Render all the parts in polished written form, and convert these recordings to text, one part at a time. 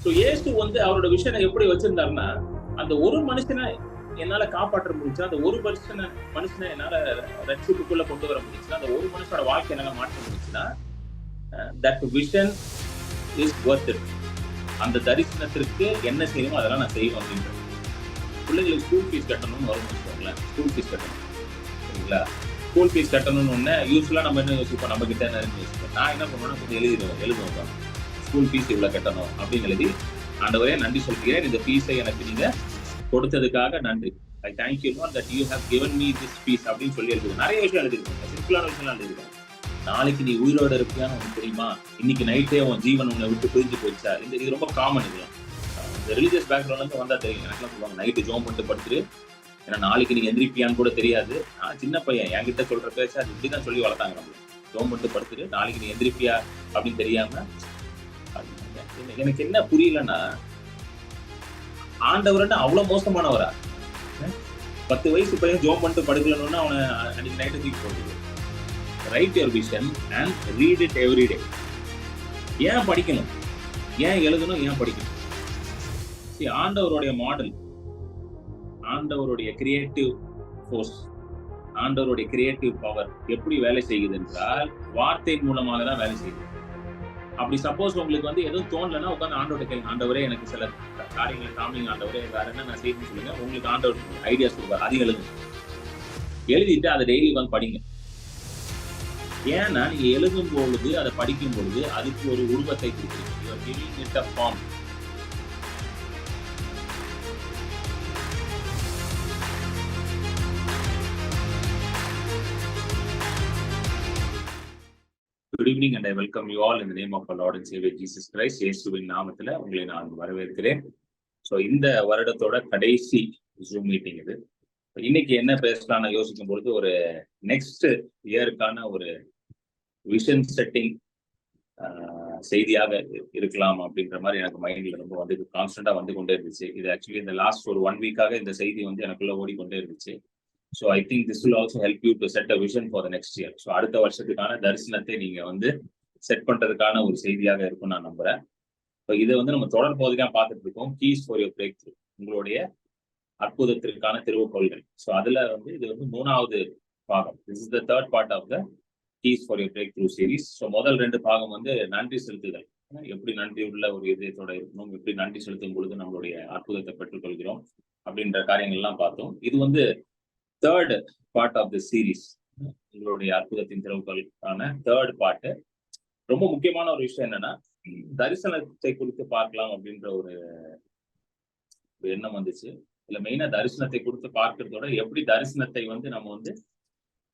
So இயேசு வந்து அவரோட விஷனை எப்படி வச்சிருந்தாருன்னா, அந்த ஒரு மனுஷனை என்னால காப்பாற்ற முடிஞ்சுச்சுன்னா, அந்த ஒரு மனுஷனை என்னால ரட்சிப்புக்குள்ள கொண்டு வர முடிஞ்சுச்சுன்னா, அந்த ஒரு மனுஷனோட வாழ்க்கை என்னால மாற்ற முடிஞ்சுச்சுன்னா, that vision is worth it. அந்த தரிசனத்திற்கு என்ன செய்யணுமோ அதெல்லாம் நான் செய்வேன் அப்படின்றது. பிள்ளைங்களுக்கு ஸ்கூல் ஃபீஸ் கட்டணும்னு வரும்னு வச்சுக்கோங்களேன். ஸ்கூல் ஃபீஸ் கட்டணும், சரிங்களா? ஸ்கூல் ஃபீஸ் கட்டணும்னு ஒண்ணு யூஸ்வலா நம்ம என்ன யோசிப்போம், நம்ம கிட்ட என்ன யோசிப்போம். நான் என்ன பண்ணுவேன்னா, கொஞ்சம் எழுதுவேன் ஸ்கூல் ஃபீஸ் இவ்வளவு கட்டணும் அப்படின்னு எழுதி, ஆண்டவரே நன்றி சொல்கிறேன், இந்த ஃபீஸை எனக்கு நீங்க கொடுத்ததுக்காக நன்றி. I thank you Lord that you have given me this fees அப்படின்னு சொல்லி எழுதுவேன். நிறைய விஷயம் எழுதிருக்கேன், சிம்பிளான விஷயம் எழுதிருக்கேன். நாளைக்கு நீ உயிரோட இருப்பியான்னு உனக்கு தெரியுமா? இன்னைக்கு நைட்டே உன் ஜீவன் உன்னை விட்டு பிரிஞ்சு போயிடுச்சா? இது ரொம்ப காமன். இதெல்லாம் இந்த ரிலீஜியஸ் பேக்ரவுண்ட்ல இருந்து வந்தா தெரியும். எனக்குலாம் சொல்லுவாங்க, நைட்டு ஜோம் பண்ணிட்டு படுத்துரு, ஏன்னா நாளைக்கு நீ எந்திரிப்பியான்னு கூட தெரியாது. நான் சின்ன பையன், என்கிட்ட சொல்ற பேச அது இப்படிதான் சொல்லி வளர்த்தாங்க. நம்ம ஜோம் பண்ணிட்டு படுத்துரு, நாளைக்கு நீ எந்திரிப்பியா அப்படின்னு தெரியாம. எனக்கு என்ன புரியலன்னா, ஆண்டவர்னா அவ்வளவு மோசமானவரா? 10 வயசு பையன் ஜோம் பண்ணிட்டு படுக்கலன்னு அவனை அன்னைக்கு நைட்டு தூக்கி போடுது. Right your vision and read it every day. ஏன் படிக்கணும், ஏன் எழுதணும், ஏன் படிக்கணும்? ஆண்டவருடைய மாடல், ஆண்டவருடைய கிரியேட்டிவ் ஃபோர்ஸ், ஆண்டவருடைய கிரியேட்டிவ் பவர் எப்படி வேலை செய்யுது என்றால் வார்த்தையின் மூலமாக தான் வேலை செய்யுது. அப்படி சப்போஸ் உங்களுக்கு வந்து எதுவும் தோணலன்னா உட்காந்து ஆண்டவர்கிட்ட கேளுங்க, ஆண்டவரே எனக்கு சில காரியங்களை காமிங்க, ஆண்டவரே வேற என்ன நான் செய்யணும்னு சொல்லுங்க. உங்களுக்கு ஆண்டவர் ஐடியாஸ் கொடுப்பாரு, அதையும் எழுதுங்க. எழுதிட்டு அதை டெய்லி வந்து படிங்க. ஏன்னா நீங்க எழுதும் பொழுது, அதை படிக்கும் பொழுது அதுக்கு ஒரு உருவத்தை கொடுக்குறீங்க. You are giving it a form. Good evening and I welcome you all in the name of our Lord and Savior Jesus Christ. இயேசுவின் நாமத்துல உங்களை நான் வரவேற்கிறேன். சோ இந்த வருடத்தோட கடைசி ஜூம் மீட்டிங் இது. இன்னைக்கு என்ன பேசலாம்னு யோசிக்கும் பொழுது, ஒரு நெக்ஸ்ட் இயருக்கான ஒரு விஷன் செட்டிங் செய்தியாக இருக்கலாம் அப்படின்ற மாதிரி எனக்கு மைண்ட்ல ரொம்ப வந்து கான்ஸ்டன்டா வந்து கொண்டே இருந்துச்சு. இது ஆக்சுவலி இந்த லாஸ்ட் ஒரு 1 வீக்காக இந்த செய்தி வந்து எனக்குள்ள ஓடிக்கொண்டே இருந்துச்சு. So I think this will also help you to set a vision for the next year. So அடுத்த வருஷத்துக்கான தரிசனத்தை நீங்க வந்து செட் பண்றதுக்கான ஒரு செய்தியாக இருக்கும் நான் நம்புறேன். ஸோ இதை வந்து நம்ம தொடர் பகுதியாக பார்த்துட்டு இருக்கோம், keys for your break through, உங்களுடைய அற்புதத்திற்கான திருவுகோள்கள். ஸோ அதுல வந்து இது வந்து 3வது பாகம். This is the third part of the keys for your breakthrough series. So முதல் 2 பாகம் வந்து நன்றி செலுத்துதல், எப்படி நன்றி உள்ள ஒரு இதயத்தோட இருக்கணும், எப்படி நன்றி செலுத்தும் பொழுது நம்மளுடைய அற்புதத்தை பெற்றுக்கொள்கிறோம் அப்படின்ற காரியங்கள்லாம் பார்த்தோம். இது வந்து third part of the series, உங்களுடைய அற்புதத்தின் திறவுகளுக்கான தேர்ட் பார்ட். ரொம்ப முக்கியமான ஒரு விஷயம் என்னன்னா, தரிசனத்தை குறித்து பார்க்கலாம் அப்படின்ற ஒரு எண்ணம் வந்துச்சு. இல்ல மெயினா தரிசனத்தை குறித்து பார்க்கறதோட எப்படி தரிசனத்தை வந்து நம்ம வந்து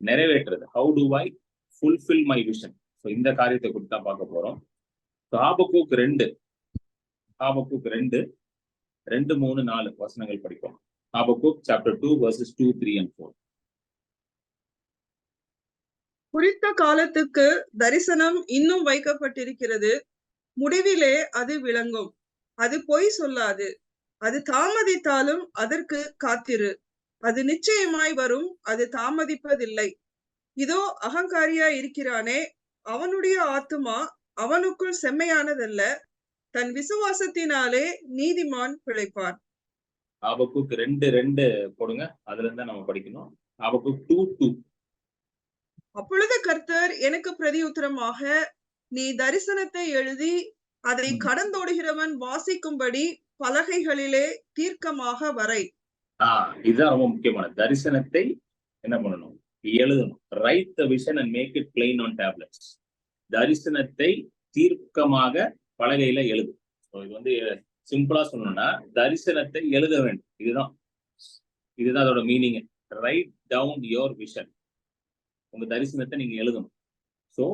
நிறைவேற்றுறது, how do I fulfil my vision. So இந்த காரியத்தை குறித்து தான் பார்க்க போறோம். ஹாபக்கூக் 2 2, 3, 4 வசனங்கள் படிப்போம். ஹாபக்கூக் சாப்டர் 2 verses 2, 3 and 4. குறித்த காலத்துக்கு தரிசனம் இன்னும் வைக்கப்பட்டிருக்கிறது, முடிவிலே அது விளங்கும். அது பொய் சொல்லாது. அது தாமதித்தாலும் அதற்கு காத்திரு. அது நிச்சயமாய் வரும், அது தாமதிப்பதில்லை. இதோ அகங்காரியா இருக்கிறானே, அவனுடைய ஆத்துமா அவனுக்குள் செம்மையானதல்ல. தன் விசுவாசத்தினாலே நீதிமான் பிழைப்பான். ஹாபக்கூக் 2:2 போடுங்க, அதுல இருந்தா நம்ம படிக்கணும். ஹாபக்கூக் 2:2. அப்பொழுது கர்த்தர் எனக்கு பிரதியுத்தரமாக, நீ தரிசனத்தை எழுதி அதை கடந்தோடுகிறவன் வாசிக்கும்படி பலகைகளிலே தீர்க்கமாக வரை. இதுதான் ரொம்ப முக்கியமான. தரிசனத்தை என்ன பண்ணணும், எழுதணும். Write the vision and make it plain on tablets. தரிசனத்தை தீர்க்கமாக பலகையில எழுது. இது வந்து சிம்பிளா சொல்லணும்னா, தரிசனத்தை எழுத வேண்டும். இதுதான் அதோட meaning. Write down your vision. உங்க தரிசனத்தை நீங்க எழுதணும். சோ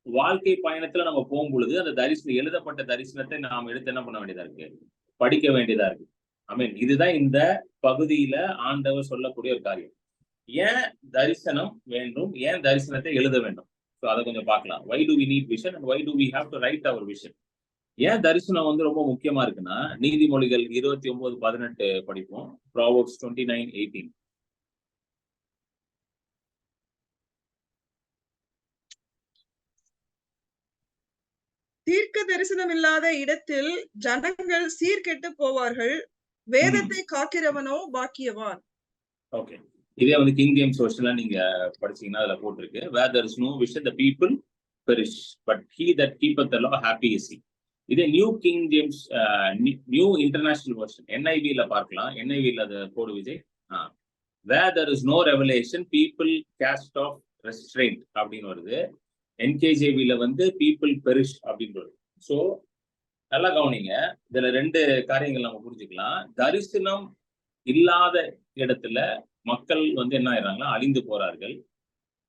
வாழ்க்கை பயணத்துல நம்ம போகும் பொழுது அந்த எழுதப்பட்ட தரிசனத்தை நாம் எடுத்து என்ன பண்ண வேண்டியதா இருக்கு, படிக்க வேண்டியதா இருக்கு. இதுதான் இந்த பகுதியில ஆண்டவர் சொல்லக்கூடிய ஒரு காரியம். ஏன் தரிசனம் வேண்டும், ஏன் தரிசனத்தை எழுத வேண்டும்? சோ அதை கொஞ்சம் பார்க்கலாம். why do we need vision and why do we have to write our vision? ஏன் தரிசனம் வந்து ரொம்ப முக்கியமா இருக்குன்னா, நீதிமொழிகள் 29:18 படிப்போம். Proverbs 29:18. தீர்க்க தரிசனம் இல்லாத இடத்தில் ஜனங்கள் சீர்கெட்டு போவார்கள். வேதத்தை காக்கிறவனோ பாக்கியவான். ஓகே, இதே வந்து கிங் ஜேம்ஸ் வெர்ஷன்ல நீங்க படிச்சீங்கன்னா அதுல போட்டிருக்கு, where there is no vision the people perish but he that keepeth the law happy is he. இதே New king James New International Version NIV-ல பார்க்கலாம். NIV-ல அது போடு Vijay. where there is no revelation people cast off restraint அப்படின்னு வருது. NKJV-ல வந்து people perish அப்படின்னு வருது. ஸோ நல்லா கவனிங்க, இதுல 2 காரியங்கள் நம்ம புரிஞ்சுக்கலாம். தரிசனம் இல்லாத இடத்துல மக்கள் வந்து என்ன ஆயிடுறாங்கன்னா அழிந்து போறார்கள்.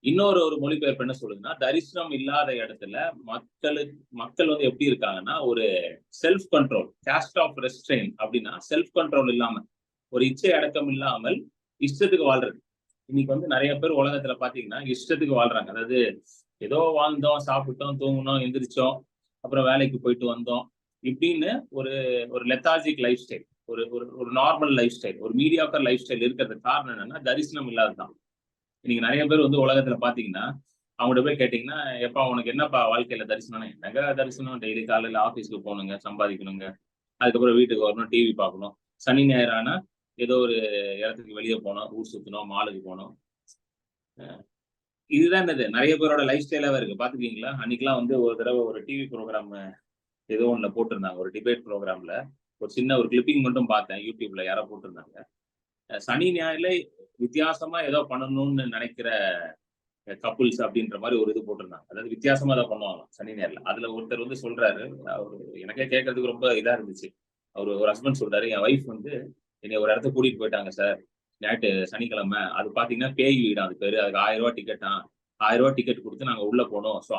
இன்னொரு மொழிபெயர்ப்பு என்ன சொல்லுதுன்னா, தரிசனம் இல்லாத இடத்துல மக்கள் வந்து எப்படி இருக்காங்கன்னா ஒரு self control, cast off restrain அப்படின்னா செல்ஃப் கண்ட்ரோல் இல்லாம, ஒரு இச்சை அடக்கம் இல்லாமல் இஷ்டத்துக்கு வாழ்றது. இன்னைக்கு வந்து நிறைய பேர் உலகத்துல பாத்தீங்கன்னா இஷ்டத்துக்கு வாழ்றாங்க. அதாவது ஏதோ வாழ்ந்தோம், சாப்பிட்டோம், தூங்கினோம், எந்திரிச்சோம், அப்புறம் வேலைக்கு போயிட்டு வந்தோம், இப்படின்னு ஒரு லெத்தார்ஜிக் லைஃப் ஸ்டைல், ஒரு நார்மல் லைஃப் ஸ்டைல், ஒரு மீடியாக்கர் லைஃப் ஸ்டைல் இருக்கிறதுக்கு காரணம் என்னன்னா தரிசனம் இல்லாததான். இன்னைக்கு நிறைய பேர் வந்து உலகத்துல பாத்தீங்கன்னா அவங்கள்ட்ட போய் கேட்டீங்கன்னா, எப்பா உனக்கு என்னப்பா வாழ்க்கையில தரிசனம்? என்னங்க தரிசனம், டெய்லி காலையில ஆஃபீஸ்க்கு போகணுங்க, சம்பாதிக்கணுங்க, அதுக்கப்புறம் வீட்டுக்கு வரணும், டிவி பார்க்கணும், சனி ஞாயிறு ஆனா ஏதோ ஒரு இடத்துக்கு வெளியே போனோம், ஊர் சுத்தணும், மாலுக்கு போனோம். இதுதான் என்னது நிறைய பேரோட லைஃப் ஸ்டைலாவே இருக்கு. பாத்துக்கீங்களா? அன்னைக்கெல்லாம் வந்து ஒரு தடவை ஒரு டிவி ப்ரோக்ராம் ஏதோ ஒண்ணுல போட்டிருந்தாங்க, ஒரு டிபேட் ப்ரோக்ராம்ல ஒரு சின்ன ஒரு கிளிப்பிங் மட்டும் பார்த்தேன், யூடியூப்ல யாரோ போட்டிருந்தாங்க. சனி ஞாயிறுல வித்தியாசமா ஏதோ பண்ணணும்னு நினைக்கிற கப்புள்ஸ் அப்படின்ற மாதிரி ஒரு இது போட்டிருந்தாங்க. அதாவது வித்தியாசமா ஏதோ பண்ணுவாங்க சனி ஞாயிறுல. அதுல ஒருத்தர் வந்து சொல்றாரு, அவரு எனக்கே கேட்கறதுக்கு ரொம்ப இதா இருந்துச்சு. ஒரு ஹஸ்பண்ட் சொல்றாரு, என் ஒய்ஃப் வந்து என்னை ஒரு இடத்த கூட்டிட்டு போயிட்டாங்க சார், நேற்று சனிக்கிழமை. அது பாத்தீங்கன்னா பேய் வீடு, அது பேரு. அதுக்கு 1000 ரூபாய் டிக்கெட்டா, 1000 ரூபாய் டிக்கெட் கொடுத்து நாங்க உள்ள போனோம். ஸோ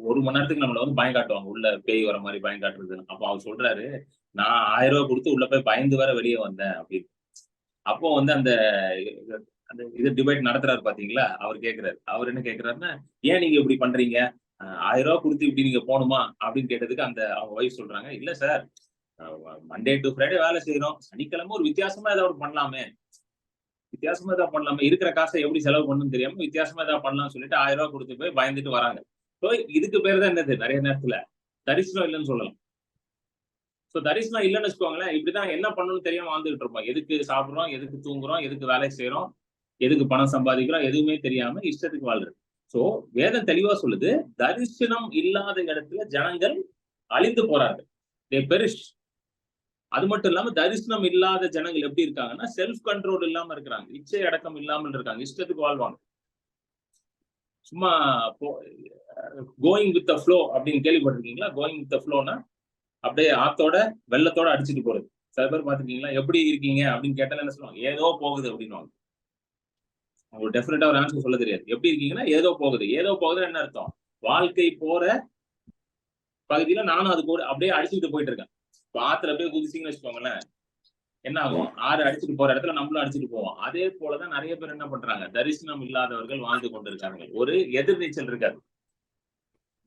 1 மணி நேரத்துக்கு நம்மள வந்து பயம் காட்டுவாங்க, உள்ள பேய் வர மாதிரி பயம் காட்டுறது. அப்போ அவர் சொல்றாரு, நான் 1000 ரூபாய் கொடுத்து உள்ள போய் பயந்து வேற வெளியே வந்தேன் அப்படின்னு. அப்போ வந்து அந்த இது டிபேட் நடத்துறாரு பாத்தீங்களா, அவர் கேட்கிறாரு. அவர் என்ன கேட்கிறாருன்னா, ஏன் நீங்க இப்படி பண்றீங்க, 1000 ரூபாய் கொடுத்து இப்படி நீங்க போகணுமா அப்படின்னு கேட்டதுக்கு அவங்க ஒய்ஃப் சொல்றாங்க, இல்ல சார், மண்டே டு ஃப்ரைடே வேலை செய்யறோம், சனிக்கிழமை ஒரு வித்தியாசமா ஏதாவது பண்ணலாமே, இருக்கிற காசை எப்படி செலவு பண்ணணும்னு தெரியாம வித்தியாசமா ஏதாவது பண்ணலாம்னு சொல்லிட்டு 1000 ரூபாய் கொடுத்து போய் பயந்துட்டு வராங்க. ஸோ இதுக்கு பேர் தான் என்னது, நிறைய நேரத்துல தரிசனம் இல்லைன்னு சொல்லலாம். ஸோ தரிசனம் இல்லைன்னு வச்சுக்கோங்களேன், இப்படிதான் என்ன பண்ணணும்னு தெரியாம வாழ்ந்துட்டு இருப்போம். எதுக்கு சாப்பிடுறோம், எதுக்கு தூங்குறோம், எதுக்கு வேலை செய்யறோம், எதுக்கு பணம் சம்பாதிக்கிறோம், எதுவுமே தெரியாம இஷ்டத்துக்கு வாழ்றது. ஸோ வேதம் தெளிவா சொல்லுது, தரிசனம் இல்லாத இடத்துல ஜனங்கள் அழிந்து போறார்கள், தே பெரிஷ். அது மட்டும் இல்லாம தரிசனம் இல்லாத ஜனங்கள் எப்படி இருக்காங்கன்னா செல்ஃப் கண்ட்ரோல் இல்லாம இருக்கிறாங்க, இச்சை அடக்கம் இல்லாமல் இருக்காங்க, இஷ்டத்துக்கு வாழ்வாங்க. சும்மா கோயிங் வித் த ஃப்ளோ அப்படின்னு கேள்விப்பட்டிருக்கீங்களா? கோயிங் வித் த ஃப்ளோனா அப்படியே ஆத்தோட வெள்ளத்தோட அடிச்சுட்டு போறது. சில பேர் பாத்துருக்கீங்களா? எப்படி இருக்கீங்க அப்படின்னு கேட்டாலும் என்ன சொல்லுவாங்க, ஏதோ போகுது அப்படின்னு. உங்களுக்கு டெஃபினட்டா ஒரு ஆன்சர் சொல்ல தெரியாது. எப்படி இருக்கீங்கன்னா ஏதோ போகுது. ஏதோ போகுதுன்னு என்ன அர்த்தம்? வாழ்க்கை போற பகுதியில நானும் அது கூட அப்படியே அடிச்சுட்டு போயிட்டு இருக்கேன். ஆத்துல அப்படியே குதிச்சிங்கன்னு வச்சுக்கோங்களேன், என்ன ஆகும்? ஆறு அடிச்சுட்டு போற இடத்துல நம்மளும் அடிச்சுட்டு போவோம். அதே போலதான் நிறைய பேர் என்ன பண்றாங்க, தரிசனம் இல்லாதவர்கள் வாழ்ந்து கொண்டிருக்காங்க. ஒரு எதிர்நீச்சல் இருக்காது.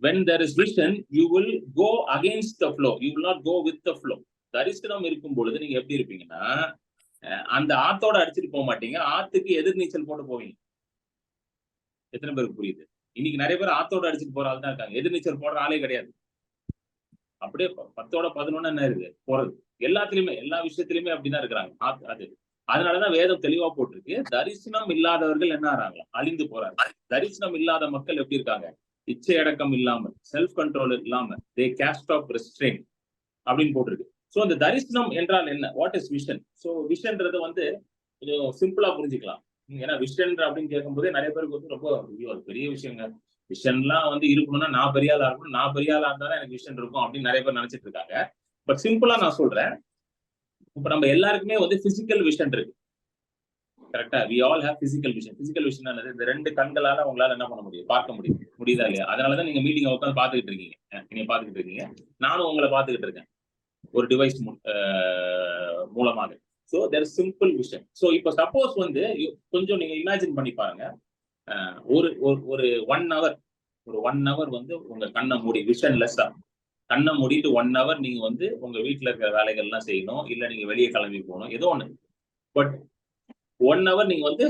when there is vision you will go against the flow, you will not go with the flow. தரிசனம் இருக்கும் பொழுது நீங்க எப்படி இருப்பீங்கன்னா அந்த ஆத்தோட அடிச்சுட்டு போக மாட்டீங்க, ஆத்துக்கு எதிர்நீச்சல் போட்டு போவீங்க. எத்தனை பேருக்கு புரியுது? இன்னைக்கு நிறைய பேர் ஆத்தோட அடிச்சுட்டு போற ஆள் தான் இருக்காங்க, எதிர்நீச்சல் போடுற ஆளே கிடையாது. அப்படியே 10ஓட 11 என்ன இருக்கு போறது. எல்லாத்துலயுமே எல்லா விஷயத்திலுமே அப்படிதான் இருக்கிறாங்க. அது அதனாலதான் வேதம் தெளிவா போட்டிருக்கு, தரிசனம் இல்லாதவர்கள் என்ன ஆறாங்களா, அழிந்து போறாங்க. தரிசனம் இல்லாத மக்கள் எப்படி இருக்காங்க, இச்சை அடக்கம் இல்லாமல், செல்ஃப் கண்ட்ரோல் இல்லாம, தே காஸ்ட் ஆஃப் ரெஸ்ட்ரெயின்ட் அப்படின்னு போட்டிருக்கு. சோ அந்த தரிசனம் என்றால் என்ன, வாட் இஸ் விஷன்? சோ விஷன்றது வந்து கொஞ்சம் சிம்பிளா புரிஞ்சுக்கலாம். ஏன்னா விஷன் அப்படின்னு கேட்கும் போதே நிறைய பேருக்கு வந்து ரொம்ப அது பெரிய விஷயங்க, விஷன்லாம் வந்து இருக்கணும்னா நான் பெரிய ஆளா இருக்கணும், நான் பெரிய ஆளா இருந்தாலும் எனக்கு விஷன் இருக்கும் அப்படின்னு நிறைய பேர் நினைச்சிட்டு இருக்காங்க. பட் சிம்பிளா நான் சொல்றேன், இப்ப நம்ம எல்லாருக்குமே வந்து பிசிக்கல் விஷன் இருக்கு, கரெக்டா? we all have physical vision. physical vision என்னது? இந்த 2 கண்களால உங்களால என்ன பண்ண முடியும், பார்க்க முடியுதா இல்லையா? அதனாலதான் நீங்க மீட்டிங் உட்காந்து பாத்துக்கிட்டு இருக்கீங்க, நீங்க பாத்துக்கிட்டு இருக்கீங்க, நானும் உங்களை பாத்துக்கிட்டு இருக்கேன் ஒரு டிவைஸ் மூலமாக. So there simple vision. So இப்போ சப்போஸ் வந்து கொஞ்சம் நீங்க இமேஜின் பண்ணி பாருங்க, ஒரு 1 hour வந்து உங்க கண்ணை மூடி விஷன்லெஸ்ஸா கண்ணை மூடிட்டு 1 hour நீங்க வந்து உங்க வீட்டுல இருக்கிற வேலைகள்லாம் செய்யணும், இல்ல நீங்க வெளியே கிளம்பி போகணும், ஏதோ ஒண்ணு. பட் 1 hour நீங்க வந்து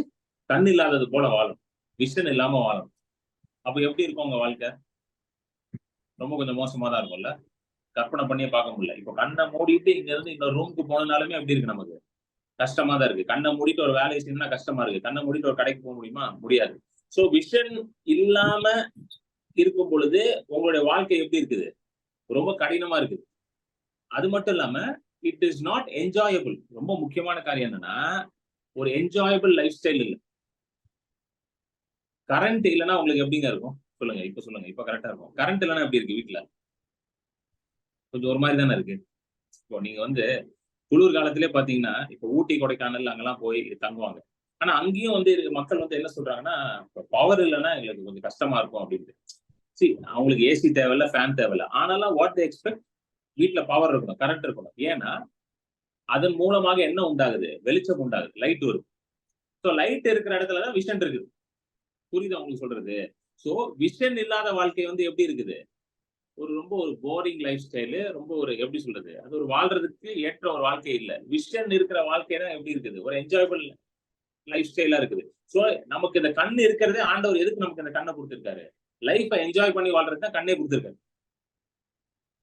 கண் இல்லாதது போல வாழணும், விஷன் இல்லாம வாழணும். அப்ப எப்படி இருக்கும் உங்க வாழ்க்கை? ரொம்ப கொஞ்சம் மோசமா தான் இருக்கும்ல. கற்பனை பண்ணியே பார்க்க முடியல. இப்போ கண்ணை மூடிட்டு இங்க இருந்து இன்னொரு ரூமுக்கு போனதுனாலுமே எப்படி இருக்கு, நமக்கு கஷ்டமா தான் இருக்கு. கண்ணை மூடிட்டு ஒரு வேலையை செய்யணும்னா கஷ்டமா இருக்கு. கண்ணை மூடிட்டு ஒரு கடைக்கு போக முடியுமா? முடியாது. சோ விஷன் இல்லாம இருக்கும் பொழுது உங்களுடைய வாழ்க்கை எப்படி இருக்குது? ரொம்ப கடினமா இருக்குது. அது மட்டும் இல்லாம இட் இஸ் நாட் என்ஜாயபிள். ரொம்ப முக்கியமான காரியம் என்னன்னா, ஒரு என்ஜாயபிள் லைஃப் ஸ்டைல் இல்லை. கரண்ட் இல்லைன்னா உங்களுக்கு எப்படிங்க இருக்கும் சொல்லுங்க? இப்ப சொல்லுங்க, இப்ப கரெக்டா இருக்கும். கரண்ட் இல்லைன்னா எப்படி இருக்கு வீட்டுல? கொஞ்சம் ஒரு மாதிரி தானே இருக்கு. இப்போ நீங்க வந்து குளிர் காலத்திலே பாத்தீங்கன்னா, இப்ப ஊட்டி, கொடைக்கானல் அங்கெல்லாம் போய் தங்குவாங்க. ஆனா அங்கேயும் வந்து மக்கள் வந்து என்ன சொல்றாங்கன்னா, பவர் இல்லைன்னா எங்களுக்கு கொஞ்சம் கஷ்டமா இருக்கும் அப்படின்ட்டு. அவங்களுக்கு ஏசி தேவையில்ல, ஃபேன் தேவையில்ல. ஆனாலும் வாட் தே எக்ஸ்பெக்ட், வீட்டுல பவர் இருக்கணும், கரண்ட் இருக்கணும். ஏன்னா அதன் மூலமாக என்ன உண்டாகுது? வெளிச்சம் உண்டாகுது, லைட் வரும். ஸோ லைட் இருக்கிற இடத்துலதான் விஷன் இருக்குது. புரியுதா உங்களுக்கு சொல்றது? சோ விஷன் இல்லாத வாழ்க்கை வந்து எப்படி இருக்குது? ரொம்ப ஒரு போரிங் லைஃப் ஸ்டைலு, ரொம்ப ஒரு எப்படி சொல்றது, அது ஒரு வாழ்றதுக்கு ஏற்ற ஒரு வாழ்க்கை இல்ல. விஷன் இருக்கிற வாழ்க்கை தான் எப்படி இருக்குது? ஒரு என்ஜாயபிள் லைஃப் ஸ்டைலா இருக்குது. சோ நமக்கு இந்த கண் இருக்கிறதே, ஆண்டவர் எதுக்கு நமக்கு இந்த கண்ணை கொடுத்திருக்காரு? லைஃபை என்ஜாய் பண்ணி வாழ்றது தான் கண்ணே கொடுத்திருக்காரு.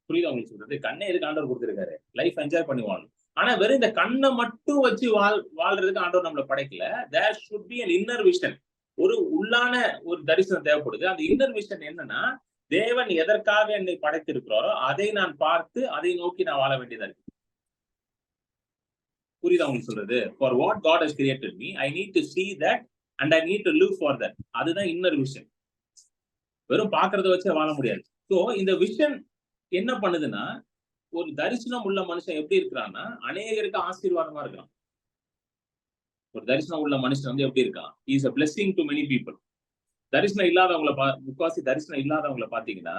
புரியுதா உங்களுக்கு சொல்றது? கண்ணே எதுக்கு ஆண்டவர் கொடுத்திருக்காரு? லைஃப் என்ஜாய் பண்ணி வாழணும். ஆனா வெறும் இந்த கண்ணை மட்டும் வச்சு வாழ்றதுக்கு ஆண்டவர் நம்மளை படைக்கல. There should be an inner vision. ஒரு உள்ளான ஒரு தரிசனம் தேவைப்படுது. அந்த இன்னர் விஷன் என்னன்னா, தேவன் எதற்காக என்னை படைத்திருக்கிறாரோ அதை நான் பார்த்து அதை நோக்கி நான் வாழ வேண்டியதா இருக்கு. புரியுதா உங்களுக்கு சொல்றது? For what God has created me, I need to see that and I need to live for that. அதுதான் இன்னர் விஷன். வெறும் பாக்குறத வச்சே வாழ முடியாது. சோ இந்த விஷன் என்ன பண்ணுதுன்னா, ஒரு தரிசனம் உள்ள மனுஷன் எப்படி இருக்கிறான்னா, அநேகருக்கு ஆசீர்வாதமா இருக்கிறான். ஒரு தரிசனம் உள்ள மனுஷன் வந்து எப்படி இருக்கான்? he is a blessing to many people. தரிசனம் இல்லாதவங்களை முக்காசி தரிசனம் இல்லாதவங்களை பாத்தீங்கன்னா,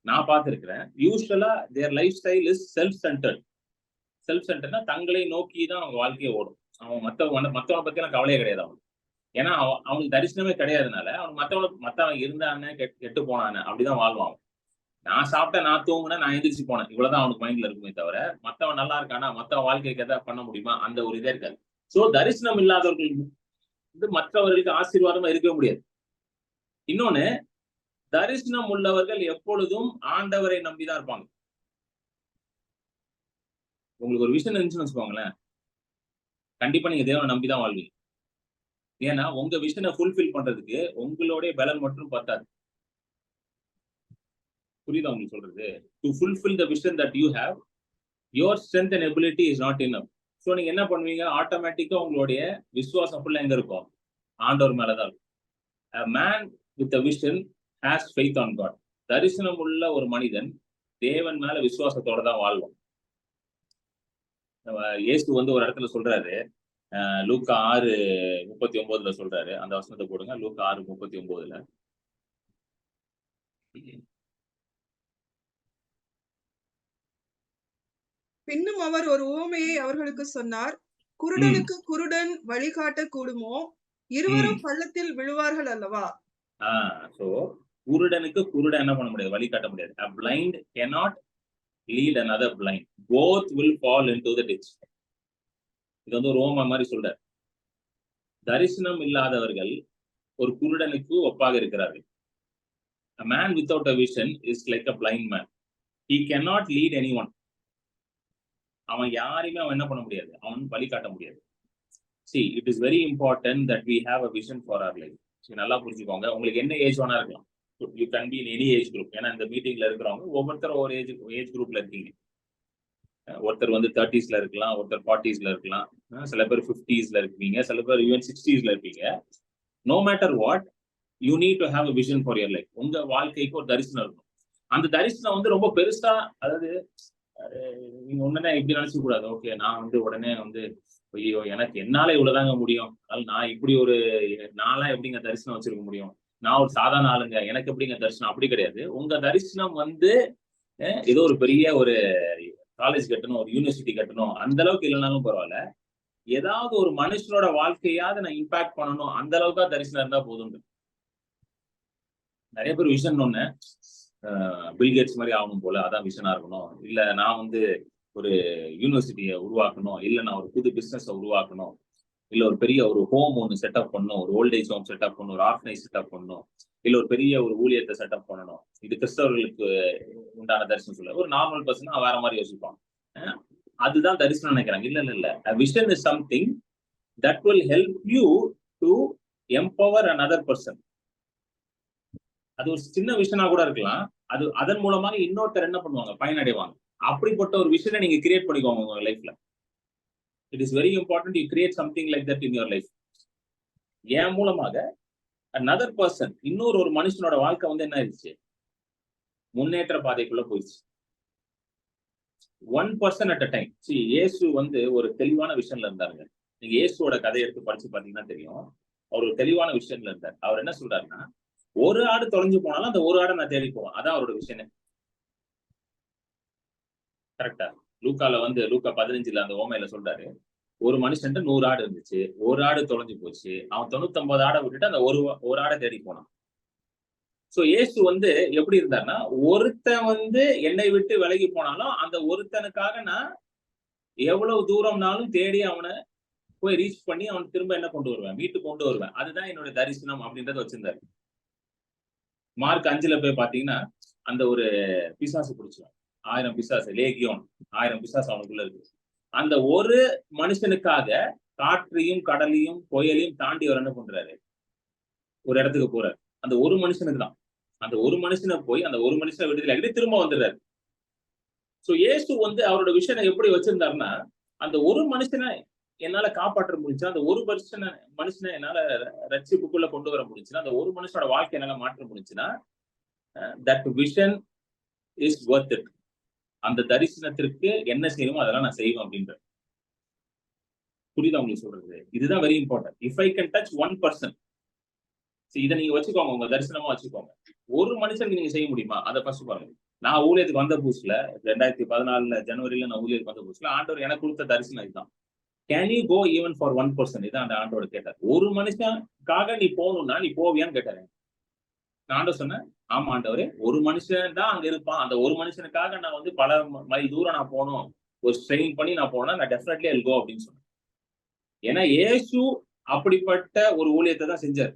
நான் பார்த்திருக்கிறேன். Usually their lifestyle is self centred. Self சென்டர்னா தங்களை நோக்கி தான் அவங்க வாழ்க்கையை ஓடும். அவன் மத்தவனை பத்தி எல்லாம் கவலையே கிடையாது அவனுக்கு. ஏன்னா அவனுக்கு தரிசனமே கிடையாதுனால அவனுக்கு மத்தவன் இருந்தானே கெட்டு போனானே அப்படிதான் வாழ்வான். நான் சாப்பிட்டேன், நான் தூங்குனேன், நான் எந்திரிச்சு போனேன், இவ்வளவுதான் அவனுக்கு மைண்ட்ல இருக்குமே தவிர, மத்தவன் நல்லா இருக்கானா, மத்தவன் வாழ்க்கைக்கு எதாவது பண்ண முடியுமா, அந்த ஒரு இதே இருக்காது. சோ தரிசனம் இல்லாதவர்கள் வந்து மற்றவர்களுக்கு ஆசீர்வாதமா இருக்கவே முடியாது. இன்னொன்னு, தரிசனம் உள்ளவர்கள் எப்பொழுதும் ஆண்டவரை நம்பிதான் இருப்பாங்க. உங்களுக்கு ஒரு விஷயம் இருந்துச்சுன்னு வச்சுக்கோங்களேன், கண்டிப்பா நீங்க தேவனை நம்பிதான் வாழ்வீங்க. ஏன்னா உங்க விஷனை ஃபுல்ஃபில் பண்றதுக்கு உங்களுடைய பலன் மட்டும் பத்தாது. புரியுதா உங்களுக்கு சொல்றது? To fulfil the vision that you have, your strength and ability is not enough. So நீங்க என்ன பண்ணுவீங்க? ஆட்டோமேட்டிக்கா உங்களுடைய விசுவாசம் ஃபுல்லா எங்க இருக்கும்? ஆண்டவர் மேலதான் இருக்கும். A man with a vision has faith on God. தரிசனம் உள்ள ஒரு மனிதன் தேவன் மேல விசுவாசத்தோட தான் வாழ்வான். இயேசு வந்து ஒரு இடத்துல சொல்றாரு, லூக்கா 6:39 சொல்றாரு. அந்த வசனத்தை போடுங்க. லூக்கா 6:39. பின்னும் அவர் ஒரு உவமையை அவர்களுக்கு சொன்னார். குருடனுக்கு குருடன் வழிகாட்ட கூடுமோ? இருவரும் பள்ளத்தில் விழுவார்கள் அல்லவா? சோ குருடனுக்கு குருடன் என்ன பண்ண முடியாது? வழி காட்ட முடியாது. A blind cannot lead another blind. Both will fall into the ditch. இது வந்து ஒரு உவமை மாதிரி சொல்றாரு. தரிசனம் இல்லாதவர்கள் ஒரு குருடனுக்கு ஒப்பாக இருக்கிறார்கள். A man without a vision is like a blind man. He cannot lead anyone. அவன் யாரையுமே அவன் என்ன பண்ண முடியாது? அவன் வழி காட்ட முடியாது. See, it is very important that we have a vision for our life. நல்லா புரிஞ்சுக்கோங்க. உங்களுக்கு என்ன ஏஜ் வேணா இருக்கலாம். You can be in any age group. ஏன்னா இந்த மீட்டிங்ல இருக்கிறவங்க ஒவ்வொருத்தரும் ஒரு ஏஜ் குரூப்ல இருக்கீங்க. ஒருத்தர் வந்து 30s இருக்கலாம், ஒருத்தர் 40s இருக்கலாம், சில பேர் 50s இருப்பீங்க, சில பேர் ஈவன் 60s இருப்பீங்க. No matter what, you need to have a vision for your life. உங்க வாழ்க்கைக்கு ஒரு தரிசனம் இருக்கும். அந்த தரிசனம் வந்து ரொம்ப பெருசா, அதாவது நீங்க உடனே இப்படி நினைச்ச கூடாது. ஓகே, நான் வந்து உடனே வந்து ஐயோ எனக்கு என்னால இவ்வளவுதாங்க முடியும், அதனால நான் இப்படி ஒரு நாளா எப்படிங்க தரிசனம் வச்சிருக்க முடியும், நான் ஒரு சாதாரண ஆளுங்க, எனக்கு எப்படிங்க தரிசனம்? அப்படி கிடையாது. உங்க தரிசனம் வந்து ஏதோ ஒரு பெரிய ஒரு காலேஜ் கட்டணும், ஒரு யூனிவர்சிட்டி கட்டணும், அந்த அளவுக்கு இல்லைனாலும் பரவாயில்ல, ஏதாவது ஒரு மனுஷனோட வாழ்க்கையாவது நான் இம்பாக்ட் பண்ணணும், அந்த அளவுக்கு தான் தரிசனம் இருந்தா போதும். நிறைய பேர் விஷன் ஒண்ணு, பில்கேட்ஸ் மாதிரி ஆகணும் போல, அதான் விஷனா இருக்கணும், இல்ல நான் வந்து ஒரு யூனிவர்சிட்டியை உருவாக்கணும், இல்ல நான் ஒரு புது பிசினஸ் உருவாக்கணும், இல்ல ஒரு பெரிய ஒரு ஹோம் ஒன்று செட்டப் பண்ணணும், ஒரு ஓல்டேஜ் ஹோம் செட்டப் பண்ணணும், ஒரு ஆர்ஃபனேஜ் செட்டப் பண்ணணும், இல்ல ஒரு பெரிய ஒரு ஊழியத்தை செட்டப் பண்ணணும். இது கிறிஸ்தவர்களுக்கு உண்டான தரிசனம் சொல்ல. ஒரு நார்மல் பர்சன் வேற மாதிரி யோசிப்பான். அதுதான் தரிசனம் நினைக்கிறாங்க. இல்ல இல்ல இல்ல. Vision is something that will help you to empower another person. அது ஒரு சின்ன விஷனா கூட இருக்கலாம். அது அதன் மூலமாக இன்னொருத்தர் என்ன பண்ணுவாங்க, பயனடைவாங்க. அப்படிப்பட்ட ஒரு விஷனை நீங்க கிரியேட் பண்ணிக்கோங்க உங்க லைஃப்ல. It is very important you create something like that in your life. என் மூலமாக another பர்சன், இன்னொரு மனுஷனோட வாழ்க்கை வந்து என்ன ஆயிடுச்சு, முன்னேற்ற பாதைக்குள்ள போயிடுச்சு. 1% at a time. See, இயேசு வந்து ஒரு தெளிவான விஷயம்ல இருந்தாருங்க. நீங்க இயேசுவோட கதையை எடுத்து படிச்சு பாத்தீங்கன்னா தெரியும். அவர் ஒரு தெளிவான விஷயம்ல இருந்தார். அவர் என்ன சொல்றாருன்னா, ஒரு ஆடு தொலைஞ்சு போனாலும் அந்த ஒரு ஆடை நான் தேடி போவேன். அதான் அவரோட விஷயமே. கரெக்டா? லூக்கால வந்து லூக்கா 15 அந்த ஓமையில சொல்றாரு, ஒரு மனுஷன் 100 ஆடு இருந்துச்சு, ஒரு ஆடு தொலைஞ்சு போச்சு, அவன் 99 ஆடை விட்டுட்டு அந்த ஒரு ஆடை தேடி போனான். சோ இயேசு வந்து எப்படி இருந்தாருன்னா, ஒருத்தன் வந்து என்னை விட்டு விலகி போனாலும் அந்த ஒருத்தனுக்காக நான் எவ்வளவு தூரம்னாலும் தேடி அவனை போய் ரீச் பண்ணி அவன் திரும்ப என்ன கொண்டு வருவேன், மீட்டு கொண்டு வருவேன். அதுதான் என்னோட தரிசனம் அப்படின்றத வச்சிருந்தாரு. மார்க் 5 போய் பாத்தீங்கன்னா, அந்த ஒரு பிசாசு பிடிச்சுவான். 1000 பிசாசு, லேகியோன் 1000 பிசாசு அவனுக்குள்ள இருக்கு. அந்த ஒரு மனுஷனுக்காக காற்றையும் கடலையும் புயலையும் தாண்டி அவர் என்ன பண்றாரு, ஒரு இடத்துக்கு போறாரு. அந்த ஒரு மனுஷனுக்கு தான். அந்த ஒரு மனுஷனை போய் அந்த ஒரு மனுஷனை விடுதலை ஆகிட்டு திரும்ப வந்துடுறாரு. சோ இயேசு வந்து அவரோட விஷனை எப்படி வச்சிருந்தாருன்னா, அந்த ஒரு மனுஷனை என்னால காப்பாற்ற முடிஞ்சா, அந்த ஒரு மனுஷனை என்னால ரட்சிப்புக்குள்ள கொண்டு வர முடிஞ்சுன்னா, அந்த ஒரு மனுஷனோட வாழ்க்கை என்னால மாற்ற முடிஞ்சுன்னா, that vision is worth it. அந்த தரிசனத்திற்கு என்ன செய்யணுமோ அதெல்லாம் நான் செய்வேன் அப்படின்ற. புரியுதா உங்களுக்கு சொல்றது? இதுதான் very important. If I can touch 1%, இதை நீங்க வச்சுக்கோங்க, உங்க தரிசனமா வச்சுக்கோங்க. ஒரு மனுஷனுக்கு நீங்க செய்ய முடியுமா? அதை ஃபர்ஸ்ட் பாருங்க. நான் ஊழியத்துக்கு வந்த புதுசுல 2014 ஜனவரியில நான் ஊழியத்துக்கு வந்த புதுசுல ஆண்டவர் எனக்கு கொடுத்த தரிசனம் இதுதான். Can you go even for 1%? இதான் அந்த ஆண்டோட கேட்டார். ஒரு மனுஷனுக்காக நீ போகணும்னா நீ போவியான்னு கேட்டாரு. நான் ஆண்டவர் சொன்னேன், ஆமா ஆண்டவரே, ஒரு மனுஷன் தான் அங்க இருப்பான். அந்த ஒரு மனுஷனுக்காக நான் வந்து பல மைல் தூரம் நான் போகணும், ஒரு ஸ்ட்ரெயின் பண்ணி நான் போனா நான் டெஃபினெட்லி ஐ வில் கோ அப்படின்னு சொன்னேன். ஏன்னா இயேசு அப்படிப்பட்ட ஒரு ஊழியத்தை தான் செஞ்சார்.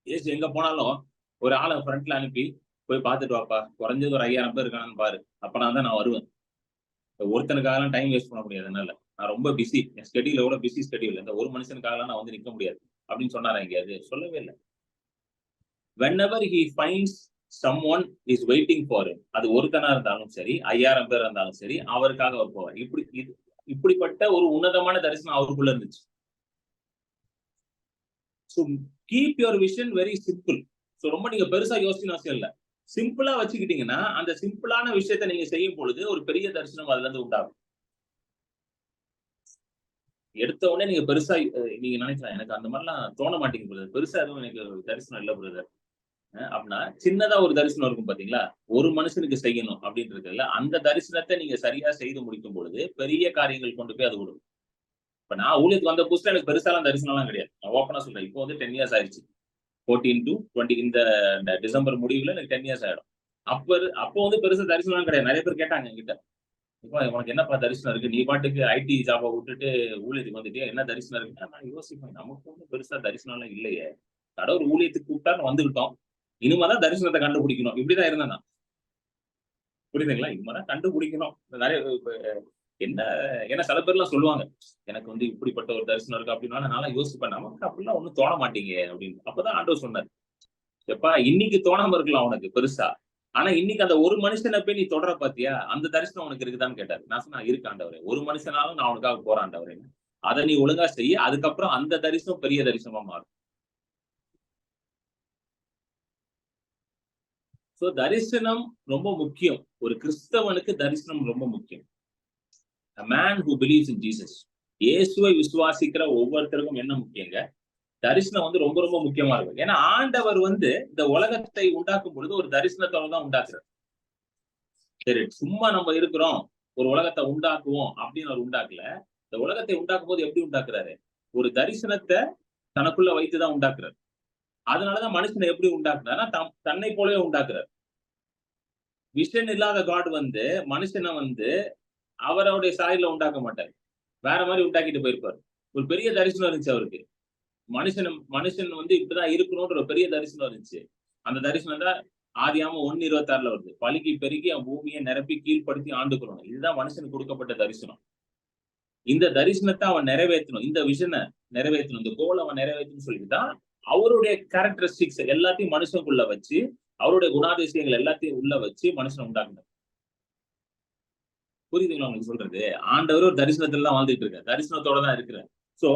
இயேசு எங்க போனாலும் ஒரு ஆளை ஃப்ரண்ட்ல அனுப்பி போய் பார்த்துட்டு வாப்பா, குறைஞ்சது ஒரு 5000 பேர் இருக்கான்னு பாரு, அப்பனா தான் நான் வருவேன். ஒருத்தனுக்காகலாம் டைம் வேஸ்ட் பண்ண முடியாது என்னால. நான் ரொம்ப பிஸி, என் ஸ்கெடியூலோட பிஸி ஸ்கெடியூல். இந்த ஒரு மனுஷனுக்காகலாம் நான் வந்து நிக்க முடியாது அப்படின்னு சொன்னாரா எங்கேயாவது? சொல்லவே இல்லை. whenever he finds someone is waiting for him, அது ஒருத்தனா இருந்தாலும் சரி, 5000 பேர் இருந்தாலும் சரி, அவருக்காக அவர் போவார். இப்படிப்பட்ட ஒரு உன்னதமான தரிசனம் அவருக்குள்ள இருந்துச்சு. So keep your vision very simple. So ரொம்ப நீங்க பெருசா யோசிக்கணும் அவசியம் இல்ல. சிம்பிளா வச்சுக்கிட்டீங்கன்னா, அந்த சிம்பிளான விஷயத்தை நீங்க செய்யும் பொழுது ஒரு பெரிய தரிசனம் அதுல இருந்து உண்டாகும். எடுத்த உடனே நீங்க பெருசா நீங்க நினைக்கலாம், எனக்கு அந்த மாதிரிலாம் தோண மாட்டேங்குது பிரதர், பெருசா எதுவும் எனக்கு தரிசனம் இல்ல பிரதர் அப்படின்னா, சின்னதா ஒரு தரிசனம் இருக்கும் பாத்தீங்களா, ஒரு மனுஷனுக்கு செய்யணும் அப்படின்றதுல அந்த தரிசனத்தை நீங்க சரியா செய்து முடிக்கும் பொழுது பெரிய காரியங்கள் கொண்டு போய் அது விடும். இப்ப நான் ஊழியத்துக்கு வந்த புதுசுல எனக்கு பெருசாலாம் தரிசனம்லாம் கிடையாது. நான் ஓப்பனா சொல்றேன். இப்போ வந்து 10 இயர்ஸ் ஆயிடுச்சு. 14 to 20 இந்த டிசம்பர் முடிவுல எனக்கு 10 இயர்ஸ் ஆயிடும். அப்போ வந்து பெருசா தரிசனம் கிடையாது. நிறைய பேர் கேட்டாங்க என்கிட்ட, இப்போ உனக்கு என்னப்பா தரிசனம் இருக்கு, நீ பாட்டுக்கு ஐடி ஜாபை விட்டுட்டு ஊழியத்துக்கு வந்துட்டு என்ன தரிசனம் இருக்கு? நான் யோசிப்பேன், நமக்கு வந்து பெருசா தரிசனம் எல்லாம் இல்லையே, கடவுள் ஊழியத்துக்கு கூப்பிட்டான்னு வந்துகிட்டோம், இனிமேதான் தரிசனத்தை கண்டுபிடிக்கணும், இப்படிதான் இருந்தேன் நான். புரியுதுங்களா? இனிமேதான் கண்டுபிடிக்கணும். நிறைய என்ன, ஏன்னா சில பேர் எல்லாம் சொல்லுவாங்க, எனக்கு வந்து இப்படிப்பட்ட ஒரு தரிசனம் இருக்கு அப்படின்னா, நான் யோசிப்பேன், நமக்கு அப்படிலாம் ஒண்ணும் தோண மாட்டீங்க அப்படின்னு. அப்பதான் ஆண்டவர் சொன்னார், எப்பா இன்னைக்கு தோணாம இருக்கலாம் உனக்கு பெருசா, ஆனா இன்னைக்கு அந்த ஒரு மனுஷனை போய் நீ தொடர பாத்தியா, அந்த தரிசனம் உனக்கு இருக்குதான்னு கேட்டாரு. நான் சொன்னேன், இருக்கு ஆண்டவரே, ஒரு மனுஷனாலும் நான் உனக்காக போறேன் ஆண்டவரே, அதை நீ ஒழுங்கா செய்ய, அதுக்கப்புறம் அந்த தரிசனம் பெரிய தரிசனமா மாறும். சோ தரிசனம் ரொம்ப முக்கியம். ஒரு கிறிஸ்தவனுக்கு தரிசனம் ரொம்ப முக்கியம். A man who believes in Jesus. இயேசுவை விசுவாசிக்கிற ஒவ்வொருத்தருக்கும் என்ன முக்கியங்க? தரிசனம் வந்து ரொம்ப ரொம்ப முக்கியமா இருக்கும். ஏன்னா ஆண்டவர் வந்து இந்த உலகத்தை உண்டாக்கும் பொழுது ஒரு தரிசனத்தோட தான் உண்டாக்குறார். சரி, சும்மா நம்ம இருக்கிறோம், ஒரு உலகத்தை உண்டாக்குவோம் அப்படின்னு அவர் உண்டாக்கல. இந்த உலகத்தை உண்டாக்கும் போது எப்படி உண்டாக்குறாரு? ஒரு தரிசனத்தை தனக்குள்ள வைத்துதான் உண்டாக்குறாரு. அதனாலதான் மனுஷனை எப்படி உண்டாக்குறாருன்னா, தன்னை போலவே உண்டாக்குறாரு. விஷன் இல்லாத காட் வந்து மனுஷனை வந்து அவருடைய சாயல்ல உண்டாக்க மாட்டாரு, வேற மாதிரி உண்டாக்கிட்டு போயிருப்பாரு. ஒரு பெரிய தரிசனம் இருந்துச்சு அவருக்கு. மனுஷன் வந்து இப்படிதான் இருக்கணும்ன்ற ஒரு பெரிய தரிசனம் இருந்துச்சு. அந்த தரிசனம் தான் ஆதியாகமம் 1:26 வருது. பலுகி பெருகி பூமியை நிரப்பி கீழ்ப்படுத்தி ஆண்டுக்கிறோம். இதுதான் மனுஷனுக்கு கொடுக்கப்பட்ட தரிசனம். இந்த தரிசனத்தை அவன் நிறைவேற்றணும், இந்த விஷனை நிறைவேற்றணும், இந்த கோல் அவன் நிறைவேற்றணும்னு சொல்லிட்டுதான் அவருடைய கேரக்டரிஸ்டிக்ஸ் எல்லாத்தையும் மனுஷனுக்குள்ள வச்சு, அவருடைய குணாதிசயங்கள் எல்லாத்தையும் உள்ள வச்சு மனுஷனை உண்டாக்குனார். புரியுதுங்களா உங்களுக்கு சொல்றது? ஆண்டவர் ஒரு தரிசனத்துல தான் வாழ்ந்துட்டு இருக்காரு, தரிசனத்தோட தான் இருக்கிறார். சோ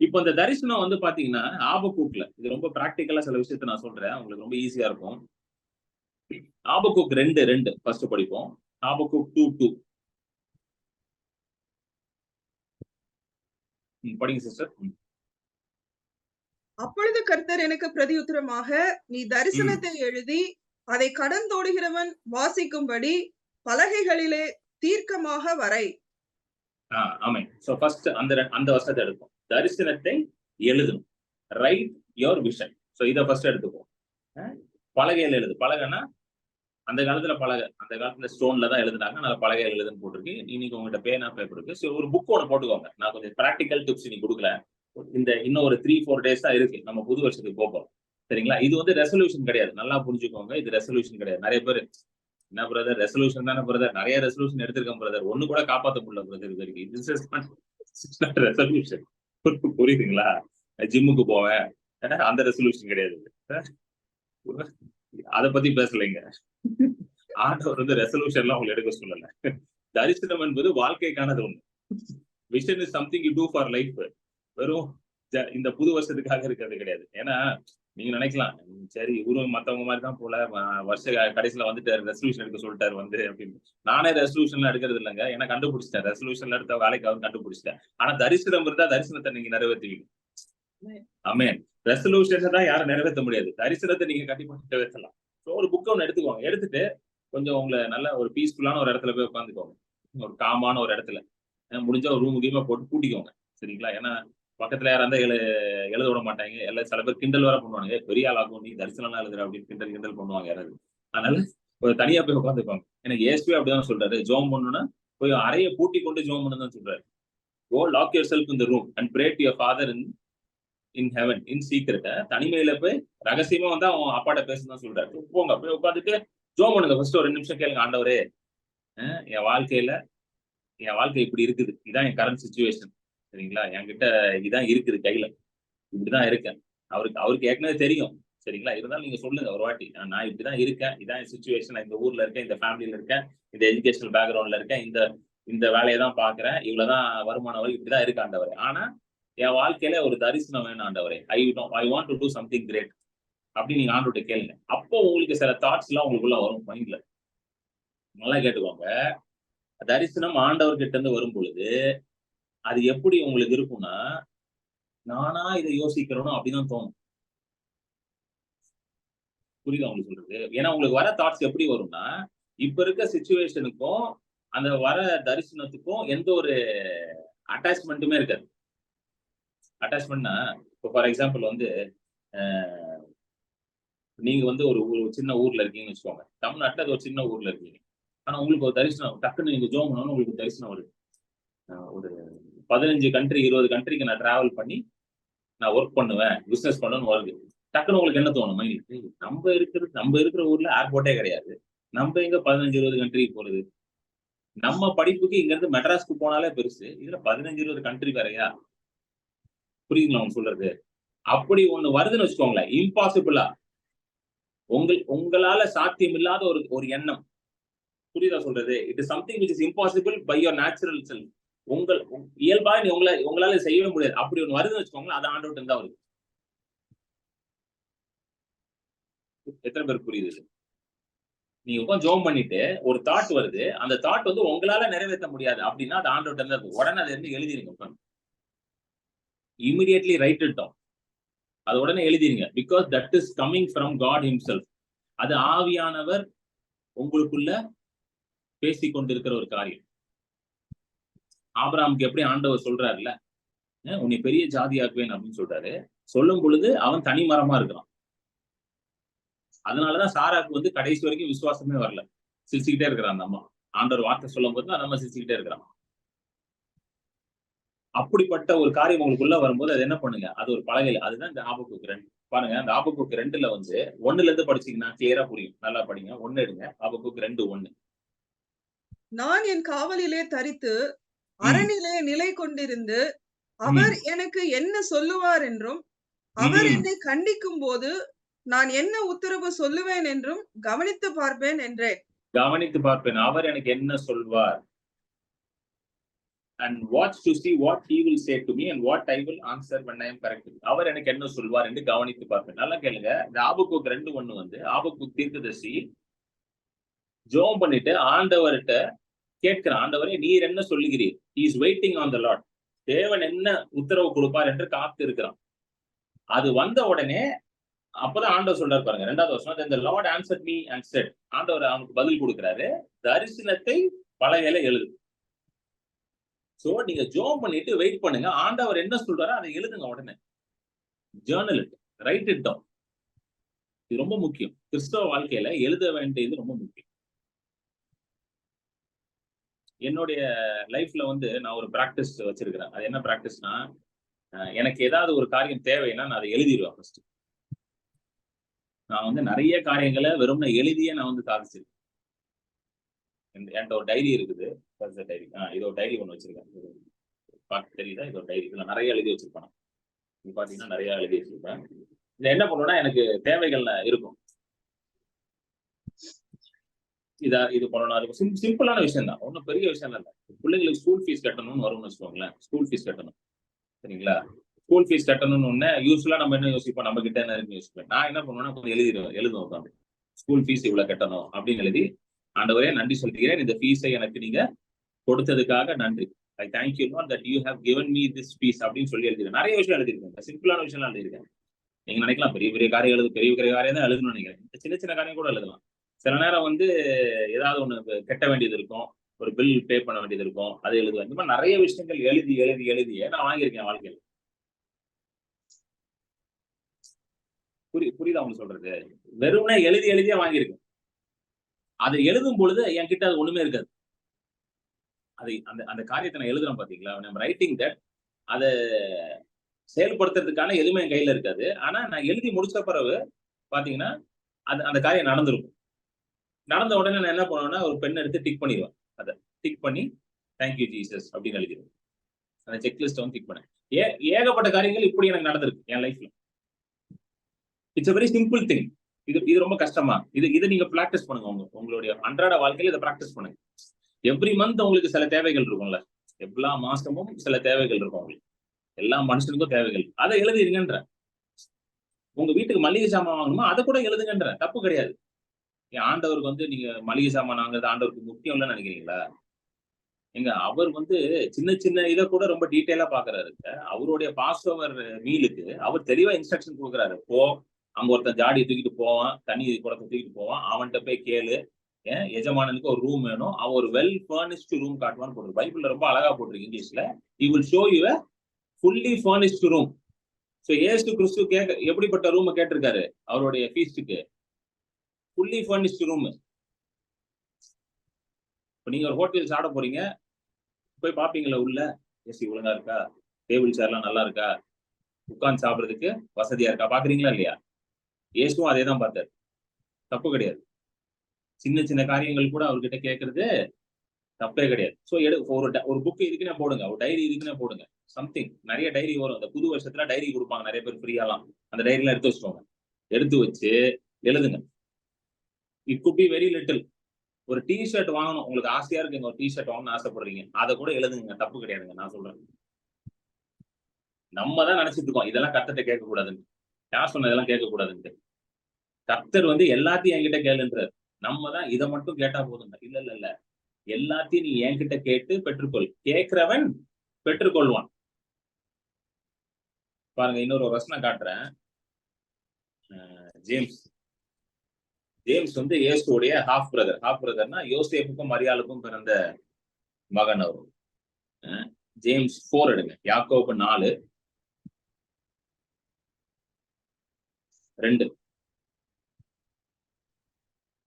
இப்ப இந்த தரிசனம் வந்து பாத்தீங்கன்னா ஆபக்கூக்ல, இது ரொம்ப பிராக்டிக்கலா சில விஷயத்த நான் சொல்றேன், உங்களுக்கு ரொம்ப ஈஸியா இருக்கும். ஆபக்கூக் 2:2 ஃபர்ஸ்ட் படிப்போம். ஆபக்கூக் 2:2 படிங்க சிஸ்டர். அப்பொழுது கர்த்தர் எனக்கு பிரதியுத்தரமாக, நீ தரிசனத்தை எழுதி அதை கடந்தோடுகிறவன் வாசிக்கும்படி பலகைகளிலே தீர்க்கமாக வரை. ஆமென். சோ ஃபர்ஸ்ட் அந்த வசனத்தை எடுப்போம். தரிசனத்தை எழுதணும். Right your vision. சோ இத ஃபர்ஸ்ட் எடுத்துப்போம். பலகையில எழுது. பலகைனா அந்த காலத்துல ஸ்டோன்ல தான் எழுதுனாங்க. அதனால பலகையில எழுதுன்னு போட்டிருக்கு. இன்னைக்கு உங்ககிட்ட பேனா பேப்பர் இருக்கு. சோ ஒரு புக் ஒன்று போட்டுக்கோங்க. நான் கொஞ்சம் பிராக்டிக்கல் டிப்ஸ் நீ கொடுக்கல. இன்னும் ஒரு 3-4 டேஸ் தான் இருக்கு. நம்ம புது வருஷத்துக்கு போறோம். சரிங்களா? இது வந்து ரெசல்யூஷன் கிடையாது. நல்லா புரிஞ்சுக்கோங்க. இது ரெசல்யூஷன் கிடையாது. நிறைய பேர் என்ன பிரதர் ரெசல்யூஷன் தானே பிரதர், நிறைய ரெசல்யூஷன் எடுத்திருக்கேன் பிரதர், ஒண்ணு கூட காப்பாற்ற முடியல பிரதர் இது வரைக்கும். ரெசல்யூஷன் புரியுதுங்களா? ஜிம்முக்கு போவேன், அந்த ரெசல்யூஷன் கிடையாது. அதை பத்தி பேசலைங்க. ஆண்டவர் வந்து ரெசல்யூஷன் எல்லாம் உங்களுக்கு எடுக்க சொல்லல. தரிசனம் என்பது வாழ்க்கைக்கானது ஒண்ணு. Vision is something you do for life. வெறும் இந்த புது வருஷத்துக்காக இருக்கிறது கிடையாது. ஏன்னா நீங்க நினைக்கலாம், சரி இவரும் மத்தவங்க மாதிரி தான் போல வருஷ கடைசியில வந்துட்டு ரெசல்யூஷன் எடுக்க சொல்லிட்டாரு வந்து அப்படின்னு. நானே ரெசல்யூஷன்லாம் எடுக்கிறது இல்லைங்க. ஏன்னா கண்டுபிடிச்சிட்டேன், ரெசல்யூஷன்ல எடுத்த வேலைக்காக கண்டுபிடிச்சிட்டேன். ஆனா தரிசனம் இருந்தா தரிசனத்தை நீங்க நிறைவேற்றுவீங்க. ஆமென். ரெசல்யூஷன் தான் யாரும் நிறைவேற்ற முடியாது, தரிசனத்தை நீங்க கண்டிப்பா நிறைவேற்றலாம். ஒரு புக் ஒன்று எடுத்துக்கோங்க. எடுத்துட்டு கொஞ்சம் உங்களை நல்ல ஒரு பீஸ்ஃபுல்லான ஒரு இடத்துல போய் உட்காந்துக்கோங்க. ஒரு காமான ஒரு இடத்துல முடிஞ்ச ஒரு ரூம் முக்கியமா போட்டு கூட்டிக்கோங்க. சரிங்களா? ஏன்னா பக்கத்துல யாரா இருந்தா எழுத விட மாட்டாங்க. எல்லாம் சில பேர் கிண்டல் வேற பண்ணுவாங்க, பெரிய ஆளாகும் நீ தரிசனம் எழுதுற அப்படின்னு கிண்டல் பண்ணுவாங்க யாராவது. அதனால ஒரு தனியா போய் உட்காந்துப்பாங்க. எனக்கு ஏசுவே அப்படிதான் சொல்றாரு, ஜோம் பண்ணணும்னா போய் அறையை பூட்டி கொண்டு ஜோம் பண்ணுன்னு சொல்றாரு. Go lock yourself in the room and pray to your father in heaven in secret. தனிமையில போய் ரகசியமா வந்து அவன் அப்பாட்ட பேசுதான் சொல்றாரு. போங்க போய் உட்காந்துட்டு ஜோம் பண்ணுங்க. ஃபர்ஸ்ட் ஒரு 2 நிமிஷம் கேளுங்க, ஆண்டவரே என் வாழ்க்கை இப்படி இருக்குது, இதான் என் கரண்ட் சிச்சுவேஷன். சரிங்களா? என்கிட்ட இதான் இருக்குது கையில, இப்படிதான் இருக்கேன். அவருக்கு ஏற்கனவே தெரியும். சரிங்களா? இருந்தாலும் நீங்க சொல்லுங்க ஒரு வாட்டி, நான் இப்படிதான் இருக்கேன், இதான் என் சிச்சுவேஷன், இந்த ஊர்ல இருக்கேன், இந்த ஃபேமிலியில இருக்கேன், இந்த எஜுகேஷனல் பேக்ரவுண்ட்ல இருக்கேன், இந்த வேலையை தான் பாக்குறேன், இவ்வளவுதான் வருமானம் வரை, இப்படிதான் இருக்கு ஆண்டவரே. ஆனா என் வாழ்க்கையில ஒரு தரிசனம் வேணும் ஆண்டவரே. I want to do something great அப்படின்னு நீங்க ஆண்டவர்கிட்ட கேளுங்க. அப்போ உங்களுக்கு சில தாட்ஸ் எல்லாம் உங்களுக்குள்ள வரும் மைண்ட்ல. நல்லா கேட்டுக்கோங்க. தரிசனம் ஆண்டவர்கிட்ட இருந்து வரும் பொழுது அது எப்படி உங்களுக்கு இருக்கும்னா, நானா இதை யோசிக்கிறோம் அப்படிதான் தோணும். புரியுதா உங்களுக்கு சொல்றது? ஏன்னா உங்களுக்கு வர தாட்ஸ் எப்படி வரும்னா, இப்ப இருக்க சிச்சுவேஷனுக்கும் அந்த வர தரிசனத்துக்கும் எந்த ஒரு அட்டாச்மெண்ட்டுமே இருக்காது. அட்டாச்மெண்ட்னா இப்போ ஃபார் எக்ஸாம்பிள் வந்து நீங்க வந்து ஒரு சின்ன ஊர்ல இருக்கீங்கன்னு வச்சுக்கோங்க. தமிழ்நாட்டுல அது ஒரு சின்ன ஊர்ல இருக்கீங்க. ஆனா உங்களுக்கு ஒரு தரிசனம் டக்குன்னு நீங்க ஜோம் பண்ணணும், உங்களுக்கு தரிசனம் வருது. ஒரு 15 கண்ட்ரி 20 கண்ட்ரிக்கு நான் டிராவல் பண்ணி நான் ஒர்க் பண்ணுவேன், பிசினஸ் பண்ணணும்னு வருது. டக்குன்னு உங்களுக்கு என்ன தோணும் மைண்ட்? நம்ம இருக்கிற ஊர்ல ஏர்போர்ட்டே கிடையாது, நம்ம எங்க 15-20 கண்ட்ரிக்கு போறது? நம்ம படிப்புக்கு இங்க இருந்து மெட்ராஸ்க்கு போனாலே பெருசு, இதுல 15-20 கண்ட்ரி வேறையா? புரியுதுங்களா அவங்க சொல்றது? அப்படி ஒண்ணு வருதுன்னு வச்சுக்கோங்களேன், இம்பாசிபிளா உங்களால சாத்தியம் இல்லாத ஒரு எண்ணம். புரியுதா சொல்றது? It is something which is impossible by your natural self. இயல்பா உங்களால செய்யவே முடியாது. அப்படி ஒண்ணு வருதுன்னு வச்சுக்கோங்களேன், அது ஆண்டவர்ட்ட இருந்தா வருது. எத்தனை பேருக்கு புரியுது? நீங்க உட்காந்து ஜோம் பண்ணிட்டு ஒரு தாட் வருது, அந்த தாட் வந்து உங்களால நிறைவேற்ற முடியாது அப்படின்னா அது ஆண்டவர்ட்ட இருந்தா இருக்கு. உடனே அதை இருந்து எழுதிருங்க. உட்காந்து இமிடியட்லி ரைட் இட் டவுன். அது உடனே எழுதிருங்க. Because that is coming from God himself. அது ஆவியானவர் உங்களுக்குள்ள பேசி கொண்டிருக்கிற ஒரு காரியம். ஆபிரகாமுக்கு எப்படி ஆண்டவர் சொல்றாருல்ல, உன்னை பெரிய ஜாதியாக்குவேன் அப்படின்னு சொல்றாரு. சொல்லும் பொழுது அவன் தனி மரமா இருக்கிறான். அதனாலதான் சாராக்கு வந்து கடைசி வரைக்கும் விசுவாசமே வரல, சிரிச்சுக்கிட்டே இருக்கிறான் அந்த அம்மா. ஆண்டவர் வார்த்தை சொல்லும் போது அந்த அம்மா சிரிச்சுக்கிட்டே இருக்கிறான். அப்படிப்பட்ட ஒரு காரியம் உங்களுக்குள்ள வரும்போது அது என்ன பண்ணுங்க, அது ஒரு பலகையில. அதுதான் இந்த ஆபகுக்கு 2. பாருங்க, அந்த ஆபகுக்கு 2ல வந்து 1ல இருந்து படிச்சீங்கன்னா கிளியரா புரியும். நல்லா படிங்க. 1 எடுங்க. ஆபகுக்கு 2:1. நான் என் காவலிலே தரித்து ம், அரணிலே நிலை கொண்டிருந்து அவர் ம், எனக்கு என்ன சொல்லுவார் என்றும் அவர் ம். என்னை கண்டிக்கும் போது நான் என்ன உத்தரவு சொல்லுவேன் என்றும் கவனித்து பார்ப்பேன் என்றேன். கவனித்து பார்ப்பேன். அவர் எனக்கு என்ன சொல்வார்? And watch to see what he will say to me and what I will answer when I am corrected. அவர் எனக்கு என்ன சொல்வார் என்று கவனித்து பார்ப்பேன். நல்லா கேளுங்க. இந்த ஆபகுக்கு 2:1 வந்து ஆபகுக்கு தீர்க்கதரிசி ஜெபம் பண்ணிட்டு ஆண்டவர்ட்ட கேட்கிறான். ஆண்டவரே நீர் என்ன சொல்லுகிறீர்? He is waiting on the Lord. தேவன் என்ன உத்தரவு கொடுப்பார் என்று காத்து இருக்கிறான். அது வந்த உடனே அப்பதான் ஆண்டவர் சொல்றாரு பாருங்க. 2வது வசனம். Then the Lord answered me and said. ஆண்டவர் அவனுக்கு பதில் கொடுக்கிறாரு. தரிசனத்தை பலகையில எழுது. சோ நீங்க ஜெபம் பண்ணிட்டு வெயிட் பண்ணுங்க. ஆண்டவர் என்ன சொல்றாரோ அதை எழுதுங்க உடனே. Journal it. Write it down. இது ரொம்ப முக்கியம். கிறிஸ்தவ வாழ்க்கையில எழுத வேண்டியது ரொம்ப முக்கியம். என்னுடைய லைஃப்ல வந்து நான் ஒரு பிராக்டிஸ் வச்சிருக்கிறேன். அது என்ன பிராக்டிஸ்னா, எனக்கு ஏதாவது ஒரு காரியம் தேவைன்னா நான் அதை எழுதிடுவேன் ஃபர்ஸ்ட். நான் வந்து நிறைய காரியங்களை வெறும்னே எழுதியே நான் வந்து சாதிச்சிருக்கேன். என்கிட்ட ஒரு டைரி இருக்குது. டைரி. இது ஒரு டைரி ஒன்று வச்சிருக்கேன். பார்க்க தெரியுதா? இது ஒரு டைரி. இதுல நிறைய எழுதி வச்சிருப்பேன். இது பாத்தீங்கன்னா நிறைய எழுதி வச்சிருப்பேன். இதை என்ன பண்ணுவேன்னா எனக்கு தேவைகள் இருக்கும். இது பண்ணணும். அது சிம்பிளான விஷயம் தான். ஒன்றும் பெரிய விஷயம் இல்லை. பிள்ளைங்களுக்கு ஸ்கூல் ஃபீஸ் கட்டணும்னு வரும்னு வச்சுக்கோங்களேன். ஸ்கூல் ஃபீஸ் கட்டணும். சரிங்களா? ஸ்கூல் ஃபீஸ் கட்டணும்னு ஒண்ணு யூஸ்வலா நம்ம என்ன யோசிப்போம், நம்ம கிட்ட என்ன இருக்குன்னு யோசிப்பேன். நான் என்ன பண்ணுவேன்னா கொஞ்சம் எழுதுவேன் உட்காந்து. ஸ்கூல் ஃபீஸ் இவ்வளவு கட்டணும் அப்படின்னு எழுதி, ஆண்டவரே நன்றி சொல்கிறேன். இந்த ஃபீஸை எனக்கு நீங்க கொடுத்ததுக்காக நன்றி. I thank you Lord that you have given me this fees அப்படின்னு சொல்லி எழுதிருக்கேன். நிறைய விஷயம் எழுதிருக்கேன். சிம்பிளான விஷயம் எழுதிருக்கேன். நீங்க நினைக்கலாம் பெரிய பெரிய காரியம் பெரிய பெரிய காரியம் தான் எழுதணும்னு நினைக்கிறேன். சின்ன சின்ன காரியம் கூட எழுதலாம். சில நேரம் வந்து ஏதாவது ஒண்ணு கட்ட வேண்டியது இருக்கும். ஒரு பில் பே பண்ண வேண்டியது இருக்கும். அதை எழுதுவேன். இந்த மாதிரி நிறைய விஷயங்கள் எழுதியே நான் வாங்கியிருக்கேன் வாழ்க்கையில். புரியுதா அவங்க சொல்றது? வெறும்னே எழுதியே வாங்கியிருக்கேன். அதை எழுதும் பொழுது என்கிட்ட அது ஒண்ணுமே இருக்காது. அதை அந்த அந்த காரியத்தை நான் எழுதுறேன் பாத்தீங்களா? நம்ம ரைட்டிங் தட் அதை செயல்படுத்துறதுக்கான எதுவுமே என் கையில இருக்காது. ஆனா நான் எழுதி முடிச்ச பிறகு பாத்தீங்கன்னா அந்த காரியம் நடந்திருக்கும். நடந்த உடனே நான் என்ன பண்ணுவேன்னா ஒரு பென் எடுத்து டிக் பண்ணிடுவேன். அதை டிக் பண்ணி தேங்க்யூ ஜீசஸ் அப்படின்னு எழுதிடுவேன். அந்த செக்லிஸ்ட் வந்து டிக் பண்ணேன். ஏகப்பட்ட காரியங்கள் இப்படி எனக்கு நடந்திருக்கு என் லைஃப்ல. It's a very simple thing. இது ரொம்ப கஷ்டமா? இதை நீங்க பிராக்டிஸ் பண்ணுங்க. உங்களுடைய அன்றாட வாழ்க்கையில இதை பிராக்டிஸ் பண்ணுங்க. எவ்ரி மந்த் உங்களுக்கு சில தேவைகள் இருக்கும்ல. எல்லா மாசமும் சில தேவைகள் இருக்கும் உங்களுக்கு. எல்லா மனுஷனுக்கும் தேவைகள். அதை எழுதிருங்கன்ற. உங்க வீட்டுக்கு மளிகை சாமான் வாங்கணுமா அதை கூட எழுதுங்கன்ற. தப்பு கிடையாது. ஆண்டவருக்கு வந்து நீங்க மளிகை சாமான் வாங்குறது ஆண்டவருக்கு முக்கியம் இல்லைன்னு நினைக்கிறீங்களா? எங்க அவர் வந்து சின்ன சின்ன இதை கூட ரொம்ப டீட்டெயிலா பாக்குறாரு. அவருடைய பாஸ் ஓவர் மீலுக்கு அவர் தெளிவா இன்ஸ்ட்ரக்ஷன் கொடுக்குறாரு. அங்க ஒருத்தன் ஜாடி தூக்கிட்டு போவான், தண்ணி குடத்தை தூக்கிட்டு போவான், அவன்கிட்ட போய் கேளு, எஜமானனுக்கு ஒரு ரூம் வேணும், அவன் ஒரு வெல் ஃபர்னிஷ்டு ரூம் காட்டுவான்னு போட்டு பைபிள்ல ரொம்ப அழகா போட்டிருக்கு இங்கிலீஷ்ல. he will show you a fully furnished room. So இயேசு கிறிஸ்து எப்படிப்பட்ட ரூம் கேட்டிருக்காரு அவருடைய ஃபீஸ்டுக்கு? fully furnished room. இப்ப நீங்க ஒரு ஹோட்டல் சாப்பிட போறீங்க, போய் பாப்பீங்களா உள்ள ஏசி ஒழுங்கா இருக்கா, டேபிள் சேர் எல்லாம் நல்லா இருக்கா, உட்கார்ந்து சாப்பிடுறதுக்கு வசதியா இருக்கா, பாக்குறீங்களா இல்லையா? இயேசுவும் அதே தான் பார்த்தாரு. தப்பு கிடையாது. சின்ன சின்ன காரியங்கள் கூட அவர்கிட்ட கேட்கறது தப்பே கிடையாது. சோ ஒரு புக் இதுக்குன்னே போடுங்க, ஒரு டைரி இதுக்குன்னே போடுங்க. சம்திங் நிறைய டைரி வரும். அந்த புது வருஷத்துல டைரி கொடுப்பாங்க நிறைய பேர் ஃப்ரீயாலாம். அந்த டைரி எல்லாம் எடுத்து வச்சுக்கோங்க. எடுத்து வச்சு எழுதுங்க. It could be very little. ஒரு டிஷர்ட் வாங்கணும், உங்களுக்கு ஆசையா இருக்குங்க, ஒரு டிஷர்ட் வாங்கணும்னு ஆசைப்படுறீங்க, அதை கூட எழுதுங்க. தப்பு கிடையாதுங்க. நான் சொல்றேன். நம்ம தான் நினைச்சிட்டு இருக்கோம் இதெல்லாம் கர்த்தர்ட்ட கேட்க கூடாதுன்னு. யார் சொன்ன இதெல்லாம் கேட்க கூடாதுன்ட்டு? கர்த்தர் வந்து எல்லாத்தையும் என்கிட்ட கேளுன்றார். நம்ம தான் இதை மட்டும் கேட்டா போதுங்க. இல்ல எல்லாத்தையும் நீ என்கிட்ட கேட்டு பெற்றுக்கொள். கேட்கிறவன் பெற்றுக்கொள்வான். பாருங்க, இன்னொரு வசனம் காட்டுறேன். ஜேம்ஸ் வந்து இயேசுடைய ஹாஃப் பிரதர்னா யோசேப்புக்கும் மரியாளுக்கும் பிறந்த மகன் அவர். ஜேம்ஸ் 4 எடுங்க. யாக்கோபு 4:2.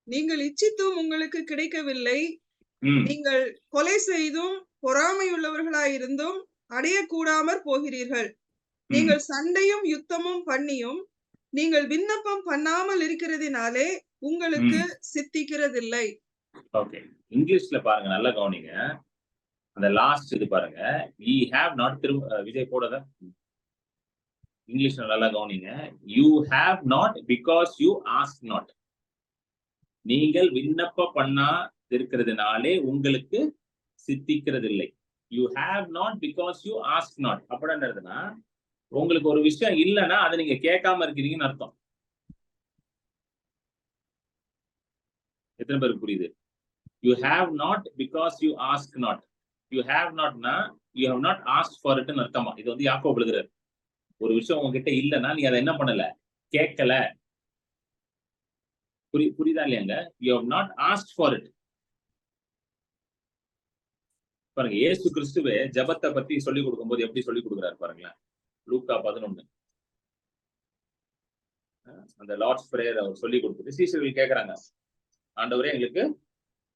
நீங்கள் இச்சித்தும் உங்களுக்கு கிடைக்கவில்லை. ம், நீங்கள் கொலை செய்தும் பொறாமையுள்ளவர்களாயிருந்தும் அடையக்கூடாமற் போகிறீர்கள். நீங்கள் சண்டையும் யுத்தமும் பண்ணியும் நீங்கள் விண்ணப்பம் பண்ணாமல் இருக்கிறதினாலே உங்களுக்கு சித்திக்கிறதில்லை. ஓகே, இங்கிலீஷ்ல பாருங்க, நல்லா கவனிங்க. அந்த லாஸ்ட் இது பாருங்க, we have not, திரும்ப விஜய் போடாத, இங்கிலீஷ்ல நல்லா கவனிங்க. you have not because you ask not. நீங்கள் விண்ணப்பம் பண்ணா இருக்கிறதுனாலே உங்களுக்கு சித்திக்கிறதில்லை. you have not because you ask not. அப்படி என்னதுன்னா, உங்களுக்கு ஒரு விஷயம் இல்லைன்னா அதை நீங்க கேட்காம இருக்கிறீங்கன்னு அர்த்தம். எத்தனை பேருக்கு புரியுது? you have not because you ask not. you have notனா you have not asked for it ன்னு அர்த்தமா. இது வந்து யாக்கோபு எழுதுறாரு. ஒரு விஷயம் உங்ககிட்ட இல்லைன்னா நீ அதை என்ன பண்ணல, கேட்கல. புரியுதா இல்லையாங்க? you have not asked for it. பாருங்க, இயேசு கிறிஸ்துவே ஜெபத்தை பத்தி சொல்லிக் கொடுக்கும்போது எப்படி சொல்லிக் கொடுக்குறாரு பாருங்களேன். லூக்கா 11 அந்த லார்ட்ஸ் பிரேயர் அவர் சொல்லிக் கொடுத்துட்டு சீஷர்கள் கேட்கறாங்க, ஆண்டவரே எங்களுக்கு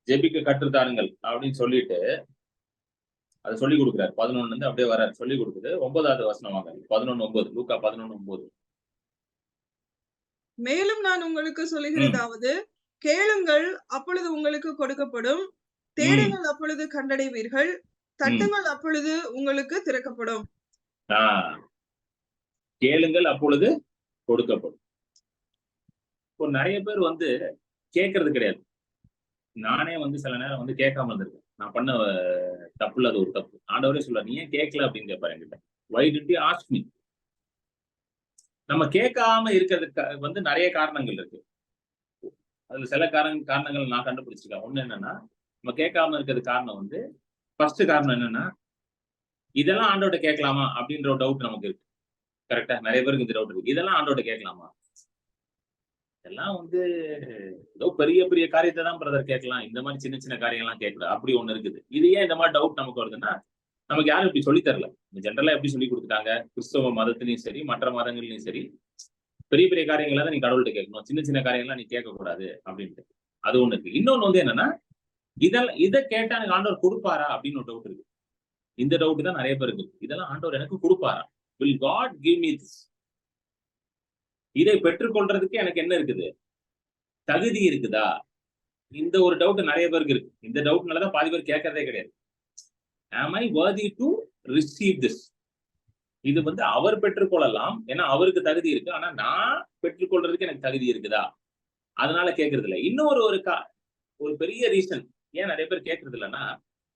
ஜெபிக்க கற்றுத்தாருங்கள் அப்படின்னு சொல்லிட்டு அதை சொல்லிக் கொடுக்குறாரு. 11 அப்படியே வர்றாரு, சொல்லிக் கொடுக்குது. 9வது வசனம் வாங்க, 11:9, லூக்கா 11:9. மேலும் நான் உங்களுக்கு சொல்லுகிறதாவது, கேளுங்கள் அப்பொழுது உங்களுக்கு கொடுக்கப்படும், தேடுங்கள் அப்பொழுது கண்டடைவீர்கள், தட்டுங்கள் அப்பொழுது உங்களுக்கு திறக்கப்படும். கேளுங்கள் அப்பொழுது கொடுக்கப்படும். இப்போ நிறைய பேர் வந்து கேட்கறது கிடையாது. நானே வந்து சில நேரம் வந்து கேட்காம இருந்திருக்கேன். நான் பண்ண தப்புல அது ஒரு தப்பு. ஆண்டவரே சொல்ல, நீ ஏன் கேட்கல அப்படின்னு கேட்பாரு என்கிட்ட. why did you ask me? நம்ம கேட்காம இருக்கிறதுக்கு வந்து நிறைய காரணங்கள் இருக்கு. அதுல சில காரணங்கள் நான் கண்டுபிடிச்சிருக்கேன். ஒண்ணு என்னன்னா, நம்ம கேட்காம இருக்கிறது காரணம் வந்து, ஃபர்ஸ்ட் காரணம் என்னன்னா, இதெல்லாம் ஆண்டோட கேட்கலாமா அப்படின்ற ஒரு டவுட் நமக்கு இருக்கு. கரெக்டா? நிறைய பேருக்கு இந்த டவுட் இருக்கு. இதெல்லாம் ஆண்டோட கேட்கலாமா? இதெல்லாம் வந்து ஏதோ பெரிய பெரிய காரியத்தை தான் பிரதர் கேட்கலாம், இந்த மாதிரி சின்ன சின்ன காரியங்கள்லாம் கேட்கல, அப்படி ஒண்ணு இருக்குது. இது ஏன் இந்த மாதிரி டவுட் நமக்கு வருதுன்னா, நமக்கு யாரும் இப்படி சொல்லி தரல. ஜென்ரலா எப்படி சொல்லி கொடுத்துட்டாங்க, கிறிஸ்தவ மதத்திலையும் சரி மற்ற மதங்கள்லயும் சரி, பெரிய பெரிய காரியங்களை தான் நீ கடவுள்கிட்ட கேட்கணும், சின்ன சின்ன காரியங்கள்லாம் நீ கேட்கக்கூடாது அப்படின்ட்டு. அது ஒண்ணு இருக்கு. இன்னொன்னு வந்து என்னன்னா, இதை கேட்டா எனக்கு ஆண்டவர் கொடுப்பாரா அப்படின்னு ஒரு டவுட் இருக்கு. இந்த டவுட் தான் நிறைய பேருக்கு. இதெல்லாம் ஆண்டவர் எனக்கு கொடுப்பாரா? will God give me this? இதை பெற்றுக்கொள்றதுக்கு எனக்கு என்ன இருக்குது, தகுதி இருக்குதா? இந்த ஒரு டவுட் நிறைய பேருக்கு இருக்கு. இந்த டவுட்னாலதான் பாதி பேர் கேட்கறதே கிடையாது. am I worthy to receive this? இது வந்து அவர் பெற்றுக்கொள்ளலாம், ஏன்னா அவருக்கு தகுதி இருக்கு. ஆனா நான் பெற்றுக்கொள்றதுக்கு எனக்கு தகுதி இருக்குதா? அதனால கேட்கறது இல்லை. இன்னொரு ஒரு பெரிய ரீசன் ஏன் நிறைய பேர் கேட்கறது இல்லைன்னா,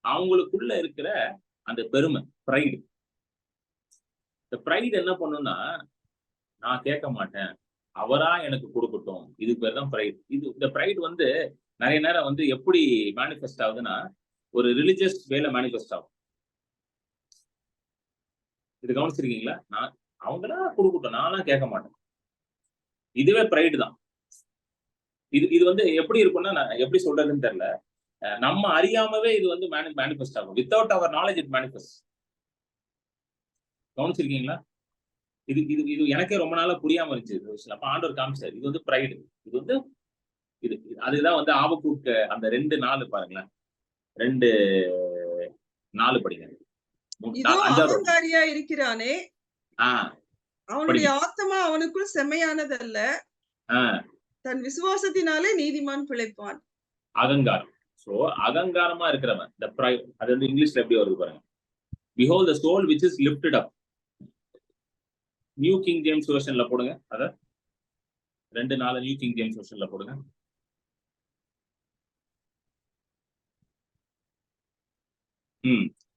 அவங்களுக்குள்ள இருக்கிற அந்த பெருமை, ப்ரைடு. இந்த ப்ரைடு என்ன பண்ணுன்னா, நான் கேட்க மாட்டேன், அவரா எனக்கு கொடுக்கட்டும். இதுக்கு பேர் தான் ப்ரைடு. இந்த ப்ரைடு வந்து நிறைய நேரம் வந்து எப்படி மேனிஃபெஸ்ட் ஆகுதுன்னா, ஒரு ரிலிஜியஸ் வேல மேனிஃபெஸ்ட் ஆகும். இது கவனிச்சிருக்கீங்களா? நான் அவங்களா கொடுக்கட்டும், நான்லாம் கேட்க மாட்டேன். இதுவே ப்ரைடு தான். இது வந்து எப்படி இருக்கும்னா, நான் எப்படி சொல்றதுன்னு தெரியல, நம்ம அறியாமவே இது வந்து மேனிஃபெஸ்ட் ஆகும். Without our knowledge it manifest. கவனிச்சிருக்கீங்களா? இது எனக்கே ரொம்ப நாளா புரியாம இருந்துச்சு. அப்ப ஆண்டவர் காமிச்சார், இது வந்து ப்ரைடு. இது வந்து அதுதான் வந்து ஆபக்கூக்கு அந்த 2:4 பாருங்களேன். 2:4 படிங்க. அகங்காரியா இருக்கிறானே, அவனுடைய ஆத்மா அவனுக்குள் செம்மையானதல்ல, தன் விசுவாசத்தினாலே நீதிமான் பிழைப்பான். அகங்காரம். சோ அகங்காரமா இருக்கிறவன், அது வந்து இங்கிலீஷ்ல எப்படி வருது பாருங்க. behold the soul which is lifted up. New king James வெர்ஷன்ல போடுங்க. அத 2:4 நியூ கிங் ஜேம்ஸ் வெர்ஷன்ல போடுங்க.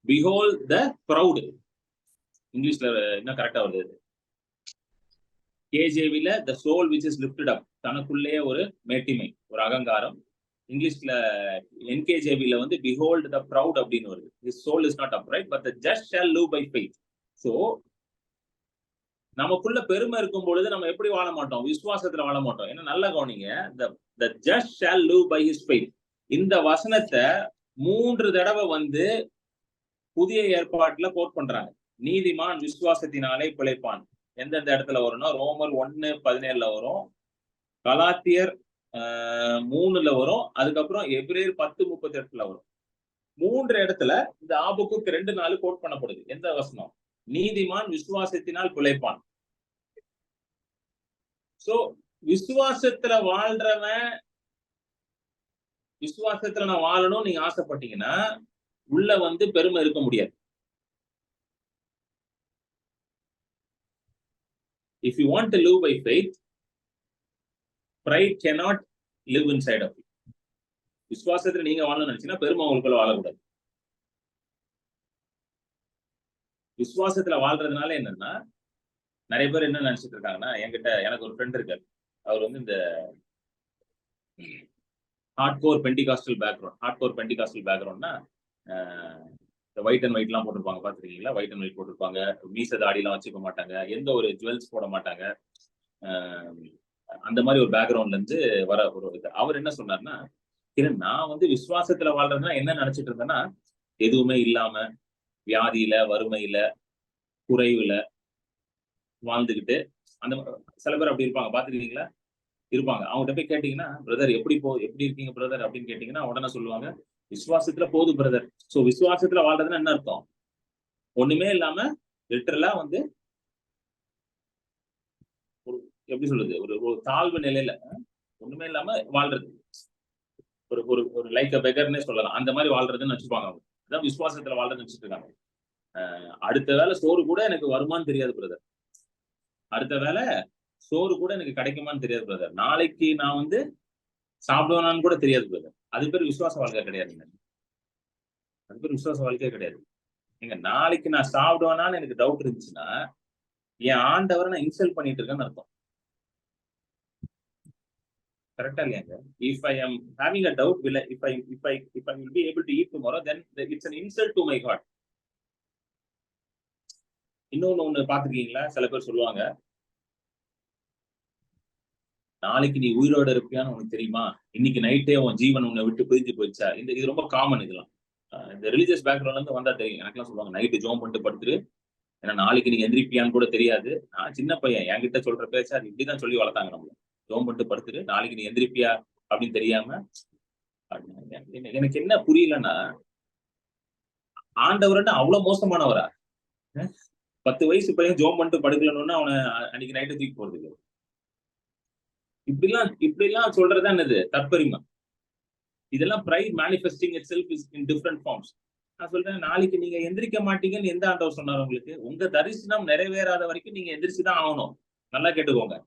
behold the proud. இங்கிலீஷ்ல என்ன கரெக்டா வருது? கேஜேவில the soul which is lifted up, தனக்குள்ளே ஒரு மேட்டிமை, ஒரு அகங்காரம். இங்கிலீஷ்ல என்கேஜேவில வந்து behold the proud அப்படின்னு வருது. his soul is not upright but the just shall live by faith. So நமக்குள்ள பெருமை இருக்கும் பொழுது நம்ம எப்படி வாழ மாட்டோம்? விசுவாசத்துல வாழ மாட்டோம். ஏன்னா நல்லா கவனிங்க, the just shall live by his faith. இந்த வசனத்தை 3 தடவை வந்து புதிய ஏற்பாட்டுல கோட் பண்றாங்க. நீதிமான் விசுவாசத்தினாலே பிழைப்பான். எந்தெந்த இடத்துல வரும்னா, ரோமர் 1:17 வரும், கலாத்தியர் 3 வரும், அதுக்கப்புறம் எபிரேயர் 10:38 வரும். 3 இடத்துல இந்த ஆபக்குக்கு 2:4 கோட் பண்ணப்படுது. எந்த வசனம்? நீதிமான் விசுவாசத்தினால் பிழைப்பான். சோ விசுவாசத்துல வாழ்றவன், விசுவாசத்துல நான் வாழணும் நீங்க ஆசைப்பட்டீங்கன்னா உள்ள வந்து பெருமை இருக்க முடியாது. If you want to live by faith, pride cannot live inside of you. விசுவாசத்துல நீங்க வாழணும்னு நினைச்சீங்கன்னா பெருமை உங்களுக்குள்ள வாழக்கூடாது. விசுவாசத்துல வாழ்றதுனால என்னன்னா, நிறைய பேர் என்ன நினைச்சிட்டு இருக்காங்கன்னா, எனக்கு ஒரு ஃப்ரெண்ட் இருக்காரு. அவர் வந்து இந்த ஹார்ட்கோர் பெண்டிகாஸ்டல் பேக்ரவுண்ட்னா இந்த ஒயிட் அண்ட் ஒயிட் எல்லாம் போட்டிருப்பாங்க, பாத்துருக்கீங்களா? ஒயிட் அண்ட் ஒயிட் போட்டிருப்பாங்க, மீச தாடி எல்லாம் வச்சுக்க மாட்டாங்க, எந்த ஒரு ஜுவல்ஸ் போட மாட்டாங்க. அந்த மாதிரி ஒரு பேக்ரவுண்ட்ல இருந்து வர ஒரு இது. அவர் என்ன சொன்னார்னா, நான் வந்து விசுவாசத்துல வாழ்றதுன்னா என்ன நினைச்சிட்டு இருந்தேன்னா, எதுவுமே இல்லாம வியாதியில, வறுமையில, குறைவுல வாழ்ந்துகிட்டு, அந்த சில பேர் அப்படி இருப்பாங்க, பாத்துருக்கீங்களா? இருப்பாங்க. அவங்ககிட்ட போய் கேட்டீங்கன்னா, பிரதர் எப்படி இருக்கீங்க பிரதர் அப்படின்னு கேட்டீங்கன்னா உடனே சொல்லுவாங்க, விசுவாசத்துல போதும் பிரதர். சோ விசுவாசத்துல வாழ்றதுன்னா என்ன அர்த்தம்? ஒண்ணுமே இல்லாம லிட்டரலா வந்து ஒரு எப்படி சொல்றது, ஒரு தாழ்வு நிலையில ஒண்ணுமே இல்லாம வாழ்றது, ஒரு ஒரு ஒரு லைக் அ பெகர்னே சொல்லலாம். அந்த மாதிரி வாழ்றதுன்னு வச்சுப்பாங்க அவங்க. அதான் விசுவாசத்துல வாழ்றதுன்னு வச்சுட்டு இருக்காங்க. அடுத்த வேலை சோறு கூட எனக்கு வருமானு தெரியாது பிரதர். அடுத்த வேலை சோறு கூட எனக்கு கிடைக்குமான்னு தெரியாது பிரதர். நாளைக்கு நான் வந்து சாப்பிடுவேனான்னு கூட தெரியாது பிரதர். அது பேர் விசுவாச வாழ்க்கை கிடையாதுங்க. அது பேர் விசுவாச வாழ்க்கையே கிடையாது. நீங்க நாளைக்கு நான் சாப்பிடுவேனான்னு எனக்கு டவுட் இருந்துச்சுன்னா, என் ஆண்டவரை நான் இன்சல்ட் பண்ணிட்டு இருக்கேன்னு அர்த்தம். கரெக்டா இல்லையாங்க? If I am having a doubt, if I will be able to eat tomorrow, then it's an insult to my God. இன்னொன்னு பாத்துருக்கீங்களா? சில பேர் சொல்லுவாங்க, நாளைக்கு நீ உயிரோட இருப்பியான்னு உனக்கு தெரியுமா? இன்னைக்கு நைட்டே உன் ஜீவன் உன்னை விட்டு பிரிஞ்சு போயிடுச்சா? இது ரொம்ப காமன். இதெல்லாம் இந்த ரிலீஜியஸ் பேக்ரவுண்ட்ல இருந்து வந்தா தெரியும். எனக்குலாம் சொல்லுவாங்க, நைட்டு ஜோம் பண்ணிட்டு படுத்துரு, ஏன்னா நாளைக்கு நீங்க எந்திரிப்பியான்னு கூட தெரியாது. நான் சின்ன பையன், என்கிட்ட சொல்ற பேச்ச அது இப்படிதான் சொல்லி வளர்த்தாங்க நம்மள. ஜோம் பண்ணிட்டு படுத்துரு, நாளைக்கு நீ எந்திரிப்பியா அப்படின்னு தெரியாம. எனக்கு என்ன புரியலன்னா, ஆண்டவர்னா அவ்வளவு மோசமானவரா? 10 வயசு பையன் ஜோம் பண்ணிட்டு படுக்கலன்னு அவனை அன்னைக்கு நைட்டு தூக்கி போறதுக்கு இப்படிலாம் சொல்றதா என்னது? தற்பெருமை. இதெல்லாம் pride manifesting itself is in different forms. நான் சொல்றேன், நாளைக்கு நீங்க எந்திரிக்க மாட்டீங்கன்னு எந்த ஆண்டவர் சொன்னார் உங்களுக்கு? உங்க தரிசனம் நிறைவேறாத வரைக்கும் நீங்க எந்திரிச்சுதான் ஆகணும். நல்லா கேட்டுக்கோங்க.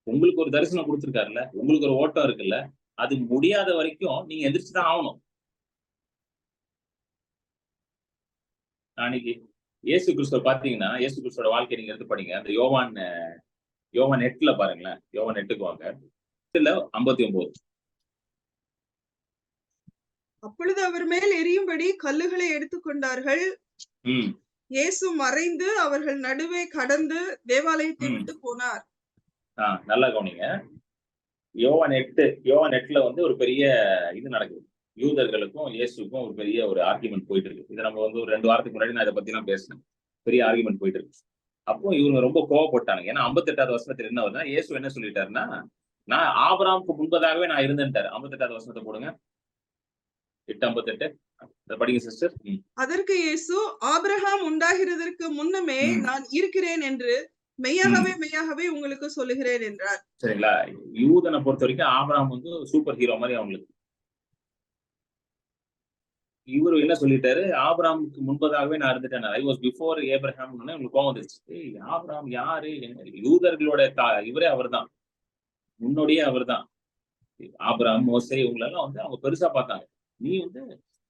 உங்களுக்கு ஒரு தரிசனம் கொடுத்திருக்காருல்ல, உங்களுக்கு ஒரு ஓட்டம் இருக்குல்ல, அது முடியாத வரைக்கும் நீங்க எந்திரிச்சுதான் ஆகணும். அன்னைக்கு இயேசு கிறிஸ்துவ பாத்தீங்கன்னா, இயேசு கிறிஸ்துவோட வாழ்க்கை நீங்க எடுத்து படிங்க. அந்த யோவான் 8ல பாருங்களேன். யோவான் 8க்கு வாங்க. 59. அப்பொழுது அவர் மேல் எரியும்படி கல்லுகளை எடுத்துக்கொண்டார்கள். இயேசு மறைந்து அவர்கள் நடுவே கடந்து தேவாலயத்தை விட்டு போனார். நல்லா கவனிங்க. யோவான் 8ல வந்து ஒரு பெரிய இது நடக்குது. யூதர்களுக்கும் இயேசுக்கும் ஒரு பெரிய ஒரு ஆர்குமெண்ட் போயிட்டு இருக்கு. இதை நம்ம வந்து ஒரு 2 வாரத்துக்கு முன்னாடி நான் இதை பத்தி எல்லாம் பேசினேன். பெரிய ஆர்குமெண்ட் போயிட்டு இருக்கு. அப்போ இவங்க ரொம்ப கோவப்பட்டாங்க. ஏன்னா 58வது வசனத்துல என்ன வருதுன்னா, இயேசு என்ன சொல்லிட்டாருன்னா, நான் ஆபிரகாமுக்கு முன்பதாகவே நான் இருந்தேன்ட்டாரு. 58வது வசனத்தை போடுங்க. 8:58 படிங்க சிஸ்டர். அதற்கு இயேசு, ஆபிரகாம் உண்டாகிறதற்கு முன்னமே நான் இருக்கிறேன் என்று மெய்யாகவே உங்களுக்கு சொல்லுகிறேன் என்றார். சரிங்களா? யூதனை பொறுத்த வரைக்கும் ஆபிரகாம் வந்து சூப்பர் ஹீரோ மாதிரி அவங்களுக்கு. இவரு என்ன சொல்லிட்டாரு, ஆபிரகாமுக்கு முன்பதாகவே நான் இருந்துட்டேன். I was before Abraham. உங்களுக்கு கோவம் வந்துருச்சு. ஆபிரகாம் யாரு? யூதர்களோட இவரே அவர் தான், முன்னோடியே அவர் தான். ஆபிரகாம், மோசே இவங்களெல்லாம் வந்து அவங்க பெருசா பார்த்தாங்க. நீ வந்து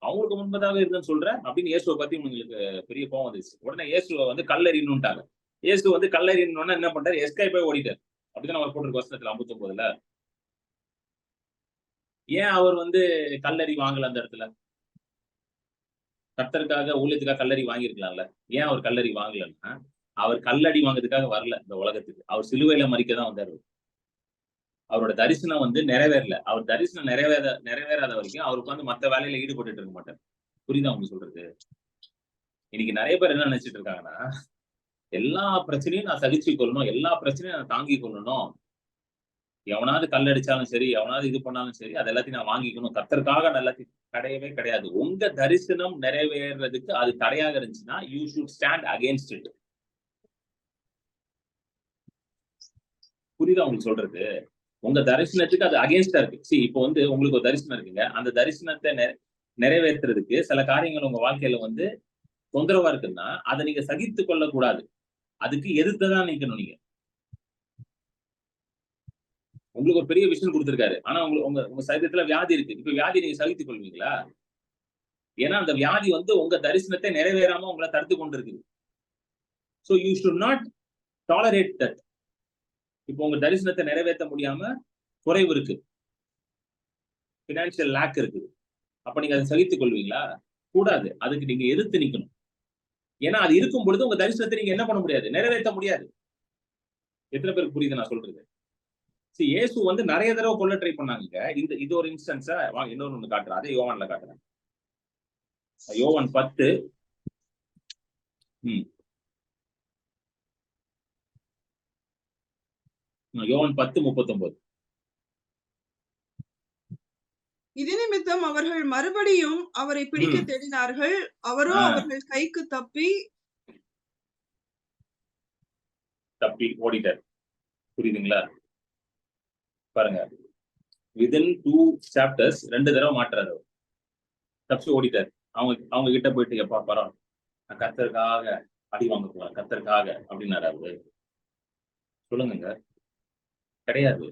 அவங்களுக்கு முன்பதாக இருந்தேன்னு சொல்ற அப்படின்னு இயேசுவை பத்தி உங்களுக்கு பெரிய கோவம் வந்துருச்சு. உடனே இயேசுவை வந்து கல்லறின்னுட்டாங்க. இயேசு வந்து கல்லறின்னு என்ன பண்றாரு? எஸ்கேப் போய் ஓடிட்டார். அப்படிதான் அவர் போட்டிருக்க வசனத்துல 59ல. ஏன் அவர் வந்து கல்லறி வாங்கல? அந்த இடத்துல கர்த்தருக்காக ஊழியத்துக்காக கல்லறி வாங்கியிருக்கலாம்ல. ஏன் அவர் கல்லறி வாங்கலன்னா, அவர் கல்லடி வாங்குறதுக்காக வரல இந்த உலகத்துக்கு. அவர் சிலுவையில மரிக்கதான் வந்தாரு. அவரோட தரிசனம் வந்து நிறைவேறல. அவர் தரிசனம் நிறைவேறாத வரைக்கும் அவர் உட்காந்து மத்த வேலையில ஈடுபட்டு இருக்க மாட்டார். புரியுதா உங்களுக்கு சொல்றது? இன்னைக்கு நிறைய பேர் என்ன நினைச்சிட்டு இருக்காங்கன்னா, எல்லா பிரச்சனையும் நான் சகிச்சு கொள்ளணும், எல்லா பிரச்சனையும் நான் தாங்கி கொள்ளணும், எவனாவது கல் அடிச்சாலும் சரி, எவனாவது இது பண்ணாலும் சரி, அது எல்லாத்தையும் நான் வாங்கிக்கணும். கர்த்தருக்காக நான் எல்லாத்தையும் கிடையவே கிடையாது. உங்க தரிசனம் நிறைவேறதுக்கு அது தடையாக இருந்துச்சுன்னா you should stand against it. புரியுதா உங்களுக்கு சொல்றது? உங்க தரிசனத்துக்கு அது அகேன்ஸ்டா இருக்கு. இப்போ வந்து உங்களுக்கு ஒரு தரிசனம் இருக்குங்க. அந்த தரிசனத்தை நிறைவேற்றுறதுக்கு சில காரியங்கள் உங்க வாழ்க்கையில வந்து தொந்தரவா இருக்குன்னா அதை நீங்க சகித்துக் கொள்ளக்கூடாது. அதுக்கு எதிர்த்துதான் நிக்கணும் நீங்க. உங்களுக்கு ஒரு பெரிய விஷயம் கொடுத்திருக்காரு. ஆனா உங்க சரீரத்துல வியாதி இருக்கு. இப்ப வியாதி நீங்க சகித்துக் கொள்வீங்களா? ஏன்னா அந்த வியாதி வந்து உங்க தரிசனத்தை நிறைவேறாம உங்களை தடுத்து கொண்டிருக்கு. So you should not tolerate that. இப்போ உங்க தரிசனத்தை நிறைவேற்ற முடியாம குறைவு இருக்கு, பினான்சியல் லேக் இருக்கு. அப்ப நீங்க அதை சகித்துக் கொள்வீங்களா? கூடாது. அதுக்கு நீங்க எதிர்த்து நிக்கணும். ஏன்னா அது இருக்கும் பொழுது உங்க தரிசனத்தை நீங்க என்ன பண்ண முடியாது, நிறைவேற்ற முடியாது. எத்தனை பேருக்கு புரியுது நான் சொல்றது? இயேசு வந்து நிறைய தடவை கொல்ல ட்ரை பண்ணாங்க. இது ஒரு இன்ஸ்டன்ஸ். வாங்க இன்னொன்னு காட்டுறேன். அதே யோவான்ல காட்டுறேன். யோவான் 10. யோவான் 10:39. இது நிமித்தம் அவர்கள் மறுபடியும் அவரை பிடிக்க தேடினார்கள். அவரோ அவர்கள் கைக்கு தப்பி ஓடிட்டார். புரியுதுங்களா? பாருங்க, வித்தின் 2 chapters 2 தடவை மாட்டுறாரு. தப்பி ஓடிட்டார். அவங்க கிட்ட போயிட்டு எப்பா பரவாயில்ல, நான் கர்த்தருக்காக அடி வாங்க போறேன், கர்த்தருக்காக அப்படின்னாரு அவரு. சொல்லுங்க. கிடையாது.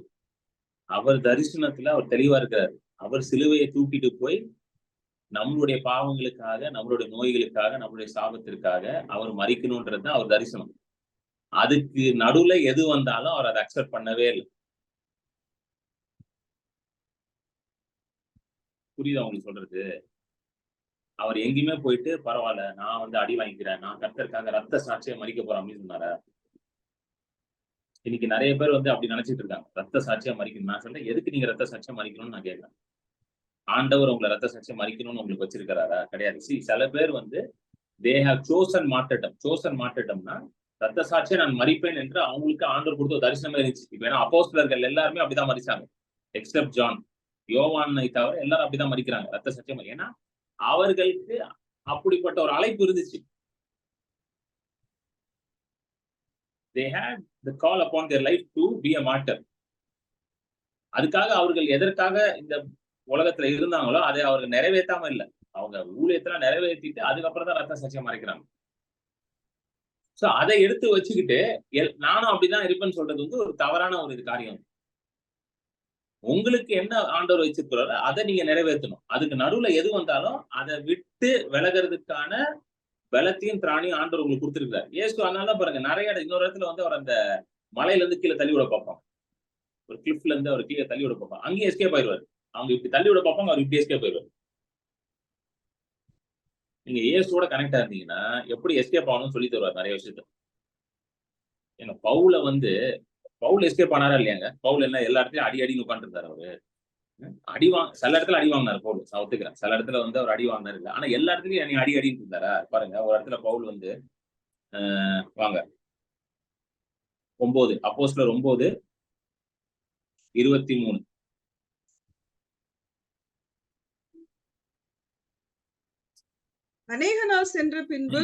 அவர் தரிசனத்துல அவர் தெளிவா இருக்காரு. அவர் சிலுவையை தூக்கிட்டு போய் நம்மளுடைய பாவங்களுக்காக, நம்மளுடைய நோய்களுக்காக, நம்மளுடைய சாபத்திற்காக அவர் மரிக்கணும்ன்றது அவர் தரிசனம். அதுக்கு நடுவுல எது வந்தாலும் அவர் அதை அக்செப்ட் பண்ணவே இல்லை. புரியுதா உங்களுக்கு சொல்றது? அவர் எங்கேயுமே போயிட்டு பரவாயில்ல, நான் வந்து அடி வாங்கிக்கிறேன், நான் கர்த்தருக்காக ரத்த சாட்சியை மறிக்க போறேன் அப்படின்னு சொன்னாரா? இன்னைக்கு நிறைய பேர் வந்து அப்படி நினைச்சிட்டு இருக்காங்க, ரத்த சாட்சியா மறிக்கணும். நான் சொல்றேன், எதுக்கு நீங்க ரத்த சாட்சியா மறிக்கணும்னு நான் கேட்கிறேன். ஆண்டவர் உங்களை ரத்த சாட்சியா மறிக்கணும்னு உங்களுக்கு வச்சிருக்கிறாரா? கிடையாது. சில பேர் வந்து they have chosen martyrdom. chosen martyrdomனா ரத்த சாட்சியை நான் மறிப்பேன் என்று அவங்களுக்கு ஆண்டவர் கொடுத்த தரிசனமே இருந்துச்சு. இப்ப ஏன்னா அப்போஸ்தலர்கள் எல்லாருமே அப்படிதான் மறிச்சாங்க, எக்ஸப்ட் ஜான். யோவானை தவிர எல்லாரும் அப்படிதான் மறிக்கிறாங்க, ரத்த சாட்சியம். ஏன்னா அவர்களுக்கு அப்படிப்பட்ட ஒரு அழைப்பு இருந்துச்சு. they had the call upon their life to be a martyr. அதுக்காக அவர்கள் எதற்காக இந்த உலகத்துல இருந்தாங்களோ அதை அவர்கள் நிறைவேற்றாம இல்லை. அவங்க ஊழியத்துல நிறைவேற்றிட்டு அதுக்கப்புறம் தான் ரத்த சாட்சியம் மறைக்கிறாங்க. சோ அதை எடுத்து வச்சுக்கிட்டு நானும் அப்படிதான் இருப்பேன்னு சொல்றது வந்து ஒரு தவறான ஒரு காரியம். உங்களுக்கு என்ன ஆண்டவர் வச்சிருக்கிறாரோ அதை நீங்க நிறைவேற்றணும். அதுக்கு நடுவுல எது வந்தாலும் அதை விட்டு விலகிறதுக்கான பலத்தையும் திராணியும் ஆண்டவர் உங்களுக்கு கொடுத்திருக்கிறார். இயேசு அதனால பாருங்க, நிறைய இன்னொரு இடத்துல வந்து அவர் அந்த மலையில இருந்து கீழே தள்ளி விட பார்ப்பாங்க. ஒரு கிளிப்ல இருந்து அவர் கீழே தள்ளி விட பார்ப்பாங்க. அங்கேயே எஸ்கேப் ஆயிடுவாரு. அவங்க இப்படி தள்ளி விட பார்ப்பாங்க, அவர் இப்படி எஸ்கேப் ஆயிடுவாரு. நீங்க இயேசுவோட கனெக்டா இருந்தீங்கன்னா எப்படி எஸ்கேப் ஆகணும்னு சொல்லி தருவார் நிறைய விஷயத்த. ஏன்னா பவுல் எஸ்கேப் ஆனாரா இல்லையாங்க? பவுல் என்ன எல்லா இடத்துலயும் அடின்னு உட்கார்ந்து இருந்தாரு. அவரு சில இடத்துல அடி வாங்கினாரு பவுல், நான் ஒத்துக்கிறேன். சில இடத்துல வந்து அவர் அடி வாங்கினாரு இல்லை. ஆனா எல்லா இடத்துலயும் நீ அடின்னு இருந்தாரா? பாருங்க, ஒரு இடத்துல பவுல் வந்து வாங்க 9 அப்போஸ்தலர் 9:23. அநேக நாள் சென்ற பின்பு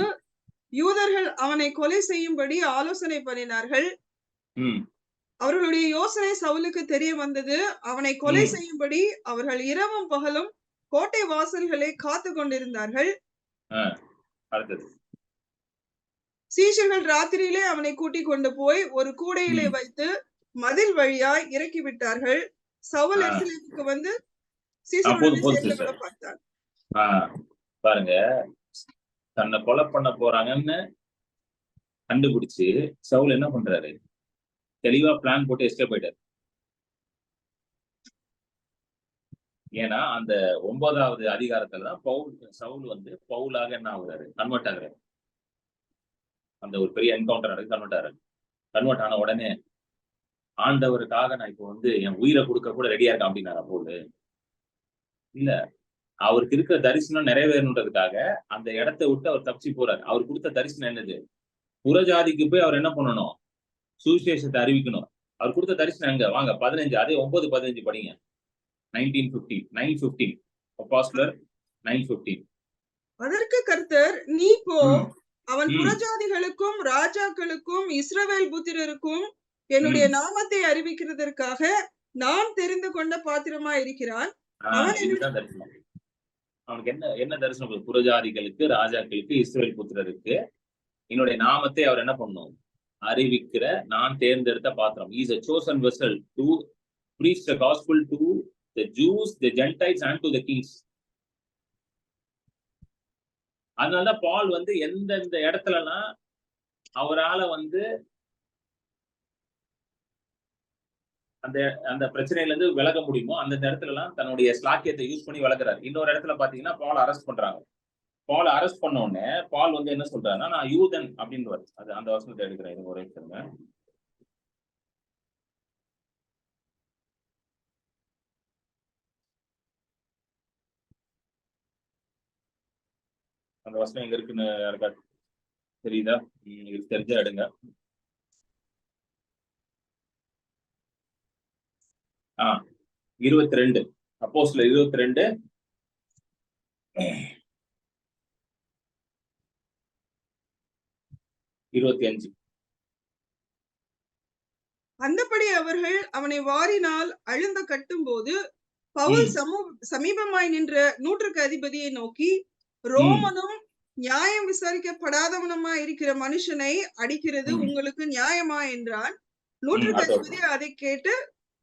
யூதர்கள் அவனை கொலை செய்யும்படி ஆலோசனை பண்ணினார்கள். அவர்களுடைய யோசனை சவுலுக்கு தெரிய வந்தது. அவனை கொலை செய்யும்படி அவர்கள் இரவும் பகலும் கோட்டை வாசல்களை காத்து கொண்டிருந்தார்கள். சீஷர்கள் ராத்திரியிலே அவனை கூட்டிக் கொண்டு போய் ஒரு கூடையிலே வைத்து மதில் வழியாய் இறக்கி விட்டார்கள். சவுல் எருசலேமுக்கு வந்து சீஷர்களை பார்த்தார். பாருங்க, தன்னை கொலை பண்ண போறாங்கன்னு கண்டுபிடிச்சு சவுல் என்ன பண்றாரு? தெளிவா பிளான் போட்டு எஸ்கேப் ஆயிட்டாரு. ஏன்னா அந்த 9வது அதிகாரத்துலதான் சவுல் வந்து பவுலாக என்ன ஆகுறாரு? கன்வெர்ட் ஆகுறாரு. அந்த ஒரு பெரிய என்கவுண்டர் நடக்கு, கன்வெர்ட் ஆன உடனே ஆண்டவருக்காக நான் இப்போ வந்து என் உயிரை கொடுக்க கூட ரெடியா இருக்கேன் அப்படின்னாரு. அப்போது இல்ல, அவருக்கு இருக்கிற தரிசனம் நிறைவேறணுன்றதுக்காக அந்த இடத்தை விட்டு அவர் தப்பிச்சு போறாரு. அவர் கொடுத்த தரிசனம் என்னது? புறஜாதிக்கு போய் அவர் என்ன பண்ணணும்? சுவிசேஷத்தை அறிவிக்கணும். அவர் கொடுத்த தரிசனம் எங்க வாங்க 15 அதே 9:15 படிங்க. 9:15 அப்போஸ்தலர் 9:15. அதற்கு கர்த்தர், நீ போ, அவன் புறஜாதிகளுக்கும் ராஜாக்களுக்கும் இஸ்ரவேல் புத்திரருக்கும் என்னுடைய நாமத்தை அறிவிக்கிறதற்காக நான் தெரிந்து கொண்ட பாத்திரமா இருக்கிறான். அவனுக்கு என்ன தரிசனம்? புறஜாதிகளுக்கு ராஜாக்களுக்கு இஸ்ரவேல் புத்திரருக்கு என்னுடைய நாமத்தை அவர் என்ன பண்ணும்? அறிவிக்கிற நான் தேர்ந்தெடுத்த பாத்திரம். He is a chosen vessel to preach the gospel to the Jews, the Gentiles and to the kings. அதனாலதான் பால் வந்து எந்தெந்த இடத்துலலாம் அவரால வந்து அந்த பிரச்சனையில இருந்து விலக முடியுமோ அந்த இடத்துல எல்லாம் தன்னுடைய ஸ்லாக்கியத்தை யூஸ் பண்ணி விலகுறாரு. இன்னொரு இடத்துல பாத்தீங்கன்னா பால் அரெஸ்ட் பண்றாங்க. பால் அரெஸ்ட் பண்ண உடனே பால் வந்து என்ன சொல்றாருன்னா, நான் யூதன் அப்படின்னு வருது. அது அந்த வசனத்தை எடுக்கிறேன். இது ஒரே சொல்லுங்க. அந்த வசனம் எங்க இருக்குன்னு யாருக்கா தெரியுதா? தெரிஞ்சா எடுங்க. ஆ 22 அப்போஸ்தலர் 22 25. அந்தபடி அவர்கள் அவனை வாரினால் அழுந்த கட்டும் போது பவுல் சமீபமாய் நின்ற 100க்கு அதிபதியை நோக்கி, ரோமனும் நியாயம் விசாரிக்கப்படாதவனுமா இருக்கிற மனுஷனை அடிக்கிறது உங்களுக்கு நியாயமா என்றான். 100க்கு அதிபதி அதை கேட்டு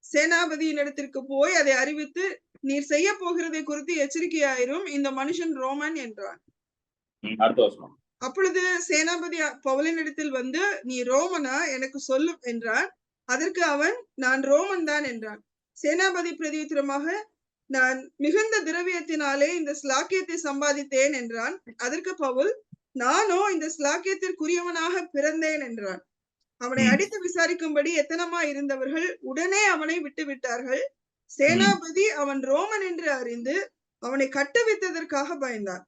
சேனாபதியின் இடத்திற்கு போய் அதை அறிவித்து, நீர் செய்ய போகிறதை குறித்து எச்சரிக்கையாயிரும், இந்த மனுஷன் ரோமன் என்றான். அப்பொழுது சேனாபதி பவுலின் இடத்தில் வந்து, நீ ரோமனா, எனக்கு சொல்லு என்றான். அதற்கு அவன், நான் ரோமன் தான் என்றான். சேனாபதி பிரதியுத்தரமாக, நான் மிகுந்த திரவியத்தினாலே இந்த ஸ்லாக்கியத்தை சம்பாதித்தேன் என்றான். அதற்கு பவுல், நானோ இந்த ஸ்லாக்கியத்திற்குரியவனாக பிறந்தேன் என்றான். அவனை அடித்து விசாரிக்கும்படி எத்தனமா இருந்தவர்கள் உடனே அவனை விட்டு விட்டார்கள். சேனாபதி அவன் ரோமன் என்று அறிந்து அவனை கட்டுவித்ததற்காக பயந்தான்.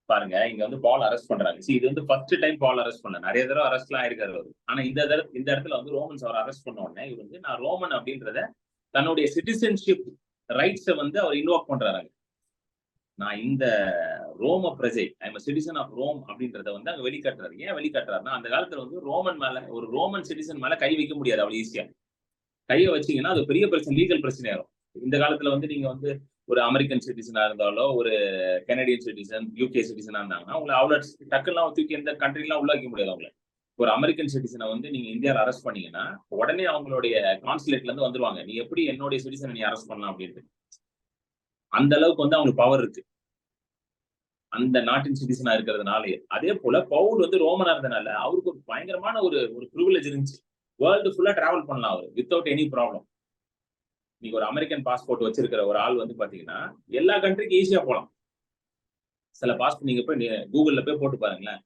பாருங்க, இங்க வந்து பால் அரெஸ்ட் பண்றாங்க. இது வந்து ஃபர்ஸ்ட் டைம் பால் அரெஸ்ட் பண்ண, நிறைய தடவை அரெஸ்ட் எல்லாம் ஆயிருக்காரு. ஆனா இந்த இடத்துல வந்து ரோமன்ஸ் அவர் அரெஸ்ட் பண்ண உடனே இவர் வந்து நான் ரோமன் அப்படின்றத தன்னுடைய சிட்டிசன்ஷிப் ரைட்ஸை வந்து அவர் இன்வோக் பண்றாங்க. நான் இந்த ரோம பிரஜை, ஐம் சிட்டிசன் ஆஃப் ரோம் அப்படின்றத வந்து அங்க வெளிக்காட்டுறாரு. ஏன் வெளிக்காட்டுறாருன்னா, அந்த காலத்துல வந்து ரோமன் மேல, ஒரு ரோமன் சிட்டிசன் மேல கை வைக்க முடியாது அவ்வளவு ஈஸியா. கையை வச்சீங்கன்னா அது பெரிய பிரச்சனை, லீகல் பிரச்சனை ஆகும். இந்த காலத்துல வந்து நீங்க வந்து ஒரு அமெரிக்கன் சிட்டிசனா இருந்தாலோ, ஒரு கனடியன் சிட்டிசன், யூகே சிட்டிசனா இருந்தாங்கன்னா உங்களை அவ்வளவு டக்குலாம் தூக்கி எந்த கண்ட்ரிலாம் உள்ள வைக்க முடியாது அவங்களை. ஒரு அமெரிக்கன் சிட்டிசனை வந்து நீங்க இந்தியாவில் அரெஸ்ட் பண்ணீங்கன்னா உடனே அவங்களுடைய கான்சுலேட்ல இருந்து வந்துருவாங்க, நீ எப்படி என்னுடைய சிட்டிசனை நீ அரெஸ்ட் பண்ணலாம் அப்படின்ட்டு. அந்த அளவுக்கு வந்து அவங்களுக்கு பவர் இருக்கு அந்த நாட்டின் சிட்டிசனா இருக்கிறதுனாலே. அதே போல பவுல் வந்து ரோமனா இருந்தனால அவருக்கு ஒரு பயங்கரமான ஒரு ப்ரிவிலேஜ் இருந்துச்சு. வேர்ல்டு ஃபுல்லா டிராவல் பண்ணலாம் அவர் வித்தவுட் எனி ப்ராப்ளம். நீங்க ஒரு அமெரிக்கன் பாஸ்போர்ட் வச்சிருக்கிற ஒரு ஆள் வந்து பாத்தீங்கன்னா எல்லா கண்ட்ரிக்கும் ஈஸியா போகலாம். சில பாஸ்போர்ட் நீங்க போய் கூகுள்ல போய் போட்டு பாருங்களேன்,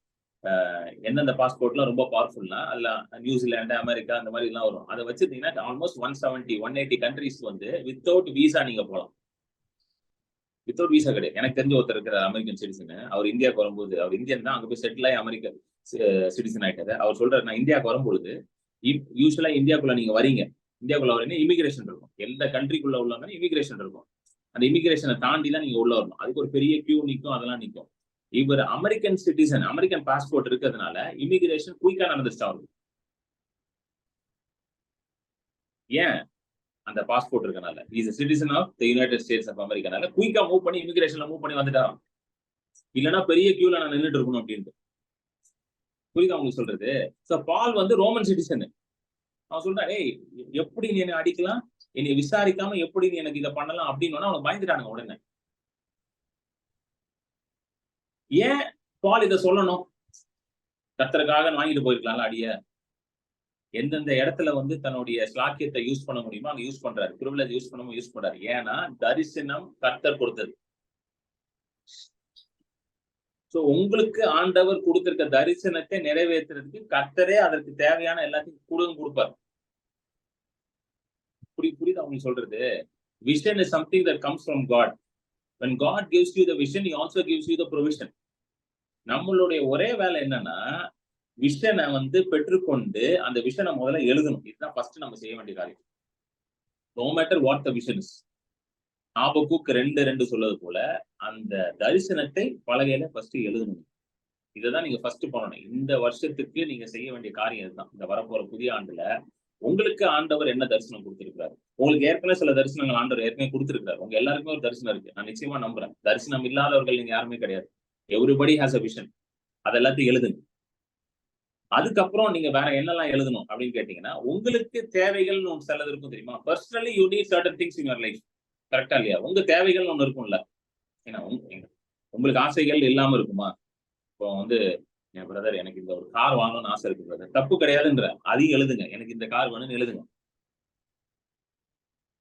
எந்தெந்த பாஸ்போர்ட்லாம் ரொம்ப பவர்ஃபுல்னா அதுல நியூசிலாந்து, அமெரிக்கா அந்த மாதிரி எல்லாம் வரும். அதை வச்சிருந்தீங்கன்னா ஆல்மோஸ்ட் 170-180 கண்ட்ரிஸ் வந்து வித்தவுட் வீசா நீங்க போகலாம். வித்தவுட் வீசா கிடையாது. எனக்கு தெரிஞ்ச ஒருத்தர் இருக்கிற அமெரிக்கன் சிட்டிசன், அவர் இந்தியாவுக்கு வரும்போது, அவர் இந்தியன் தான், அங்க போய் செட்டில் ஆகி அமெரிக்கன் சிட்டிசன் ஆயிட்டாரு. அவர் சொல்றாரு, நான் இந்தியாவுக்கு வரும்பொழுது யூஸ்வலா இந்தியாக்குள்ள நீங்க வரீங்க, இந்தியாக்குள்ள வரீங்கன்னா இமிகிரேஷன் இருக்கும். எந்த கண்ட்ரிக்குள்ள உள்ளவங்க இமிகிரேஷன் இருக்கும். அந்த இமிகிரேஷனை தாண்டி தான் நீங்க உள்ள வரணும். அதுக்கு ஒரு பெரிய கியூ நிற்கும், அதெல்லாம் நிற்கும். இவர் அமெரிக்கன் சிட்டிசன், அமெரிக்கன் பாஸ்போர்ட் இருக்கிறதுனால இமிகிரேஷன் குயிக்கா நடந்துச்சு அவருக்கு. ஏன்? அந்த பாஸ்போர்ட் இருக்கனால. Is citizen of the United States of அமெரிக்கானால குயிக்கா மூவ் பண்ணி இமிகிரேஷன்ல மூவ் பண்ணி வந்துட்டான். இல்லைன்னா பெரிய கியூல நான் நின்றுட்டு இருக்கணும் அப்படின்ட்டு. புரியுதா உங்களுக்கு சொல்றது? சோ பால் வந்து ரோமன் சிட்டிசன். அவன் சொல்றான், ஏய் எப்படி நீ என்ன அடிக்கலாம், என்னை விசாரிக்காம எப்படி நீ எனக்கு இதை பண்ணலாம் அப்படின்னு அவனை பயந்துட்டானுங்க உடனே. ஏன் பால் இதை சொல்லணும்? கர்த்தருக்காக வாங்கிட்டு போயிருக்கலாம்ல அடிய. எந்தெந்த இடத்துல வந்து தன்னுடைய ஸ்லாக்கியத்தை யூஸ் பண்ண முடியுமோ அங்க யூஸ் பண்றாரு. பிரிவிலேஜ் யூஸ் பண்ணாம யூஸ் பண்றாரு. ஏன்னா தரிசனம் கர்த்தர் கொடுத்தது. சோ உங்களுக்கு ஆண்டவர் கொடுத்திருக்க தரிசனத்தை நிறைவேற்றுறதுக்கு கர்த்தரே அதற்கு தேவையான எல்லாத்தையும் கொடுப்பார். புரியுதா உங்களுக்கு சொல்றது? Vision is something that comes from God. When God gives you the vision, He also gives you the provision. நம்மளுடைய ஒரே வேலை என்னன்னா, விஷனை வந்து பெற்றுக்கொண்டு அந்த விஷனை முதல்ல எழுதணும். இதுதான் ஃபர்ஸ்ட் நம்ம செய்ய வேண்டிய காரியம். No matter what the vision is. Habakkuk 2:2 சொல்வது போல அந்த தரிசனத்தை பலகையில ஃபர்ஸ்ட் எழுதணும். இதுதான் நீங்க ஃபர்ஸ்ட் பண்ணணும். இந்த வருஷத்துக்கு நீங்க செய்ய வேண்டிய காரியம் இதுதான். இந்த வரப்போற புதிய ஆண்டுல உங்களுக்கு ஆண்டவர் என்ன தரிசனம் கொடுத்திருக்கிறார்? உங்களுக்கு ஏற்கனவே சில தரிசனங்கள் ஆண்டவர் ஏற்கனவே கொடுத்திருக்கிறார். உங்க எல்லாருக்குமே ஒரு தரிசனம் இருக்கு. நான் நிச்சயமா நம்புறேன். தரிசனம் இல்லாதவர்கள் நீங்க யாருமே கிடையாது. Everybody has a vision. அது எல்லாத்தையும் எழுதுங்க. அதுக்கப்புறம் நீங்க வேற என்னெல்லாம் எழுதணும் அப்படின்னு கேட்டீங்கன்னா, உங்களுக்கு தேவைகள்னு ஒன்று சிலது இருக்கும் தெரியுமா? Personally you need certain things in your life. கரெக்டா இல்லையா? உங்க தேவைகள்னு ஒண்ணு இருக்கும்ல. ஏன்னா உங்களுக்கு ஆசைகள் இல்லாம இருக்குமா? இப்போ வந்து என் பிரதர் எனக்கு இந்த ஒரு கார் வாங்கணும்னு ஆசை இருக்கு பிரதர். தப்பு கிடையாதுன்ற. அதையும் எழுதுங்க. எனக்கு இந்த கார் வேணும்னு எழுதுங்க.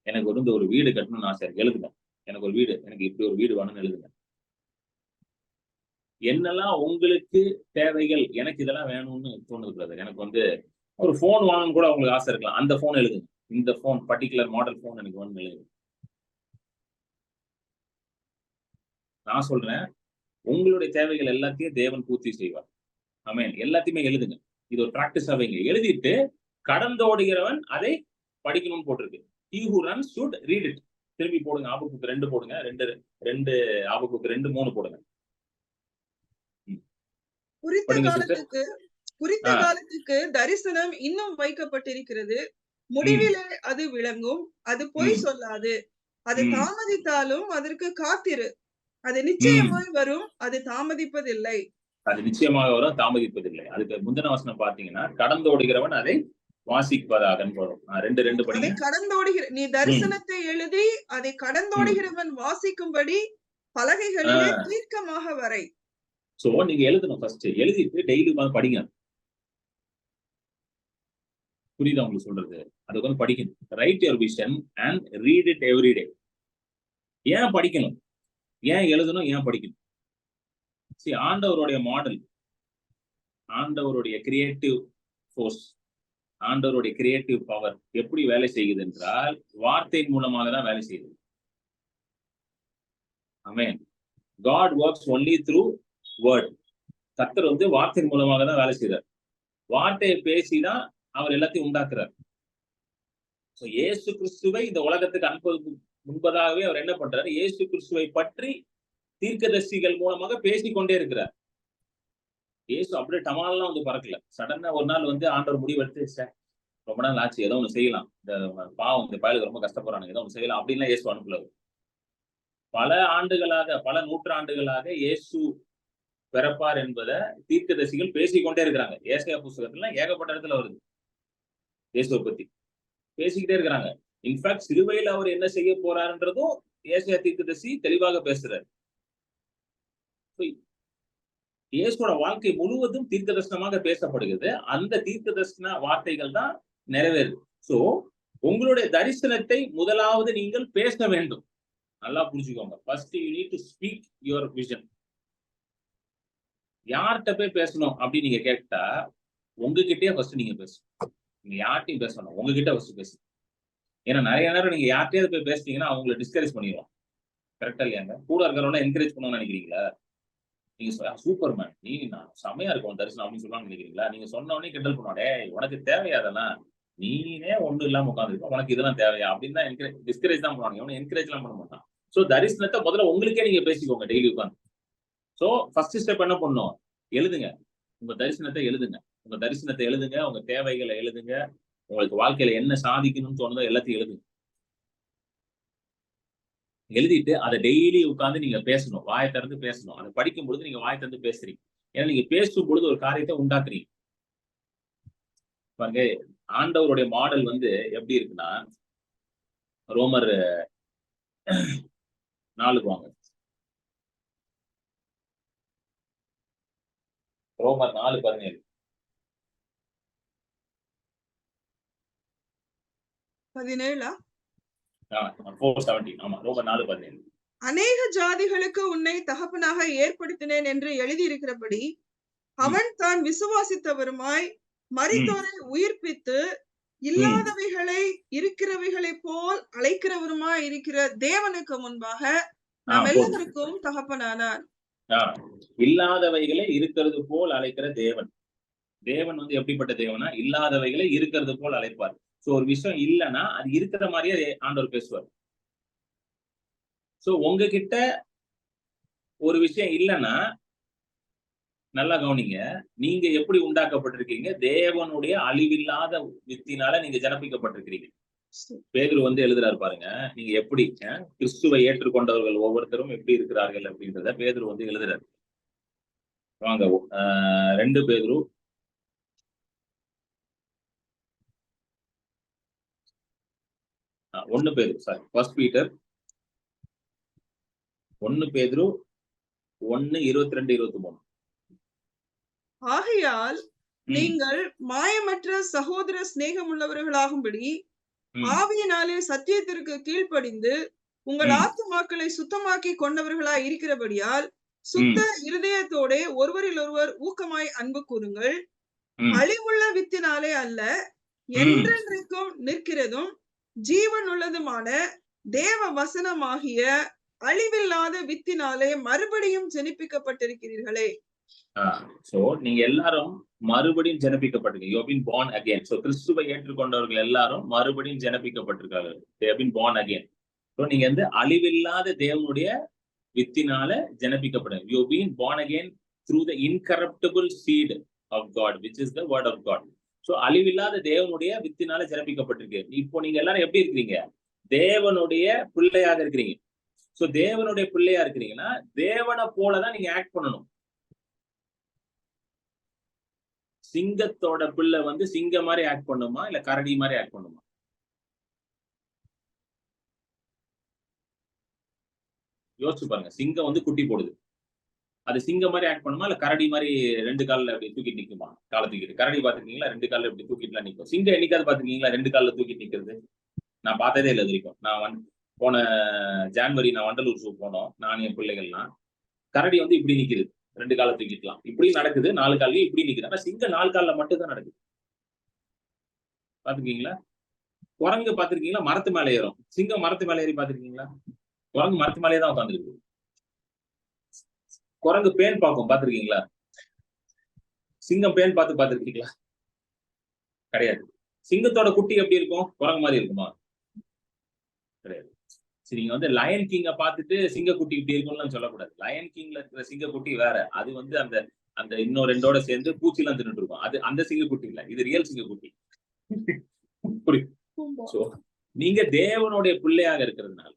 எனக்கு வந்து ஒரு வீடு கட்டணும்னு ஆசை இருக்கு. எழுதுங்க. எனக்கு ஒரு வீடு, எனக்கு இப்படி ஒரு வீடு வேணும்னு எழுதுங்க. என்னெல்லாம் உங்களுக்கு தேவைகள், எனக்கு இதெல்லாம் வேணும்னு தோணுது பிரதர். எனக்கு வந்து ஒரு போன் வாங்கணும்னு கூட உங்களுக்கு ஆசை இருக்கலாம். அந்த போன் எழுதுங்க. இந்த போன் பர்டிகுலர் மாடல் போன் எனக்கு வேணும்னு எழுதுங்க. நான் சொல்றேன், உங்களுடைய தேவைகள் எல்லாத்தையும் தேவன் பூர்த்தி செய்வார். ஆமென். எல்லாத்தையுமே எழுதுங்க. இது ஒரு பிராக்டிஸா வைங்க. எழுதிட்டு கடந்தோடுகிறவன் அதை படிக்கணும்னு போட்டிருக்கு. He who runs should read it. திரும்பி போடுங்க. ஆபகுக்கு 2 போடுங்க. 2 ஆபகுக்கு 2:3 போடுங்க. குறித்த படிங்க சிஸ்டர். காலத்துக்கு தரிசனம் இன்னும் வைக்கப்பட்டிருக்கிறது. முடிவிலே அது விளங்கும். அது பொய் சொல்லாது. அது தாமதித்தாலும் அதற்கு காத்திரு. அது நிச்சயமாய் வரும். அது தாமதிப்பதில்லை. அது நிச்சயமாக வரும், தாமதிப்பதில்லை. அதுக்கு முந்தின வசனம் பாத்தீங்கன்னா, கடந்தோடுகிறவன் அதை வாசிப்பதாக வரும். 2:2 அதை படிங்க. நீ தரிசனத்தை எழுதி அதை கடந்தோடுகிறவன் வாசிக்கும்படி பலகைகளிலே தீர்க்கமாக வரை. சோ நீங்க எழுதணும் ஃபர்ஸ்ட். எழுதிட்டு டெய்லி படிங்க. புரியுதா உங்களுக்கு சொல்றது? அது வந்து படிக்கணும். Right your vision and read it every day. ஏன் படிக்கணும்? ஏன் எழுதணும்? ஏன் படிக்கணும்? ஆண்டவருடைய மாடல், ஆண்டவருடைய கிரியேட்டிவ் ஃபோர்ஸ், ஆண்டவருடைய கிரியேட்டிவ் பவர் எப்படி வேலை செய்யுது என்றால் வார்த்தையின் மூலமாக தான் வேலை செய்யுது. ஆமென். God works only through word. கர்த்தர் வந்து வார்த்தையின் மூலமாக தான் வேலை செய்றார். வார்த்தையை பேசிதான் அவர் எல்லாத்தையும் உண்டாக்குறார். இயேசு கிறிஸ்துவை இந்த உலகத்துக்கு அனுப்புவதற்கு முன்பதாகவே அவர் என்ன பண்றாரு? இயேசு கிறிஸ்துவை பற்றி தீர்க்கதரிசிகள் மூலமாக பேசிக்கொண்டே இருக்கிறார். இயேசு அப்படியே டமால்லாம் வந்து பறக்கல. சடனா ஒரு நாள் வந்து ஆண்டவர் முடிவெடுத்து, ரொம்ப நாள் ஆச்சு, ஏதோ ஒண்ணு செய்யலாம். இந்த பாவம் இந்த பயலுக்கு ரொம்ப கஷ்டப்படுறாங்க, ஏதோ ஒண்ணு செய்யலாம் அப்படின்லாம் இயேசு அனுப்பல. பல ஆண்டுகளாக, பல நூற்றாண்டுகளாக இயேசு பிறப்பார் என்பதை தீர்க்கதரிசிகள் பேசிக்கொண்டே இருக்கிறாங்க. ஏசாயா புத்தகத்துல ஏகப்பட்ட இடத்துல வருது. இயேசுவை பத்தி பேசிக்கிட்டே இருக்கிறாங்க. இன்ஃபேக்ட் சிலுவையில் அவர் என்ன செய்ய போறாருன்றதும் ஏசாயா தீர்க்கதரிசி தெளிவாக பேசுறாரு. இயேசுவோட வாழ்க்கை முழுவதும் தீர்க்கதரிசனமாக பேசப்படுகிறது. அந்த தீர்க்கதரிசன வார்த்தைகள் தான் நிறைவேறுது. சோ உங்களுடைய தரிசனத்தை முதலாவது நீங்கள் பேச வேண்டும். நல்லா புரிஞ்சுக்கோங்க. First you need to speak your vision. யார்கிட்ட போய் பேசணும் அப்படின்னு நீங்க கேட்டா, உங்ககிட்டயே ஃபர்ஸ்ட் நீங்க பேசணும். நீங்க யார்கிட்டையும் பேசணும், உங்ககிட்ட ஃபர்ஸ்ட் பேசணும். ஏன்னா நிறைய நேரம் நீங்க யார்கிட்டயாவது போய் பேசிட்டீங்கன்னா அவங்களை டிஸ்கரேஜ் பண்ணிடுவோம். கரெக்டா இல்லையாங்க? கூட இருக்கிறவங்க என்கரேஜ் பண்ணணும்னு நினைக்கிறீங்களா? நீங்க சூப்பர் மேன், நீ நான் செமையா இருக்கும் தரிசனம் அப்படின்னு சொல்லுவாங்க நினைக்கிறீங்களா? நீங்க சொன்ன உடனே கிண்டல் பண்ணுவாடே, உனக்கு தேவையா அதெல்லாம்? நீனே ஒண்ணு இல்லாம உட்காந்துருக்க, உனக்கு இதெல்லாம் தேவையா அப்படின்னு தான் டிஸ்கரேஜ் தான் பண்ணுவாங்க. இவனை என்கரேஜ் எல்லாம் பண்ண மாட்டான். சோ தரிசனத்தை முதல்ல உங்களுக்கே நீங்க பேசிக்கோங்க டெய்லி உட்காந்து. சோ ஃபர்ஸ்ட் ஸ்டெப் என்ன பண்ணும்? எழுதுங்க. உங்க தரிசனத்தை எழுதுங்க. உங்க தரிசனத்தை எழுதுங்க. உங்க தேவைகளை எழுதுங்க. உங்களுக்கு வாழ்க்கையில என்ன சாதிக்கணும்னு தோணுதோ எல்லாத்தையும் எழுதுங்க. எழுதிட்டு அதை டெய்லி உட்கார்ந்து நீங்க பேசணும். வாயை திறந்து பேசணும். அதை படிக்கும் பொழுது நீங்க வாயை திறந்து பேசுறீங்க. ஏன்னா நீங்க பேசும் பொழுது ஒரு காரியத்தை உண்டாக்குறீங்க. பாருங்க, ஆண்டவருடைய மாடல் வந்து எப்படி இருக்குன்னா, ரோமர் 4 வாங்க. ரோமர் 4:17. 17 4:17. ஆமா, ரோமர் 4:17. அநேக ஜாதிகளுக்கு உன்னை தகப்பனாக ஏற்படுத்தினேன் என்று எழுதியிருக்கிறபடி அவன் தான் விசுவாசித்தவருமாய் மரித்தோரை உயிர்ப்பித்து இல்லாதவைகளை இருக்கிறவைகளை போல் அழைக்கிறவருமாய் இருக்கிற தேவனுக்கு முன்பாக நாம் எல்லாருக்கும் தகப்பனானார். இல்லாதவைகளை இருக்கிறது போல் அழைக்கிற தேவன். தேவன் வந்து எப்படிப்பட்ட தேவனா, இல்லாதவைகளை இருக்கிறது போல் அழைப்பார். சோ ஒரு விஷயம் இல்லைன்னா அது இருக்கிற மாதிரியே ஆண்டவர் பேசுவார். சோ உங்ககிட்ட ஒரு விஷயம் இல்லைன்னா நல்லா கவனிங்க, நீங்க எப்படி உண்டாக்கப்பட்டிருக்கீங்க? தேவனுடைய அழிவில்லாத வித்தினால நீங்க ஜனப்பிக்கப்பட்டிருக்கிறீங்க. பேதுரு வந்து எழுதுறாரு பாருங்க, நீங்க எப்படி கிறிஸ்துவை ஏற்றுக்கொண்டவர்கள் ஒவ்வொருத்தரும் எப்படி இருக்கிறார்கள் அப்படின்றத பேதுரு வந்து எழுதுறாரு. வாங்க 2 பேதுரு 1 பேதுரு சாரி 1 பீட்டர் 1 பேதுரு 1:22-23. ஆகையால் நீங்கள் மாயமற்ற சகோதர சிநேகம் உள்ளவர்களாகும்படி ஆவியினாலே சத்தியத்திற்கு கீழ்ப்படிந்து உங்கள் ஆத்துமாக்களை சுத்தமாக்கி கொண்டவர்களாய் இருக்கிறபடியால் சுத்த இருதயத்தோட ஒருவரில் ஒருவர் ஊக்கமாய் அன்பு கூறுங்கள். அழிவுள்ள வித்தினாலே அல்ல, என்றென்றைக்கும் நிற்கிறதும் ஜீவன் உள்ளதுமான தேவ வசனமாகிய அழிவில்லாத வித்தினாலே மறுபடியும் ஜனிப்பிக்கப்பட்டிருக்கிறீர்களே. சோ நீங்க எல்லாரும் மறுபடியும் ஜனப்பிக்கப்பட்டிருக்கீங்க. You have been born again. So கிறிஸ்துவை ஏற்றுக்கொண்டவர்கள் எல்லாரும் மறுபடியும் ஜனப்பிக்கப்பட்டிருக்காங்க. They have been born again. So நீங்க வந்து அழிவில்லாத தேவனுடைய வித்தினால ஜனப்பிக்கப்படுங்க. You have been born again through the incorruptible seed of God, which is the word of God. So அழிவில்லாத தேவனுடைய வித்தினால ஜனப்பிக்கப்பட்டிருக்கீங்க. இப்போ நீங்க எல்லாரும் எப்படி இருக்கிறீங்க? தேவனுடைய பிள்ளையாக இருக்கிறீங்க. சோ தேவனுடைய பிள்ளையா இருக்கிறீங்கன்னா தேவனை போலதான் நீங்க ஆக்ட் பண்ணணும். சிங்கத்தோட பிள்ளை வந்து சிங்க மாதிரி ஆக்ட் பண்ணுமா இல்ல கரடி மாதிரி ஆக்ட் பண்ணுமா? யோசிச்சு பாருங்க. சிங்கம் வந்து குட்டி போடுது, அது சிங்கம் மாதிரி ஆக்ட் பண்ணுமா இல்ல கரடி மாதிரி 2 கால்ல அப்படி தூக்கிட்டு நிக்குமா? காலை தூக்கிட்டு. கரடி பாத்துருக்கீங்களா? 2 கால்ல இப்படி தூக்கிட்டுலாம் நிக்கும். சிங்கம் என்னைக்காவது பாத்துருக்கீங்களா 2 கால்ல தூக்கிட்டு நிக்கிறது? நான் பார்த்ததே இல்லை வரைக்கும். நான் போன ஜான்வரி நான் வண்டலூர் ஷூ போனோம், நான் என் பிள்ளைகள்லாம். கரடி வந்து இப்படி நிக்குது, 2 காலை தூக்கிக்கலாம். இப்படி நடக்குது, 4 காலையும் இப்படி நிக்குது. ஆனா சிங்கம் 4 கால்ல மட்டும் தான் நடக்குது. பாத்துருக்கீங்களா? குரங்கு பாத்துருக்கீங்களா? மரத்து மேல ஏறும். சிங்கம் மரத்து மேல ஏறி பாத்துருக்கீங்களா? குரங்கு மரத்து மேலே தான் உட்காந்துருக்கு. குரங்கு பேன் பார்க்கும், பாத்துருக்கீங்களா? சிங்கம் பேன் பாத்துருக்கீங்களா? கிடையாது. சிங்கத்தோட குட்டி எப்படி இருக்கும்? குரங்கு மாதிரி இருக்குமா? கிடையாது. சரி, நீங்க வந்து லயன் கிங்க பார்த்துட்டு சிங்க குட்டி இப்படி இருக்கும்னு சொல்லக்கூடாது. லயன் கிங்ல இருக்கிற சிங்க குட்டி வேற. அது வந்து அந்த அந்த இன்னும் 2ஓட சேர்ந்து பூச்சிலாம் தின்னுட்டு இருக்கும். அது அந்த சிங்க குட்டி இல்ல, இது ரியல் சிங்க குட்டி. நீங்க தேவனுடைய பிள்ளையாக இருக்கிறதுனால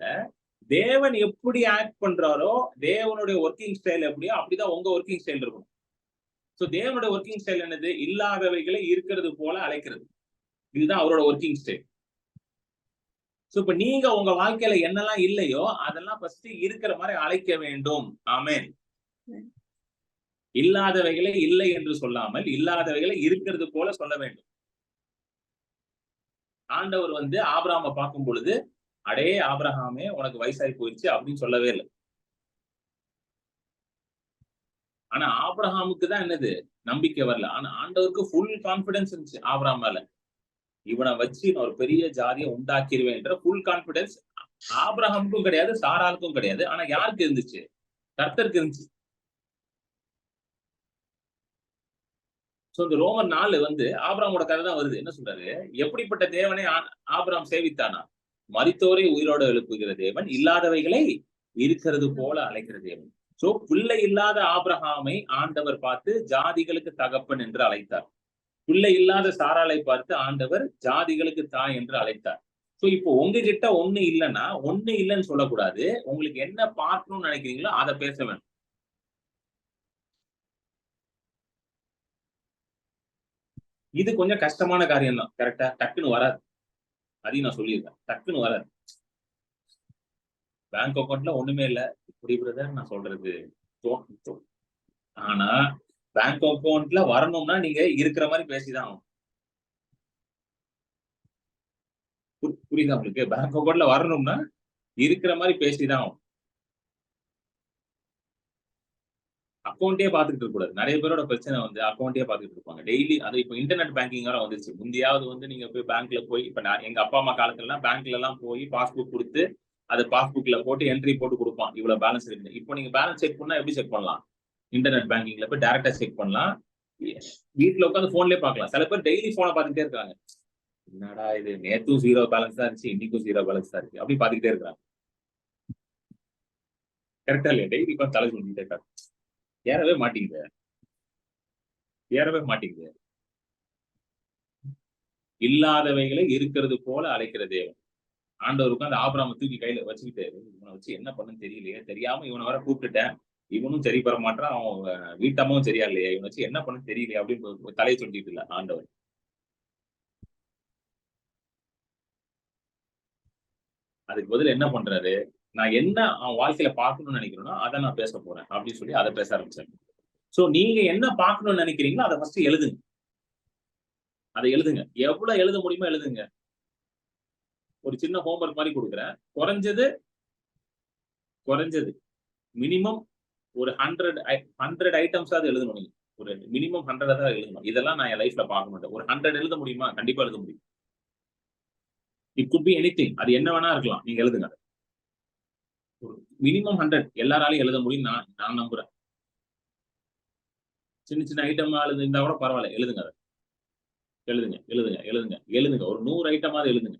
தேவன் எப்படி ஆக்ட் பண்றாரோ, தேவனுடைய ஒர்க்கிங் ஸ்டைல் எப்படியோ அப்படிதான் உங்க ஒர்க்கிங் ஸ்டைல் இருக்கும். சோ தேவனுடைய ஒர்க்கிங் ஸ்டைல் என்னது? இல்லாதவைகளை இருக்கிறது போல அழைக்கிறது. இதுதான் அவரோட ஒர்க்கிங் ஸ்டைல். சோ இப்ப நீங்க உங்க வாழ்க்கையில என்னெல்லாம் இல்லையோ அதெல்லாம் ஃபர்ஸ்ட் இருக்கிற மாதிரி அழைக்க வேண்டும். ஆமென். இல்லாதவைகளை இல்லை என்று சொல்லாமல் இல்லாதவைகளை இருக்கிறது போல சொல்ல வேண்டும். ஆண்டவர் வந்து ஆபிரகாமை பார்க்கும் பொழுது, அடே ஆபிரகாமே உனக்கு வயசாகி போயிடுச்சு அப்படின்னு சொல்லவே இல்லை. ஆனா ஆபிரகாமுக்கு தான் என்னது? நம்பிக்கை வரல. ஆனா ஆண்டவருக்கு ஃபுல் கான்பிடன்ஸ் இருந்துச்சு ஆபிரகாம் மேல. இவனை வச்சு நான் ஒரு பெரிய ஜாதியை உண்டாக்கிடுவேன் என்ற ஃபுல் கான்பிடன்ஸ் ஆபிரகாமுக்கும் கிடையாது, சாராளுக்கும் கிடையாது. ஆனா யாருக்கு இருந்துச்சு? கர்த்தருக்கு இருந்துச்சு. சோ இந்த ரோமர் 4 வந்து ஆபிரகாமோட கதை தான் வருது. என்ன சொல்றாரு? எப்படிப்பட்ட தேவனை ஆபிரகாம் சேவித்தானா? மரித்தோரை உயிரோட எழுப்புகிற தேவன், இல்லாதவைகளை இருக்கிறது போல அழைக்கிற தேவன். சோ பிள்ளை இல்லாத ஆபிரகாமை ஆண்டவர் பார்த்து ஜாதிகளுக்கு தகப்பன் என்று அழைத்தார். பிள்ளை இல்லாத சாராளை பார்த்து ஆண்டவர் ஜாதிகளுக்கு தாய் என்று அழைத்தார். சோ இப்போ உங்ககிட்ட ஒண்ணு இல்லைன்னா ஒண்ணு இல்லைன்னு சொல்லக்கூடாது. உங்களுக்கு என்ன பார்க்கணும்னு நினைக்கிறீங்களோ அதை பேச வேணும். இது கொஞ்சம் கஷ்டமான காரியம் தான். கரெக்டா? டக்குன்னு வராது. அதையும் நான் சொல்லியிருக்கேன். டக்குன்னு வராது. பேங்க் அக்கௌண்ட்ல ஒண்ணுமே இல்ல, இப்படி பிரதர் நான் சொல்றது. ஆனா பேங்க் அக்கௌண்ட்ல வரணும்னா நீங்க இருக்கிற மாதிரி பேசிதான் ஆகும். புரியுதா உங்களுக்கு? பேங்க் அக்கௌண்ட்ல வரணும்னா இருக்கிற மாதிரி பேசிதான் ஆகும். அக்கௌண்டே பாத்துக்கிட்டு இருக்க கூடாது. நிறைய பேரோட பிரச்சனை வந்து அக்கௌண்டே பாத்துக்கிட்டு இருப்பாங்க டெய்லி. அது இப்போ இன்டர்நெட் பேங்கிங் வேற வந்துருச்சு. முந்தையாவது வந்து நீங்க போய் பேங்க்ல போய், இப்ப நான் எங்க அப்பா அம்மா காலத்துல எல்லாம் பேங்க்ல எல்லாம் போய் பாஸ்புக் கொடுத்து அதை பாஸ்புக்ல போட்டு என்ட்ரி போட்டு கொடுப்பான், இவ்வளவு பேலன்ஸ் இருக்கு. இப்போ நீங்க பேலன்ஸ் செக் பண்ணா எப்படி செக் பண்ணலாம்? இன்டர்நெட் பேங்கிங்ல போய் டைரக்டா செக் பண்ணலாம். வீட்டுல உட்காந்து போன்லயே பார்க்கலாம். சில பேர் டெய்லி போனை பார்த்துட்டே இருக்காங்க. என்னடா இது, நேத்தும் 0 பேலன்ஸ் தான் இருந்துச்சு, இன்னைக்கும் 0 பேலன்ஸ் தான் இருக்கு, அப்படி பாத்துக்கிட்டே இருக்காங்க. கரெக்டா இல்லையா? டெய்லி உட்காந்து தலை சொல்லிட்டே இருக்காங்க. ஏறவே மாட்டேங்குது, ஏறவே மாட்டேங்குது. இல்லாதவைகளை இருக்கிறது போல அழைக்கிற தேவன். ஆண்டவருக்கு அந்த ஆபிரகாமை தூக்கி கையில வச்சுக்கிட்டு, இவனை வச்சு என்ன பண்ணுன்னு தெரியலையே, தெரியாம இவனை வர கூப்பிட்டுட்டேன், இவனும் சரி பெற மாட்டான், அவன் வீட்டம்மாவும் சரியா இல்லையே, இவனை வச்சு என்ன பண்ணுன்னு தெரியலையே அப்படின்னு தலையை சொல்லிட்டு இல்ல ஆண்டவர். அதுக்கு பதில் என்ன பண்றாரு, நான் என்ன அவன் வாழ்க்கையில பார்க்கணும்னு நினைக்கிறேனோ அதை நான் பேச போறேன் அப்படின்னு சொல்லி அதை பேச ஆரம்பிச்சாரு. சோ நீங்க என்ன பார்க்கணும்னு நினைக்கிறீங்களோ அதை ஃபர்ஸ்ட் எழுதுங்க. அதை எழுதுங்க, எவ்வளவு எழுத முடியுமோ எழுதுங்க. ஒரு சின்ன ஹோம்ஒர்க் மாதிரி கொடுக்குறேன். குறைஞ்சது மினிமம் ஒரு 100 ஐட்டம்ஸாவது எழுதணும். நீங்க ஒரு மினிமம் 100 தான் எழுதணும். இதெல்லாம் நான் என் லைஃப்ல பார்க்க மாட்டேன். ஒரு 100 எழுத முடியுமா? கண்டிப்பா எழுத முடியும். It could be anything. அது என்ன வேணா இருக்கலாம், நீங்க எழுதுங்க. ஒரு மினிமம் 100 எல்லாராலையும் எழுத முடியும் நான் நம்புறேன். சின்ன சின்ன ஐட்டம் இருந்தா கூட பரவாயில்ல, எழுதுங்க. அதை எழுதுங்க. ஒரு 100 ஐட்டமாவது எழுதுங்க.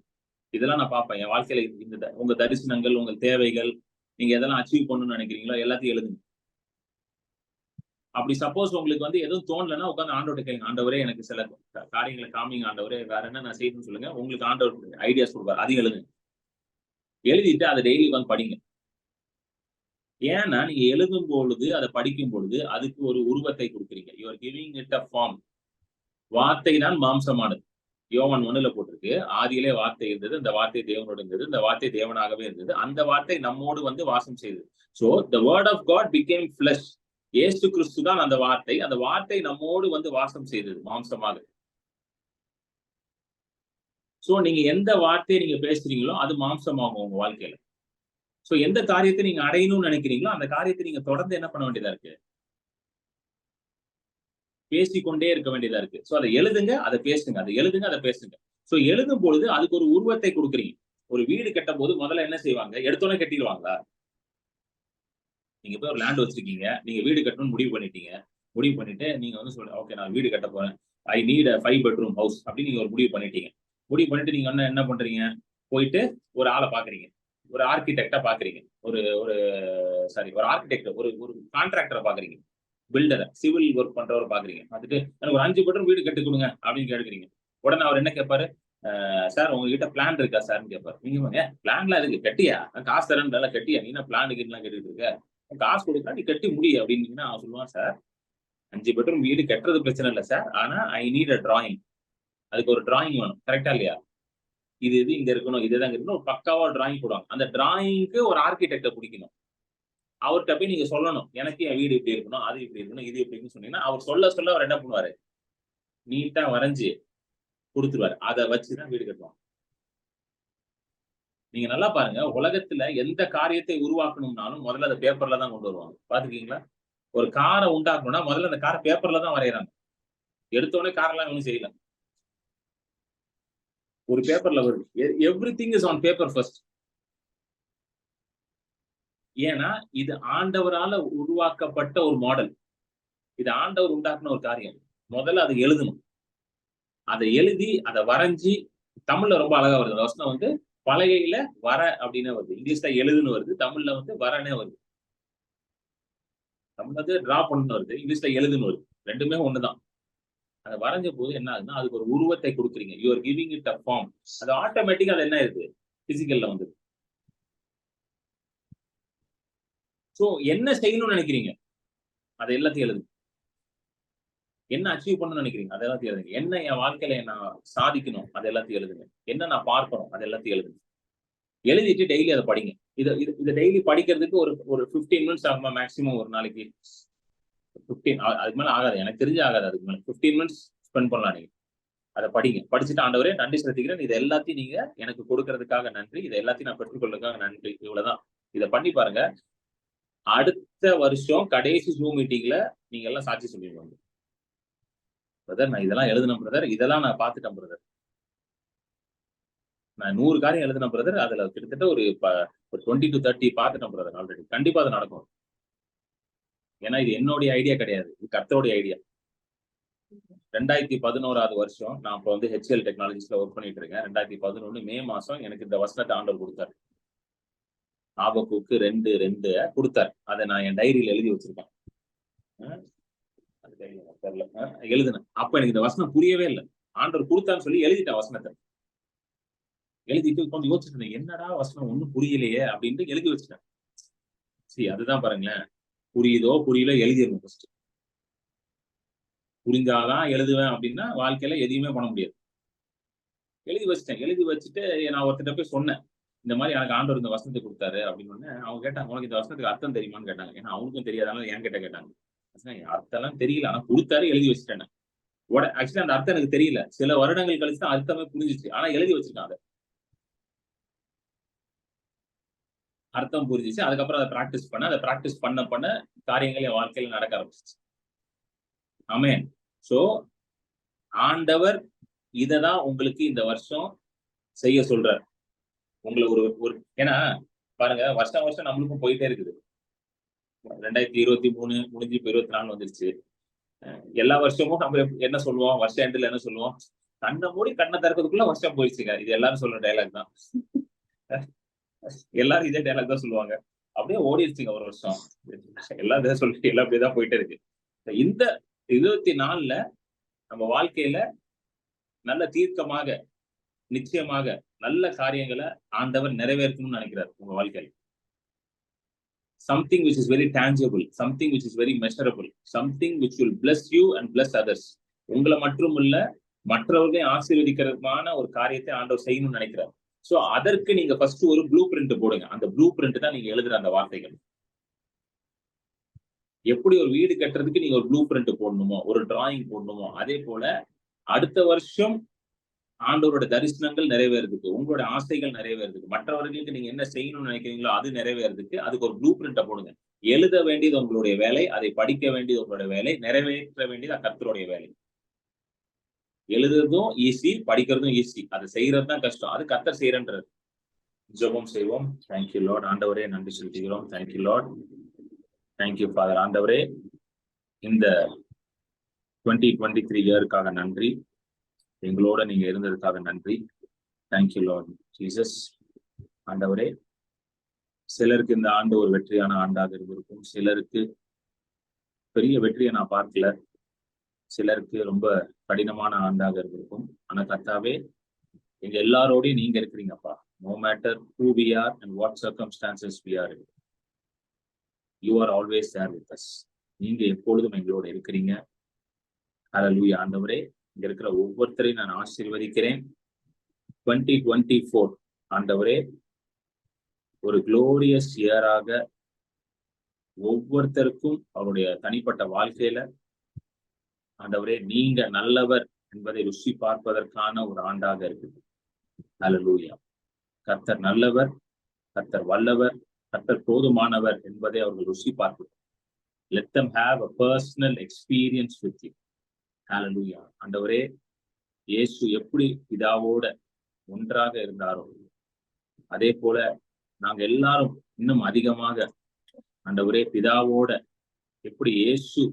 இதெல்லாம் நான் பார்ப்பேன் என் வாழ்க்கையில. இந்த உங்க தரிசனங்கள், உங்க தேவைகள், நீங்க எதெல்லாம் அச்சீவ் பண்ணணும்னு நினைக்கிறீங்களோ எல்லாத்தையும் எழுதுங்க. அப்படி சப்போஸ் உங்களுக்கு எதுவும் தோணலைன்னா உட்காந்து ஆண்டவர்கிட்ட கேளுங்க. ஆண்டவரே எனக்கு சில காரியங்களை காமிங்க ஆண்டவரே, வேற என்ன நான் செய்யணும்னு சொல்லுங்க. உங்களுக்கு ஆண்டவர் ஐடியாஸ் கொடுப்பாரு, அதையும் எழுதுங்க. எழுதிட்டு அதை டெய்லி வந்து படிங்க. ஏன்னா நீங்க எழுதும் பொழுது, அதை படிக்கும் பொழுது அதுக்கு ஒரு உருவத்தை கொடுக்குறீங்க. You are giving it a form. வார்த்தை தான் மாம்சமானது. யோவான் 1 போட்டிருக்கு, ஆதியிலே வார்த்தை இருந்தது, அந்த வார்த்தை தேவனோடு இருந்தது, இந்த வார்த்தை தேவனாகவே இருந்தது, அந்த வார்த்தை நம்மோடு வாசம் செய்தது. So the word of God became flesh. இயேசு கிறிஸ்து தான் அந்த வார்த்தை நம்மோடு வாசம் செய்தது மாம்சமாக. சோ நீங்க எந்த வார்த்தையை நீங்க பேசுறீங்களோ அது மாம்சமாகும் உங்க வாழ்க்கையில. சோ எந்த காரியத்தை நீங்க அடையணும்னு நினைக்கிறீங்களோ அந்த காரியத்தை நீங்க தொடர்ந்து என்ன பண்ண வேண்டியதா இருக்கு? பேசிக்கொண்டே இருக்க வேண்டியதா இருக்கு. சோ அதை எழுதுங்க, அதை பேசுங்க, அதை எழுதுங்க, அதை பேசுங்க. சோ எழுதும் பொழுது அதுக்கு ஒரு உருவத்தை கொடுக்குறீங்க. ஒரு வீடு கட்டும் போது முதல்ல என்ன செய்வாங்க? எடுத்தோன்னே கட்டிடுவாங்களா? நீங்க போய் ஒரு லேண்ட் வச்சிருக்கீங்க, நீங்க வீடு கட்டணும்னு முடிவு பண்ணிட்டீங்க. முடிவு பண்ணிட்டு நீங்க சொல்லுங்க, ஓகே நான் வீடு கட்ட போறேன், I need a 5 bedroom house அப்படின்னு நீங்க ஒரு முடிவு பண்ணிட்டீங்க. முடிவு பண்ணிட்டு நீங்க என்ன பண்றீங்க? போயிட்டு ஒரு ஆளை பாக்குறீங்க, ஒரு ஆர்கிடெக்டா பாக்குறீங்க, ஒரு ஒரு சாரி ஒரு ஆர்கிடெக்ட், ஒரு ஒரு கான்ட்ராக்டரை பாக்குறீங்க, பில்டரை, சிவில் ஒர்க் பண்றவரை பாக்குறீங்க. பார்த்துட்டு எனக்கு ஒரு 5 bedroom வீடு கட்டி கொடுங்க அப்படின்னு கேட்குறீங்க. உடனே அவர் என்ன கேட்பாரு? சார் உங்ககிட்ட பிளான் இருக்கா சார்ன்னு கேட்பாரு. நீங்க பிளான்லாம் இருக்கு, கட்டியா? காசு தரேன் கட்டியா? நீ என்ன பிளானுக்கு எல்லாம் கேட்டுட்டு இருக்க? காசு கொடுத்தா நீ கட்டி முடிய அப்படின்னு அவன் சொல்லுவான், சார் 5 bedroom வீடு கட்டுறது பிரச்சனை இல்லை சார், ஆனா ஐ நீட் அ டிராயிங். அதுக்கு ஒரு டிராயிங் வேணும், கரெக்டா இல்லையா? இது இங்க இருக்கணும், இதுதான் இருக்கணும், ஒரு பக்காவா டிராயிங் போடுவாங்க. அந்த டிராயிங்க்கு ஒரு ஆர்கிடெக்டை பிடிக்கணும். அவர்கிட்ட போய் நீங்க சொல்லணும், எனக்கு என் வீடு இப்படி இருக்கணும், அது இப்படி இருக்கணும், இது எப்படின்னு சொன்னீங்கன்னா அவர் சொல்ல அவர் என்ன பண்ணுவாரு? நீட்டா வரைஞ்சு கொடுத்துருவாரு. அதை வச்சுதான் வீடு கட்டுவாங்க. நீங்க நல்லா பாருங்க, உலகத்துல எந்த காரியத்தை உருவாக்கணும்னாலும் முதல்ல அதை பேப்பர்ல தான் கொண்டு வருவாங்க. பாத்துக்கீங்களா? ஒரு காரை உண்டாக்கணும்னா முதல்ல அந்த காரை பேப்பர்ல தான் வரைகிறாங்க. எடுத்தோடனே காரெல்லாம் ஒன்றும் செய்யல, ஒரு பேப்பர்ல வருது. Everything is on paper first. ஏன்னா இது ஆண்டவரால உருவாக்கப்பட்ட ஒரு மாடல். இது ஆண்டவர் உண்டாக்குன ஒரு காரியம். முதல்ல அதை எழுதணும். அதை எழுதி அதை வரைஞ்சி, தமிழ்ல ரொம்ப அழகா வருது அந்த வசனம். பலகையில வர அப்படின்னு வருது, இங்கிலீஷ்ல எழுதுன்னு வருது, தமிழ்ல வரனே வருது. தமிழ்ல டிரா பண்ணு வருது, இங்கிலீஷ்ல எழுதுன்னு வருது. ரெண்டுமே ஒண்ணுதான். அதை வரைஞ்ச போது என்ன ஆகுதுன்னா அதுக்கு ஒரு உருவத்தை கொடுக்குறீங்க. You are giving it a form. அது ஆட்டோமேட்டிக்கா அது என்ன இருக்கு? பிசிக்கல்ல வந்துது. சோ என்ன செய்யணும்னு நினைக்கிறீங்க? அதை எல்லாத்தையும் எழுதுங்க. என்ன அச்சீவ் பண்ணணும்னு நினைக்கிறீங்க? அதை எல்லாத்தையும் எழுதுங்க. என்ன என் வாழ்க்கையில நான் சாதிக்கணும்? அதை எல்லாத்தையும் எழுதுங்க. என்ன நான் பார்க்கணும்? அதை எல்லாத்தையும் எழுதுங்க. எழுதிட்டு டெய்லி அதை படிங்க. இதை டெய்லி படிக்கிறதுக்கு ஒரு 15 மினிட்ஸ் ஆகுமா மேக்ஸிமம் ஒரு நாளைக்கு? 15, அதுக்கு மேல ஆகாது, எனக்கு தெரிஞ்சு ஆகாது. அதுக்கு மேல 15 மினிட்ஸ் ஸ்பெண்ட் பண்ணலாம். நீங்க அதை படிங்க. படிச்சுட்டு ஆண்டவரே நன்றி செலுத்திக்கிறேன், இது எல்லாத்தையும் நீங்க எனக்கு கொடுக்கறதுக்காக நன்றி, இதை எல்லாத்தையும் நான் பெற்றுக்கொள்றதுக்காக நன்றி. இவ்வளவுதான். இதை பண்ணி பாருங்க. அடுத்த வருஷம் கடைசி ஜூம் மீட்டிங்ல நீங்க எல்லாம் சாட்சி சொல்லிடுவாங்க. பிரதர் நான் இதெல்லாம் எழுதினேன் பிரதர், இதெல்லாம் நான் பார்த்துட்டேன் பிரதர், நான் 100 காரியம் எழுதினேன் பிரதர், அதுல கிட்டத்தட்ட ஒரு 20 to 30 பார்த்துட்டேன் பிரதர் ஆல்ரெடி. கண்டிப்பா அது நடக்கும். ஏன்னா இது என்னுடைய ஐடியா கிடையாது, இது கர்த்தருடைய ஐடியா. 2011 வருஷம் நான் இப்போ வந்து HCL டெக்னாலஜிஸ்ல ஒர்க் பண்ணிட்டு இருக்கேன். 2011 மே மாசம் எனக்கு இந்த வசனத்தை ஆண்டவர் கொடுத்தாரு. ஆபகுக்கு 2:2 கொடுத்தாரு. அதை நான் என் டைரியில எழுதி வச்சிருக்கேன். எழுதுனேன். அப்ப எனக்கு இந்த வசனம் புரியவே இல்லை. ஆண்டவர் கொடுத்தான்னு சொல்லி எழுதிட்டேன் வசனத்தை. எழுதிட்டு கொஞ்சம் யோசிச்சுட்டு இருந்தேன், என்னடா வசனம் ஒண்ணும் புரியலையே அப்படின்ட்டு எழுதி வச்சுட்டேன். சரி, அதுதான் பாருங்களேன், புரியுதோ புரியல எழுதிடணும் ஃபர்ஸ்ட். புரிஞ்சாதான் எழுதுவேன் அப்படின்னா வாழ்க்கையில எதையுமே பண்ண முடியாது. எழுதி வச்சுட்டேன். எழுதி வச்சுட்டு நான் ஒருத்தர் போய் சொன்னேன், இந்த மாதிரி எனக்கு ஆண்டவர் இந்த வசனத்தை கொடுத்தாரு அப்படின்னு. அவங்க கேட்டாங்க, உனக்கு இந்த வசனத்துக்கு அர்த்தம் தெரியுமான்னு கேட்டாங்க. ஏன்னா அவனுக்கும் தெரியாதனால என்கிட்ட கேட்டாங்க. அர்த்தம்லாம் தெரியல, ஆனா கொடுத்தாரு, எழுதி வச்சுட்டேன். ஆக்சுவலி அந்த அர்த்தம் எனக்கு தெரியல. சில வருடங்கள் கழிச்சு தான் அர்த்தமே புரிஞ்சிச்சு. ஆனா எழுதி வச்சிருக்கான். அதை அர்த்தம் புரிஞ்சிச்சு. அதுக்கப்புறம் அதை பிராக்டிஸ் பண்ண காரியங்கள் என் வாழ்க்கையில நடக்க ஆரம்பிச்சிச்சு. ஆமென். சோ ஆண்டவர் இததான் உங்களுக்கு இந்த வருஷம் செய்ய சொல்றார். உங்களை ஒரு ஏன்னா பாருங்க, வருஷம் நம்மளுக்கும் போயிட்டே இருக்குது. 2023 முடிஞ்சு இப்ப 24 வந்துருச்சு. எல்லா வருஷமும் நம்ம என்ன சொல்லுவோம், வருஷம் எண்டில் என்ன சொல்லுவோம், கண்ணை மூடி கண்ணை திறக்கிறதுக்குள்ள வருஷம் போயிடுச்சுங்க. இது எல்லாரும் சொல்ற டைலாக் தான். எல்லாரும் இதே டைலாக் தான் சொல்லுவாங்க. அப்படியே ஓடிடுச்சுங்க ஒரு வருஷம். எல்லாம் இதை சொல்லிட்டு எல்லாம் அப்படியேதான் போயிட்டே இருக்கு. இந்த 24ல நம்ம வாழ்க்கையில நல்ல தீர்க்கமாக, நிச்சயமாக நல்ல காரியங்களை ஆண்டவர் நிறைவேற்றணும்னு நினைக்கிறார் உங்க வாழ்க்கையில. something which is very tangible, something which is very measurable, something which will bless you and bless others. உங்களை மட்டும் இல்ல, மற்றவர்களை ஆசீர்வதிக்கிறதுமான ஒரு காரியத்தை ஆண்டவர் செய்யணும்னு நினைக்கிறார். சோ அதற்கு நீங்க ஃபர்ஸ்ட் ஒரு ப்ளூ பிரிண்ட் போடுங்க. அந்த ப்ளூ பிரிண்ட் தான் நீங்க எழுதுற அந்த வார்த்தைகள். எப்படி ஒரு வீடு கட்டுறதுக்கு நீங்க ஒரு ப்ளூ பிரிண்ட் போடணுமோ, ஒரு டிராயிங் போடணுமோ, அதே போல அடுத்த வருஷம் ஆண்டவரோட தரிசனங்கள் நிறைவேறதுக்கு, உங்களோட ஆசைகள் நிறைவேறதுக்கு, மற்றவர்களுக்கு நீங்க என்ன செய்யணும்னு நினைக்கிறீங்களோ அது நிறைவேறதுக்கு அதுக்கு ஒரு ப்ளூ பிரிண்ட போடுங்க. எழுத வேண்டியது உங்களுடைய வேலை, அதை படிக்க வேண்டியது உங்களுடைய வேலை, நிறைவேற்ற வேண்டியது கர்த்தருடைய வேலை. எழுதுறதும் ஈஸி, படிக்கிறதும் ஈஸி, அதை செய்யறது தான் கஷ்டம். அது கர்த்தர் செய்யறன்றது. ஜெபம் செய்வோம். Thank you Lord. ஆண்டவரே நன்றி செலுத்துகிறோம். Thank you Lord. Thank you father. ஆண்டவரே இந்த 2023 இயருக்காக நன்றி. எங்களோட நீங்க இருந்ததுக்காக நன்றி. Thank you Lord Jesus. ஆண்டவரே சிலருக்கு இந்த ஆண்டு ஒரு வெற்றியான ஆண்டாக இருந்திருக்கும். சிலருக்கு பெரிய வெற்றியை நான் பார்க்கல. சிலருக்கு ரொம்ப கடினமான ஆண்டாக இருந்திருக்கும். ஆனா கர்த்தாவே எங்க எல்லாரோடையும் நீங்க இருக்கிறீங்கப்பா. No matter who we are and what circumstances we are in, you are always there with us. நீங்க எப்பொழுதும் எங்களோட இருக்கிறீங்க. ஹல்லேலூயா. ஆண்டவரே இங்க இருக்கிற ஒவ்வொருத்தரையும் நான் ஆசீர்வதிக்கிறேன். 2024 ஆண்டவரே ஒரு குளோரியஸ் இயராக ஒவ்வொருத்தருக்கும் அவருடைய தனிப்பட்ட வாழ்க்கையில ஆண்டவரே நீங்க நல்லவர் என்பதை ருசி பார்ப்பதற்கான ஒரு ஆண்டாக இருக்குது. ஹல்லேலூயா. கர்த்தர் நல்லவர், கர்த்தர் வல்லவர், கர்த்தர் போதுமானவர் என்பதை அவர்கள் ருசி பார்க்கணும். Let them have a personal experience with you. ஹல்லேலூயா. ஆண்டவரே இயேசு எப்படி பிதாவோட ஒன்றாக இருந்தாரோ அதே போல நாங்க எல்லாரும் இன்னும் அதிகமாக ஆண்டவரே பிதாவோட எப்படி இயேசு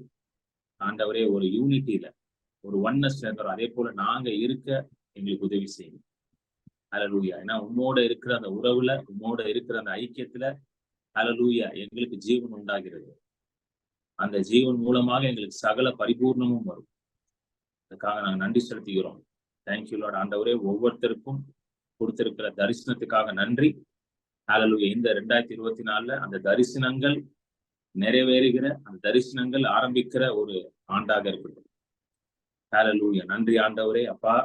ஆண்டவரே ஒரு யூனிட்டியில ஒரு ஒன்னஸ் இருக்கிறோம், அதே போல நாங்க இருக்க எங்களுக்கு உதவி செய்யும். ஹல்லேலூயா. ஏன்னா உம்மோட இருக்கிற அந்த உறவுல, உம்மோட இருக்கிற அந்த ஐக்கியத்துல ஹல்லேலூயா எங்களுக்கு ஜீவன் உண்டாகிறது. அந்த ஜீவன் மூலமாக எங்களுக்கு சகல பரிபூர்ணமும் வரும். அதுக்காக நாங்க நன்றி செலுத்துகிறோம். Thank you Lord. ஆண்டவரே ஒவ்வொருத்தருக்கும் கொடுத்திருக்கிற தரிசனத்துக்காக நன்றி. ஹல்லேலூயா. இந்த 2024ல அந்த தரிசனங்கள் நிறைவேறுகிற, அந்த தரிசனங்கள் ஆரம்பிக்கிற ஒரு ஆண்டாக இருக்கட்டும். ஹல்லேலூயா. நன்றி ஆண்டவரே. அப்பா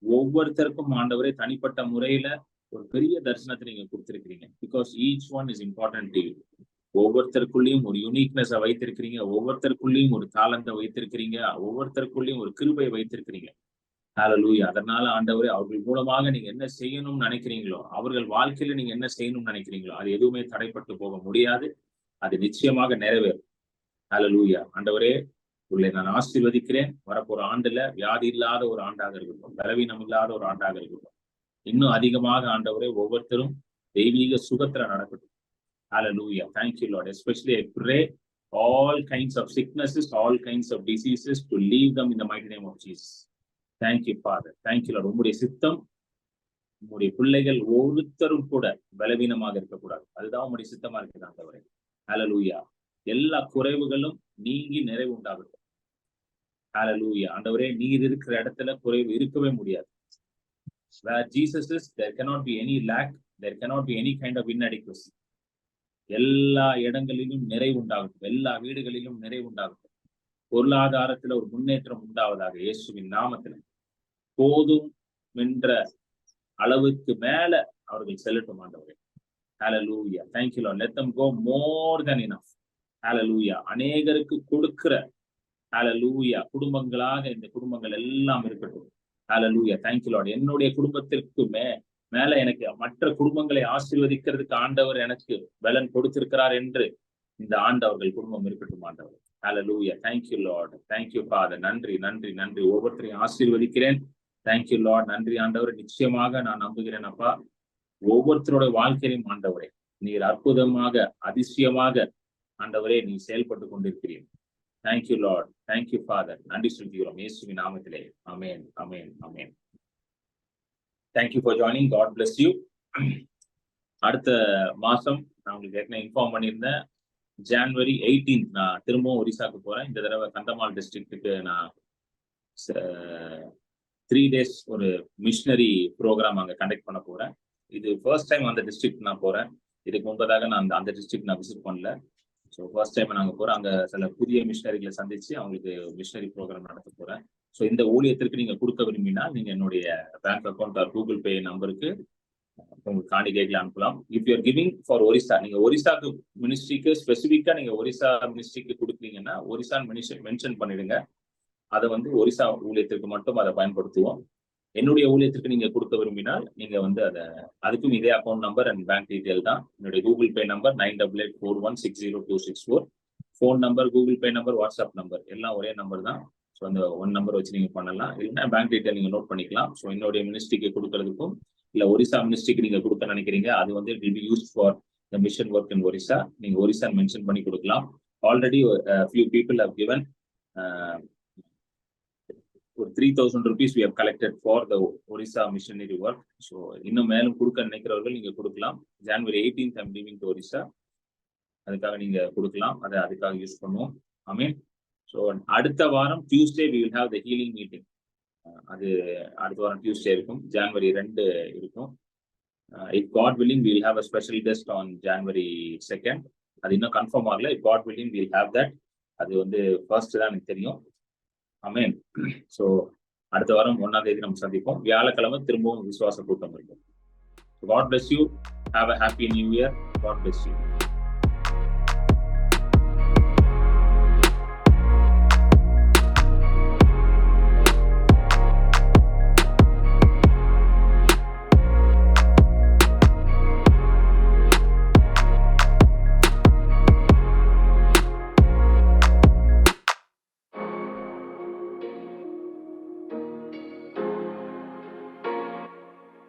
ஒவ்வொருத்தருக்கும் ஆண்டவரே தனிப்பட்ட முறையில ஒரு பெரிய தரிசனத்தை நீங்க கொடுத்திருக்கிறீங்க. Because each one is important to you. ஒவ்வொருத்தருக்குள்ளேயும் ஒரு யூனிக்னஸை வைத்திருக்கிறீங்க, ஒவ்வொருத்தருக்குள்ளேயும் ஒரு தாளந்தை வைத்திருக்கிறீங்க, ஒவ்வொருத்தருக்குள்ளேயும் ஒரு கிருபை வைத்திருக்கிறீங்க. ஹல்லேலூயா. அதனால ஆண்டவரே அவர்கள் மூலமாக நீங்க என்ன செய்யணும்னு நினைக்கிறீங்களோ, அவர்கள் வாழ்க்கையில நீங்க என்ன செய்யணும்னு நினைக்கிறீங்களோ அது எதுவுமே தடைப்பட்டு போக முடியாது. அது நிச்சயமாக நிறைவேறும். ஹல்லேலூயா. ஆண்டவரே உங்களை நான் ஆசீர்வதிக்கிறேன். வரப்போற ஆண்டுல வியாதி இல்லாத ஒரு ஆண்டாக இருக்கட்டும், பலவீனம் இல்லாத ஒரு ஆண்டாக இருக்கட்டும். இன்னும் அதிகமாக ஆண்டவரே ஒவ்வொருத்தரும் தெய்வீக சுகத்துல நடக்கட்டும். Hallelujah. Thank you, Lord. Especially I pray all kinds of sicknesses, all kinds of diseases, to leave them in the mighty name of Jesus. Thank you, Father. Thank you, Lord. உம்முடைய சித்தம், உம்முடைய பிள்ளைகள் ஒருத்தரும் கூட பலவீனமாக இருக்கக்கூடாது. அதுதான் உம்முடைய சித்தமா இருக்குது ஆண்டவரே. ஹல்லேலூயா. எல்லா குறைவுகளும் நீங்கி நிறைவு உண்டாகட்டும். ஹல்லேலூயா. ஆண்டவரே, நீர் இருக்கிற இடத்துல குறைவு இருக்கவே முடியாது. Where Jesus is, there cannot be any lack, there cannot be any kind of inadequacy. எல்லா இடங்களிலும் நிறைவு உண்டாகட்டும். எல்லா வீடுகளிலும் நிறைவு உண்டாகட்டும். பொருளாதாரத்துல ஒரு முன்னேற்றம் உண்டாவதாக இயேசுவின் நாமத்துல. போதும் என்ற அளவுக்கு மேல அவர்கள் செல்லட்டும் ஆண்டவரே. Hallelujah. Thank you, Lord. Let them go more than enough. Hallelujah. அநேகருக்கு கொடுக்கிற Hallelujah குடும்பங்களாக இந்த குடும்பங்கள் எல்லாம் இருக்கட்டும். Hallelujah. Thank you, Lord. என்னுடைய குடும்பத்திற்கு மேல எனக்கு மற்ற குடும்பங்களை ஆசீர்வதிக்கிறதுக்கு ஆண்டவர் எனக்கு பலன் கொடுத்திருக்கிறார் என்று இந்த ஆண்டவர்கள் குடும்பம் இருக்கட்டும் ஆண்டவர். Hallelujah. Thank you, Lord. Thank you, Father. நன்றி நன்றி நன்றி. ஒவ்வொருத்தரையும் ஆசீர்வதிக்கிறேன். Thank you, Lord. நன்றி ஆண்டவர். நிச்சயமாக நான் நம்புகிறேன் அப்பா, ஒவ்வொருத்தரோட வாழ்க்கையிலும் ஆண்டவரே நீர் அற்புதமாக அதிசயமாக ஆண்டவரே நீ செயல்பட்டு கொண்டிருக்கிறீர். Thank you, Lord. Thank you, Father. நன்றி சொல்கிறோம் இயேசுவின் நாமத்திலே. ஆமென் ஆமென் ஆமென். Thank you for joining. God bless you. அடுத்த மாசம் நான் உங்களுக்கு ஏற்கனவே இன்ஃபார்ம் பண்ணியிருந்தேன். January 18th நான் திரும்பவும் ஒரிசாக்கு போறேன். இந்த தடவை கந்தமால் டிஸ்ட்ரிக்ட்டுக்கு நான் 3 days ஒரு மிஷனரி ப்ரோக்ராம் அங்கே கண்டக்ட் பண்ண போறேன். இது ஃபர்ஸ்ட் டைம் அந்த டிஸ்ட்ரிக்ட் நான் போறேன். இதுக்கு முன்பதாக நான் அந்த டிஸ்ட்ரிக்ட் நான் விசிட் பண்ணல. ஸோ ஃபர்ஸ்ட் டைம் நாங்கள் போறோம். அங்கே சில புதிய மிஷனரிகளை சந்திச்சு அவங்களுக்கு மிஷனரி ப்ரோக்ராம் நடத்த போறேன். ஸோ இந்த ஊழியத்திற்கு நீங்க கொடுக்க விரும்பினா நீங்க என்னுடைய bank account R Google Pay நம்பருக்கு உங்களுக்கு காணிக்கைகளை அனுப்பலாம். If you are giving for Orissa, நீங்க ஒரிசாக்கு மினிஸ்ட்ரிக்கு ஸ்பெசிஃபிக்கா நீங்க ஒரிசா மினிஸ்ட்ரிக்கு கொடுக்குறீங்கன்னா ஒரிசான் மென்ஷன் பண்ணிடுங்க. அதை வந்து ஒரிசா ஊழியத்திற்கு மட்டும் அதை பயன்படுத்துவோம். என்னுடைய ஊழியத்திற்கு நீங்க கொடுக்க விரும்பினால் நீங்க வந்து அதுக்கும் இதே account number and bank detail தான். என்னுடைய Google Pay number 9884160264. Phone number, Google Pay number, WhatsApp number எல்லாம் ஒரே நம்பர் தான். ஸோ அந்த 1 நம்பர் வச்சு நீங்க பண்ணலாம். இல்லைன்னா பேங்க் டீடைல் நீங்க நோட் பண்ணிக்கலாம். ஸோ என்னுடைய மினிஸ்ட்ரிக்கு கொடுக்கறதுக்கும் இல்ல ஒரிசா மினிஸ்ட்ரிக்கு நீங்க கொடுக்க நினைக்கிறீங்க, அது வந்து will be used for the mission work in Orissa. நீங்க ஒரிசா மென்ஷன் பண்ணி கொடுக்கலாம். Already few people have given ஒரு 3,000 rupees we have collected for the Orissa missionary work. So இன்னும் மேலும் கொடுக்க நினைக்கிறவர்கள் நீங்க கொடுக்கலாம். January 18th I'm leaving to Orissa. அதுக்காக நீங்க கொடுக்கலாம். அதை அதுக்காக யூஸ் பண்ணுவோம். ஆமென். ஸோ அடுத்த வாரம் Tuesday we will have the healing meeting. அது அடுத்த வாரம் Tuesday இருக்கும். January 2 இருக்கும். If God willing we will have a special guest on January 2nd. அது இன்னும் கன்ஃபார்ம் ஆகல. If God willing we will have that. அது வந்து ஃபர்ஸ்ட் தான் எனக்கு தெரியும். ஆமென். ஸோ அடுத்த வாரம் 1ஆம் தேதி நம்ம சந்திப்போம். வியாழக்கிழமை திரும்பவும் விசுவாச கூட்டம் இருக்கும். God bless you. Have a happy new year. God bless you.